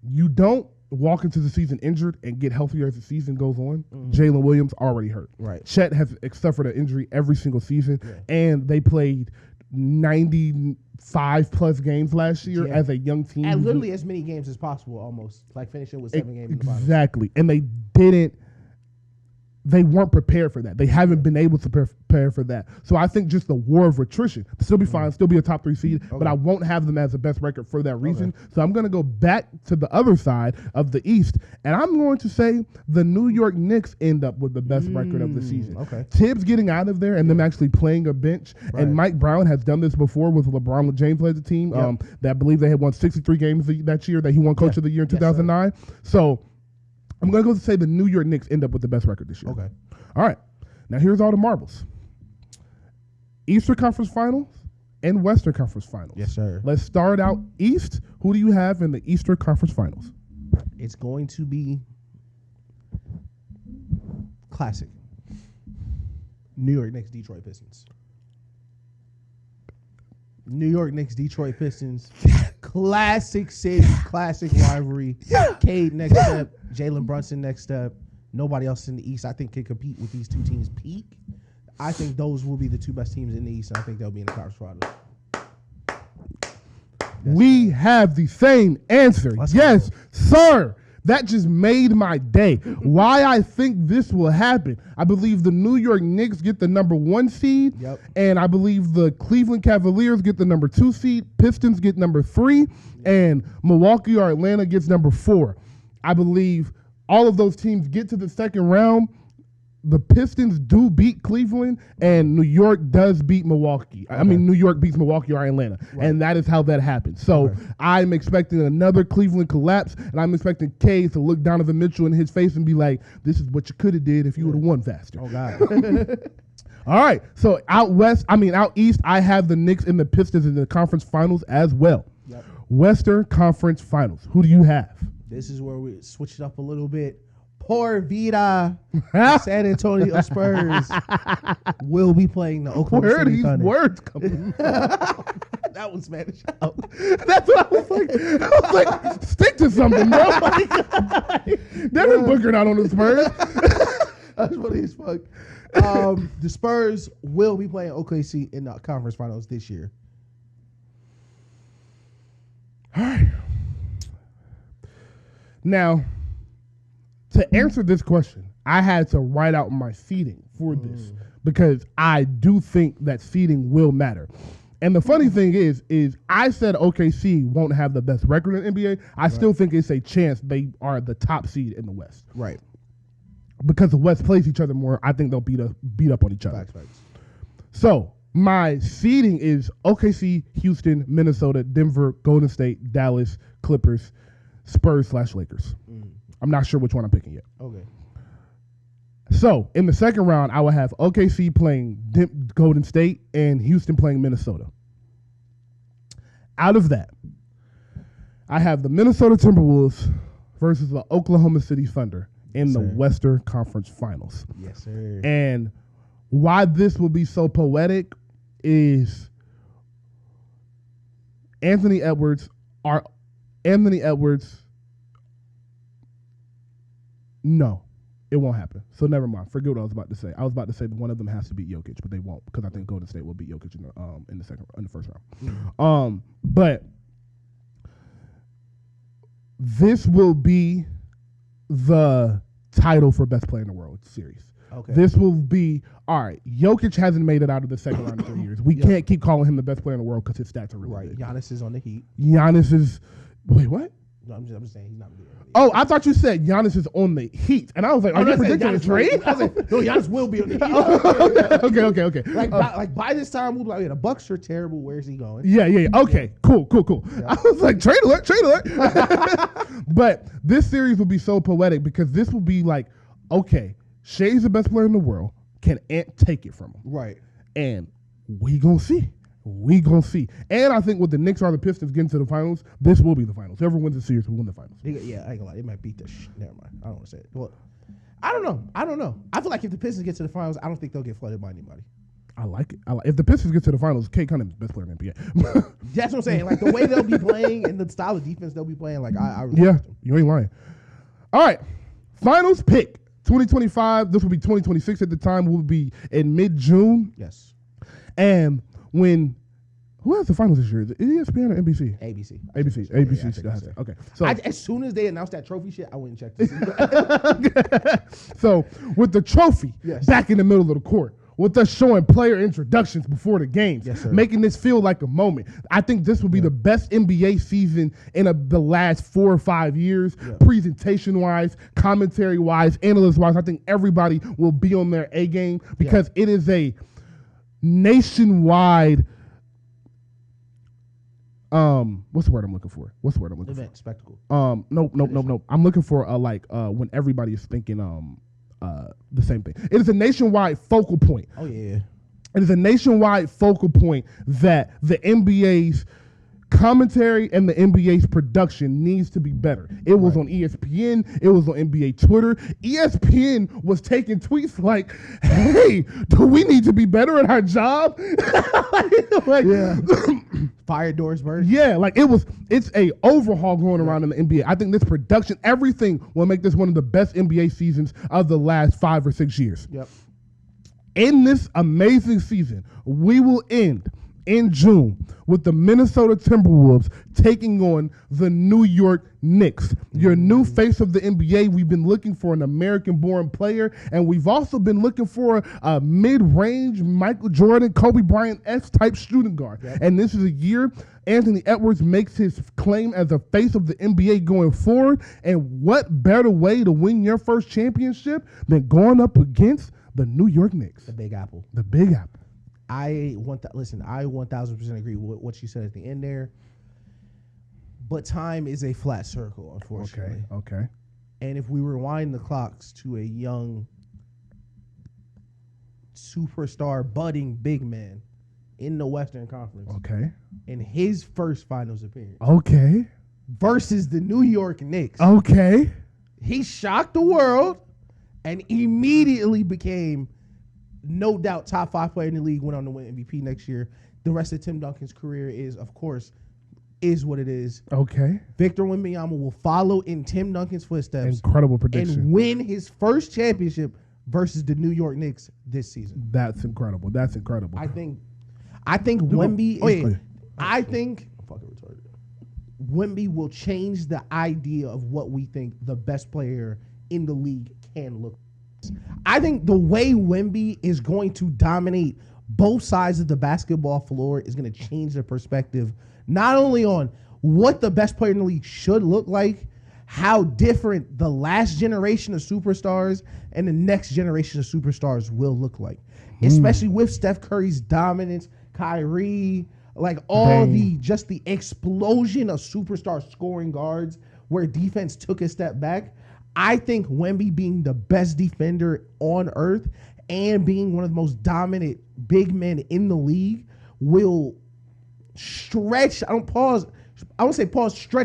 you don't walk into the season injured and get healthier as the season goes on. Jalen Williams already hurt. Right. Chet has suffered an injury every single season, and they played 95+ games last year as a young team. And literally as many games as possible, almost. Like finishing with 7 games in the finals. Exactly. And they weren't prepared for that. They haven't been able to prepare for that. So I think just the war of attrition, still be fine, still be a top 3 seed, but I won't have them as the best record for that reason. So I'm going to go back to the other side of the East, and I'm going to say the New York Knicks end up with the best record of the season. Okay. Tibbs getting out of there and them actually playing a bench, and Mike Brown has done this before with LeBron James led the team. That I believe they had won 63 games that year that he won Coach of the Year in 2009. So I'm going to go say the New York Knicks end up with the best record this year. Okay. All right. Now here's all the marbles. Eastern Conference Finals and Western Conference Finals. Yes, sir. Let's start out East. Who do you have in the Eastern Conference Finals? It's going to be classic. New York Knicks, Detroit Pistons. New York Knicks, Detroit Pistons. Classic city, classic rivalry. Cade next step, Jalen Brunson next step. Nobody else in the East, I think, can compete with these two teams peak. I think those will be the two best teams in the East, and I think they'll be in the conference finals. We have the same answer. Yes, sir. That just made my day. Why I think this will happen. I believe the New York Knicks get the number 1 seed. Yep. And I believe the Cleveland Cavaliers get the number 2 seed. Pistons get number 3. And Milwaukee or Atlanta gets number 4. I believe all of those teams get to the second round. The Pistons do beat Cleveland, and New York does beat Milwaukee. Okay. I mean, New York beats Milwaukee or Atlanta, and that is how that happens. So I'm expecting another Cleveland collapse, and I'm expecting K to look Donovan Mitchell in his face and be like, this is what you could have did if you would have won faster. Oh, God. All right, so out east, I have the Knicks and the Pistons in the conference finals as well. Yep. Western Conference Finals. Who do you have? This is where we switch it up a little bit. Poor Vida, San Antonio Spurs will be playing the Oklahoma City Thunder. Where are these words coming from? That was Spanish out. That's what I was like. I was like, stick to something, bro. Devin Booker not on the Spurs. That's funny as fuck. The Spurs will be playing OKC in the conference finals this year. All right. Now, to answer this question, I had to write out my seeding for this because I do think that seeding will matter. And the funny thing is I said OKC won't have the best record in the NBA. I still think it's a chance they are the top seed in the West. Right. Because the West plays each other more, I think they'll beat up on each other. Facts. So my seeding is OKC, Houston, Minnesota, Denver, Golden State, Dallas, Clippers, Spurs/Lakers. I'm not sure which one I'm picking yet. Okay. So in the second round, I will have OKC playing Golden State and Houston playing Minnesota. Out of that, I have the Minnesota Timberwolves versus the Oklahoma City Thunder in the Western Conference Finals. Yes, sir. And why this will be so poetic is Anthony Edwards. No, it won't happen. So never mind. Forget what I was about to say. I was about to say that one of them has to beat Jokic, but they won't because I think Golden State will beat Jokic in the first round. But this will be the title for best player in the world series. Okay. This will be all right. Jokic hasn't made it out of the second round in 3 years. We can't keep calling him the best player in the world because his stats are really good. Giannis is on the Heat. Giannis is. Wait, what? No, I'm just saying he's not good. Oh, I thought you said Giannis is on the Heat, and I was like, "Are you predicting a trade?" I was like, no, Giannis will be on the Heat. Okay. Like by this time, we'll be like, the Bucks are terrible. Where's he going? Yeah. Okay, cool. Yeah. I was like, trade alert. But this series will be so poetic because this will be like, okay, Shai's the best player in the world. Can Ant take it from him? Right. And we gonna see. And I think with the Knicks or the Pistons getting to the finals, this will be the finals. Whoever wins the series will win the finals. Yeah, I ain't gonna lie. It might beat the never mind. I don't want to say it. Well, I don't know. I feel like if the Pistons get to the finals, I don't think they'll get flooded by anybody. I like it. If the Pistons get to the finals, Kate Cunningham is the best player in the NBA. That's what I'm saying. Like the way they'll be playing and the style of defense they'll be playing, like I really yeah, like them. You ain't lying. All right, finals pick 2025. This will be 2026 at the time. Will be in mid-June. Yes. And who has the finals this year? Is it ESPN or NBC? ABC. ABC. Okay. So as soon as they announced that trophy shit, I went and checked to see. So with the trophy back in the middle of the court, with us showing player introductions before the games, making this feel like a moment. I think this will be the best NBA season in the last 4 or 5 years, presentation-wise, commentary-wise, analyst-wise. I think everybody will be on their A game because it is a nationwide. What's the word I'm looking for? Event, spectacle. No. I'm looking for when everybody is thinking the same thing. It is a nationwide focal point. Oh yeah. It is a nationwide focal point that the NBA's commentary and the NBA's production needs to be better. It was on ESPN. It was on NBA Twitter. ESPN was taking tweets like, "Hey, do we need to be better at our job?" Fire doors burn. Yeah, like it's a overhaul going around in the NBA. I think this production, everything will make this one of the best NBA seasons of the last 5 or 6 years. Yep. In this amazing season, we will end in June with the Minnesota Timberwolves taking on the New York Knicks. Your new face of the NBA. We've been looking for an American-born player, and we've also been looking for a mid-range Michael Jordan, Kobe Bryant-esque type shooting guard. Yep. And this is a year Anthony Edwards makes his claim as a face of the NBA going forward. And what better way to win your first championship than going up against the New York Knicks? The Big Apple. The Big Apple. I 1000% agree with what you said at the end there. But time is a flat circle, unfortunately. Okay. And if we rewind the clocks to a young superstar budding big man in the Western Conference. Okay. In his first finals appearance. Okay. Versus the New York Knicks. Okay. He shocked the world and immediately became, no doubt, top 5 player in the league, went on to win MVP next year. The rest of Tim Duncan's career is what it is. Okay. Victor Wembanyama will follow in Tim Duncan's footsteps. Incredible prediction. And win his first championship versus the New York Knicks this season. That's incredible. I think Wemby Wemby will change the idea of what we think the best player in the league can look. I think the way Wemby is going to dominate both sides of the basketball floor is going to change the perspective, not only on what the best player in the league should look like, how different the last generation of superstars and the next generation of superstars will look like, especially with Steph Curry's dominance, Kyrie, like the explosion of superstar scoring guards where defense took a step back. I think Wemby being the best defender on earth and being one of the most dominant big men in the league will stretch, stretch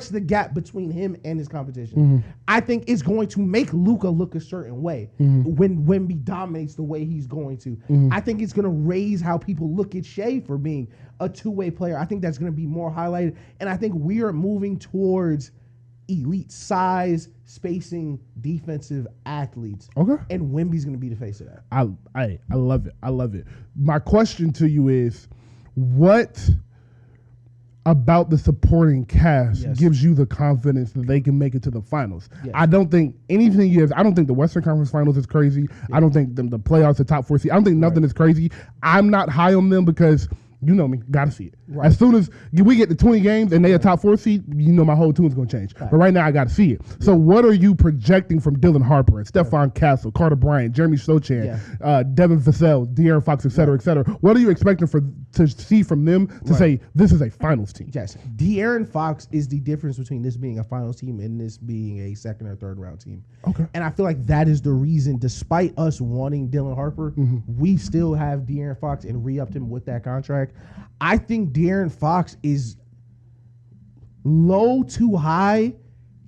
the gap between him and his competition. Mm-hmm. I think it's going to make Luka look a certain way when Wemby dominates the way he's going to. Mm-hmm. I think it's going to raise how people look at Shea for being a two-way player. I think that's going to be more highlighted. And I think we are moving towards elite size, spacing, defensive athletes. Okay. And Wemby's going to be the face of that. I love it. I love it. My question to you is, what about the supporting cast gives you the confidence that they can make it to the finals? Yes. I don't think anything is. I don't think the Western Conference Finals is crazy. Yeah. I don't think the playoffs, the top 4 seed. I don't think nothing is crazy. I'm not high on them because you know me, gotta see it. Right. As soon as we get to 20 games and they a top 4 seed, you know my whole tune's gonna change. Right. But right now I gotta see it. Yeah. So what are you projecting from Dylan Harper and Stephon Castle, Carter Bryant, Jeremy Sochan, Devin Vassell, De'Aaron Fox, et cetera, et cetera? What are you expecting to see from them to say this is a finals team? Yes, De'Aaron Fox is the difference between this being a finals team and this being a second or third round team. Okay. And I feel like that is the reason, despite us wanting Dylan Harper, we still have De'Aaron Fox and re-upped him with that contract. I think De'Aaron Fox is low to high,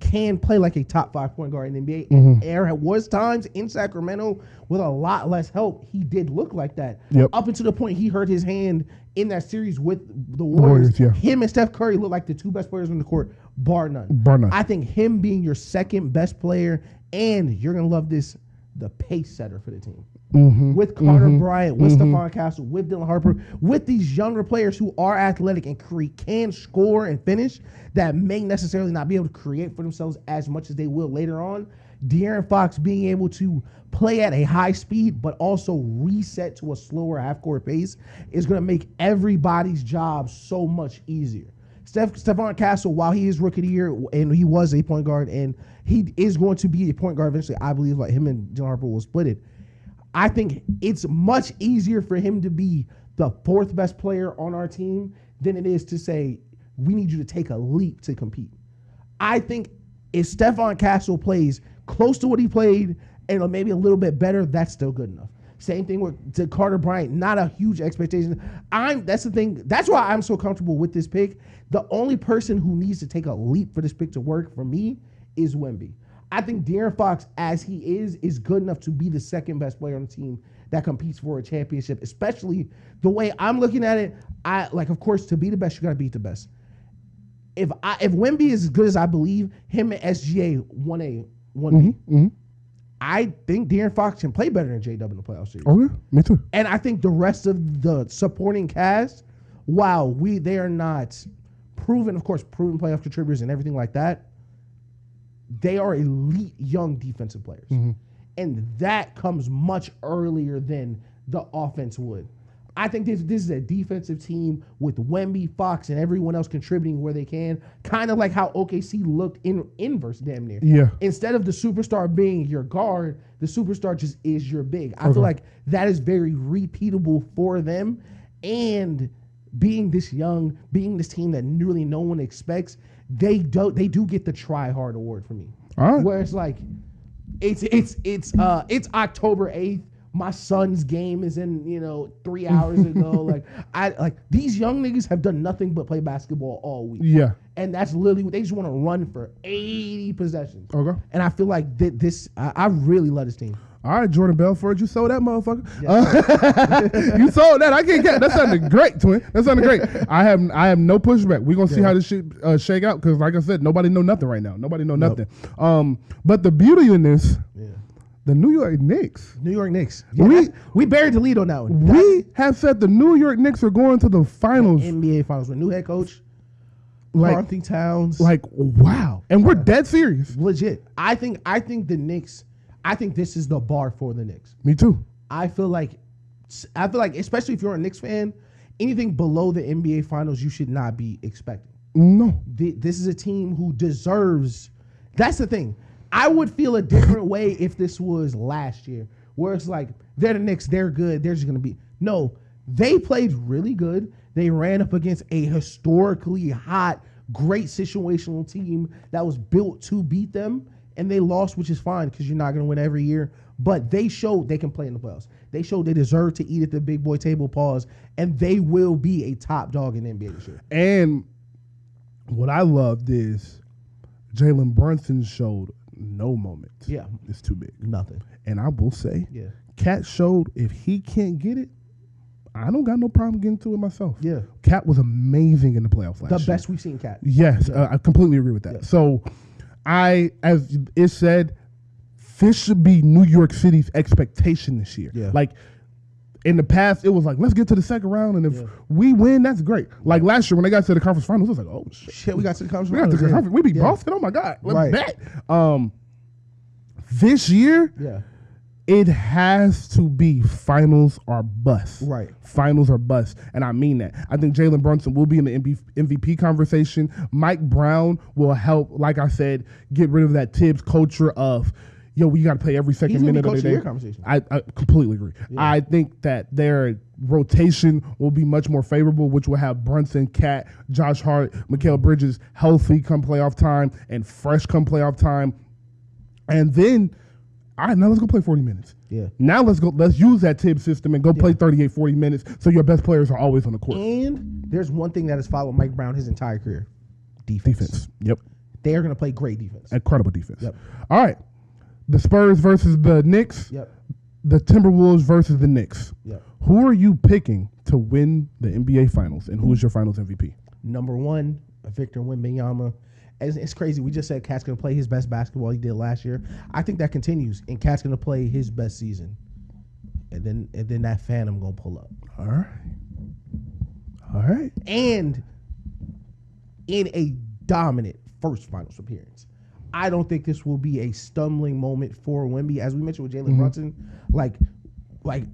can play like a top 5 point guard in the NBA. And there was times in Sacramento with a lot less help, he did look like that. Yep. Up until the point he hurt his hand in that series with the Warriors. Him and Steph Curry look like the 2 best players on the court, bar none. I think him being your second best player, and you're going to love this, the pace setter for the team. With Carter Bryant, with Stephon Castle, with Dylan Harper, with these younger players who are athletic and can score and finish that may necessarily not be able to create for themselves as much as they will later on. De'Aaron Fox being able to play at a high speed but also reset to a slower half-court pace is going to make everybody's job so much easier. Stephon Castle, while he is rookie of the year and he was a point guard and he is going to be a point guard eventually, I believe like him and Dylan Harper will split it. I think it's much easier for him to be the 4th best player on our team than it is to say, we need you to take a leap to compete. I think if Stephon Castle plays close to what he played and maybe a little bit better, that's still good enough. Same thing with Carter Bryant, not a huge expectation. That's the thing. That's why I'm so comfortable with this pick. The only person who needs to take a leap for this pick to work for me is Wemby. I think De'Aaron Fox, as he is good enough to be the second best player on the team that competes for a championship, especially the way I'm looking at it. Of course, to be the best, you got to beat the best. If Wemby is as good as I believe, him and SGA 1A, 1B, I think De'Aaron Fox can play better than J-Dub in the playoff series. Oh, yeah, me too. And I think the rest of the supporting cast, while they are not proven playoff contributors and everything like that, they are elite young defensive players. And that comes much earlier than the offense would. I think this is a defensive team with Wemby, Fox, and everyone else contributing where they can. Kind of like how OKC looked in inverse damn near. Yeah. Instead of the superstar being your guard, the superstar just is your big. I feel like that is very repeatable for them. And being this young, being this team that really no one expects, they do get the try hard award for me. All right. Where it's like, it's October 8th. My son's game is in 3 hours ago. These young niggas have done nothing but play basketball all week. Yeah. And that's literally what they just want to run for 80 possessions. Okay. And I feel like I really love this team. All right, Jordan Belfort, you sold that motherfucker. Yeah. You sold that. I can't get that. Sounded great, twin. That sounded great. I have no pushback. We're gonna see how this shit shake out because, like I said, nobody know nothing right now. Nobody know nothing. But the beauty in this, the New York Knicks. New York Knicks. Yeah, we buried the lead on that one. We have said the New York Knicks are going to the finals. The NBA finals with new head coach, Carlton Towns. Wow. And we're dead serious. Legit. I think the Knicks. I think this is the bar for the Knicks. Me too. I feel like, especially if you're a Knicks fan, anything below the NBA Finals, you should not be expecting. No. This is a team who deserves. That's the thing. I would feel a different way if this was last year, where it's like, they're the Knicks, they're good, they're just going to be. No, they played really good. They ran up against a historically hot, great situational team that was built to beat them. And they lost, which is fine because you're not going to win every year. But they showed they can play in the playoffs. They showed they deserve to eat at the big boy table, pause, and they will be a top dog in the NBA this year. And what I loved is Jalen Brunson showed no moment. Yeah. It's too big. Nothing. And I will say, Cat showed if he can't get it, I don't got no problem getting to it myself. Yeah. Cat was amazing in the playoffs last year. The best we've seen Cat. Yes, I completely agree with that. Yeah. So, as it said, this should be New York City's expectation this year. Yeah. Like, in the past, it was like, let's get to the second round, and if we win, that's great. Like last year, when they got to the conference finals, it was like, oh, shit. We got to the conference finals. We beat Boston. Oh, my God. Let's bet. This year, it has to be finals or bust. Right. Finals or bust. And I mean that. I think Jalen Brunson will be in the MVP conversation. Mike Brown will help, like I said, get rid of that Tibbs culture of, we got to play every second minute of the day. Conversation. I completely agree. Yeah. I think that their rotation will be much more favorable, which will have Brunson, Cat, Josh Hart, Mikal Bridges healthy come playoff time and fresh come playoff time. And then, all right, now let's go play 40 minutes. Yeah. Now let's use that Tibbs system and go play 38, 40 minutes so your best players are always on the court. And there's one thing that has followed Mike Brown his entire career. Defense. Yep. They are going to play great defense. Incredible defense. Yep. All right. The Spurs versus the Knicks. Yep. The Timberwolves versus the Knicks. Yep. Who are you picking to win the NBA Finals, and who is your Finals MVP? Number one, Victor Wembanyama. It's crazy. We just said Cat's going to play his best basketball he did last year. I think that continues, and Cat's going to play his best season. And then that Phantom going to pull up. All right. And in a dominant first Finals appearance. I don't think this will be a stumbling moment for Wemby. As we mentioned with Jalen Brunson,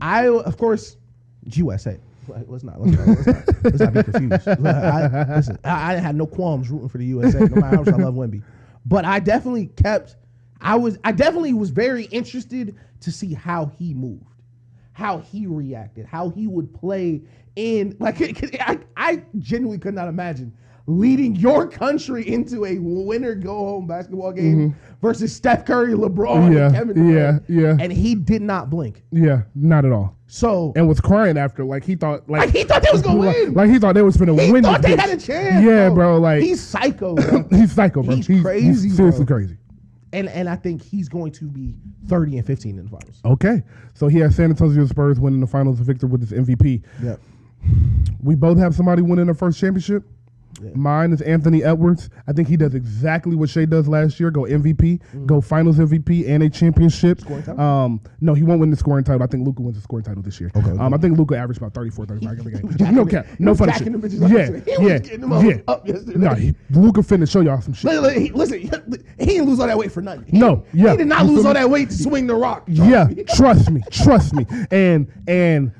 of course, USA. Let's not be confused. I had no qualms rooting for the USA, no matter how much I love Wemby. But I definitely was very interested to see how he moved, how he reacted, how he would play in. I genuinely could not imagine leading your country into a winner-go-home basketball game versus Steph Curry, LeBron, and Kevin Durant. Yeah. And he did not blink. Yeah, not at all. So and was crying after, he thought they was gonna win. He thought they was gonna win. He thought they had a chance. Yeah, bro. He's psycho. Bro. He's psycho, bro. He's crazy. He's seriously bro. crazy. And I think he's going to be 30 and 15 in the finals. Okay. So he has San Antonio Spurs winning the finals, Victor with his MVP. Yep. We both have somebody winning their first championship. Yeah. Mine is Anthony Edwards. I think he does exactly what Shea does last year. Go MVP, go finals MVP, and a championship. Scoring title? No, he won't win the scoring title. I think Luka wins the scoring title this year. Okay. I think Luka averaged about 34, 35 every game. No cap. No funny shit. Yeah. Luka finna show y'all some shit. Listen, he didn't lose all that weight for nothing. He did not lose all that weight to swing the rock. Trust me. And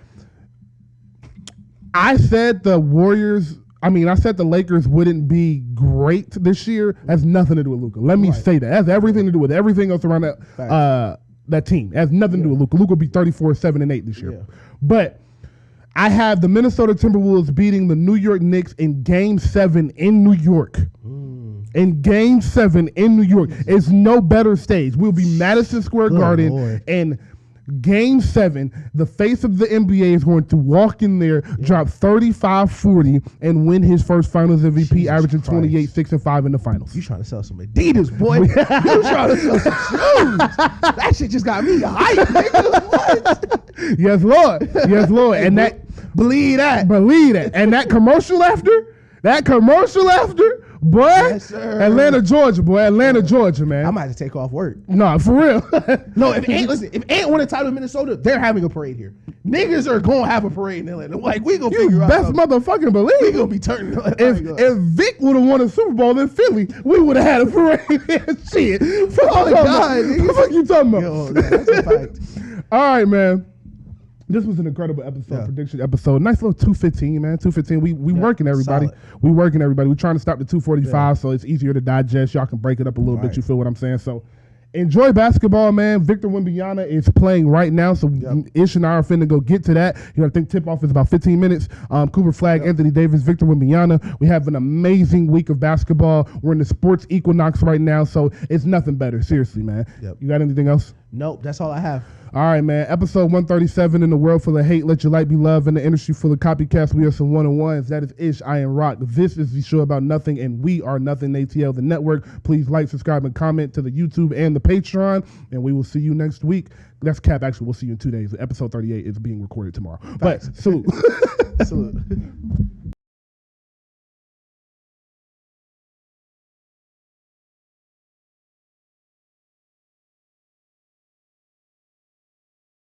I said the Lakers wouldn't be great this year. Has nothing to do with Luka. Let me say that. It has everything to do with everything else around that team. It has nothing to do with Luka. Luka will be 34, 7, and 8 this year. Yeah. But I have the Minnesota Timberwolves beating the New York Knicks in Game 7 in New York. In Game 7 in New York. It's no better stage. We'll be Madison Square Garden and Game 7, the face of the NBA is going to walk in there, drop 35-40, and win his first Finals MVP, averaging 28, 6, and 5 in the Finals. You trying to sell some Adidas, boy? You trying to sell some shoes? That shit just got me hyped, nigga. What? Yes, Lord. And believe that. And that commercial after. Boy, yes, Atlanta, Georgia, man. I might have to take off work. No, for real. No, if Ant won a title in Minnesota, they're having a parade here. Niggas are gonna have a parade in Atlanta. Like we gonna figure out. Best motherfucking believe. We gonna be turning. If Vic would have won a Super Bowl in Philly, we would have had a parade. Shit. Oh God, what the fuck you talking about? Yo, that's a fact. All right, man. This was an incredible episode, prediction episode. Nice little 215, man. 215. We working everybody. Solid. We working everybody. We're trying to stop the 245, so it's easier to digest. Y'all can break it up a little bit. You feel what I'm saying? So enjoy basketball, man. Victor Wembanyama is playing right now, so Ish and I are finna go get to that. I think tip-off is about 15 minutes. Cooper Flag, Anthony Davis, Victor Wembanyama. We have an amazing week of basketball. We're in the sports equinox right now, so it's nothing better. Seriously, man. You got anything else? Nope, that's all I have. All right, man. Episode 137 in the world full of hate. Let your light be love. In the industry full of copycats, we are some one-on-ones. That is Ish, I am Rock. This is the show about nothing, and we are Nothing ATL, the network. Please like, subscribe, and comment to the YouTube and the Patreon, and we will see you next week. That's cap. Actually, we'll see you in 2 days. Episode 38 is being recorded tomorrow. But salute. Salute.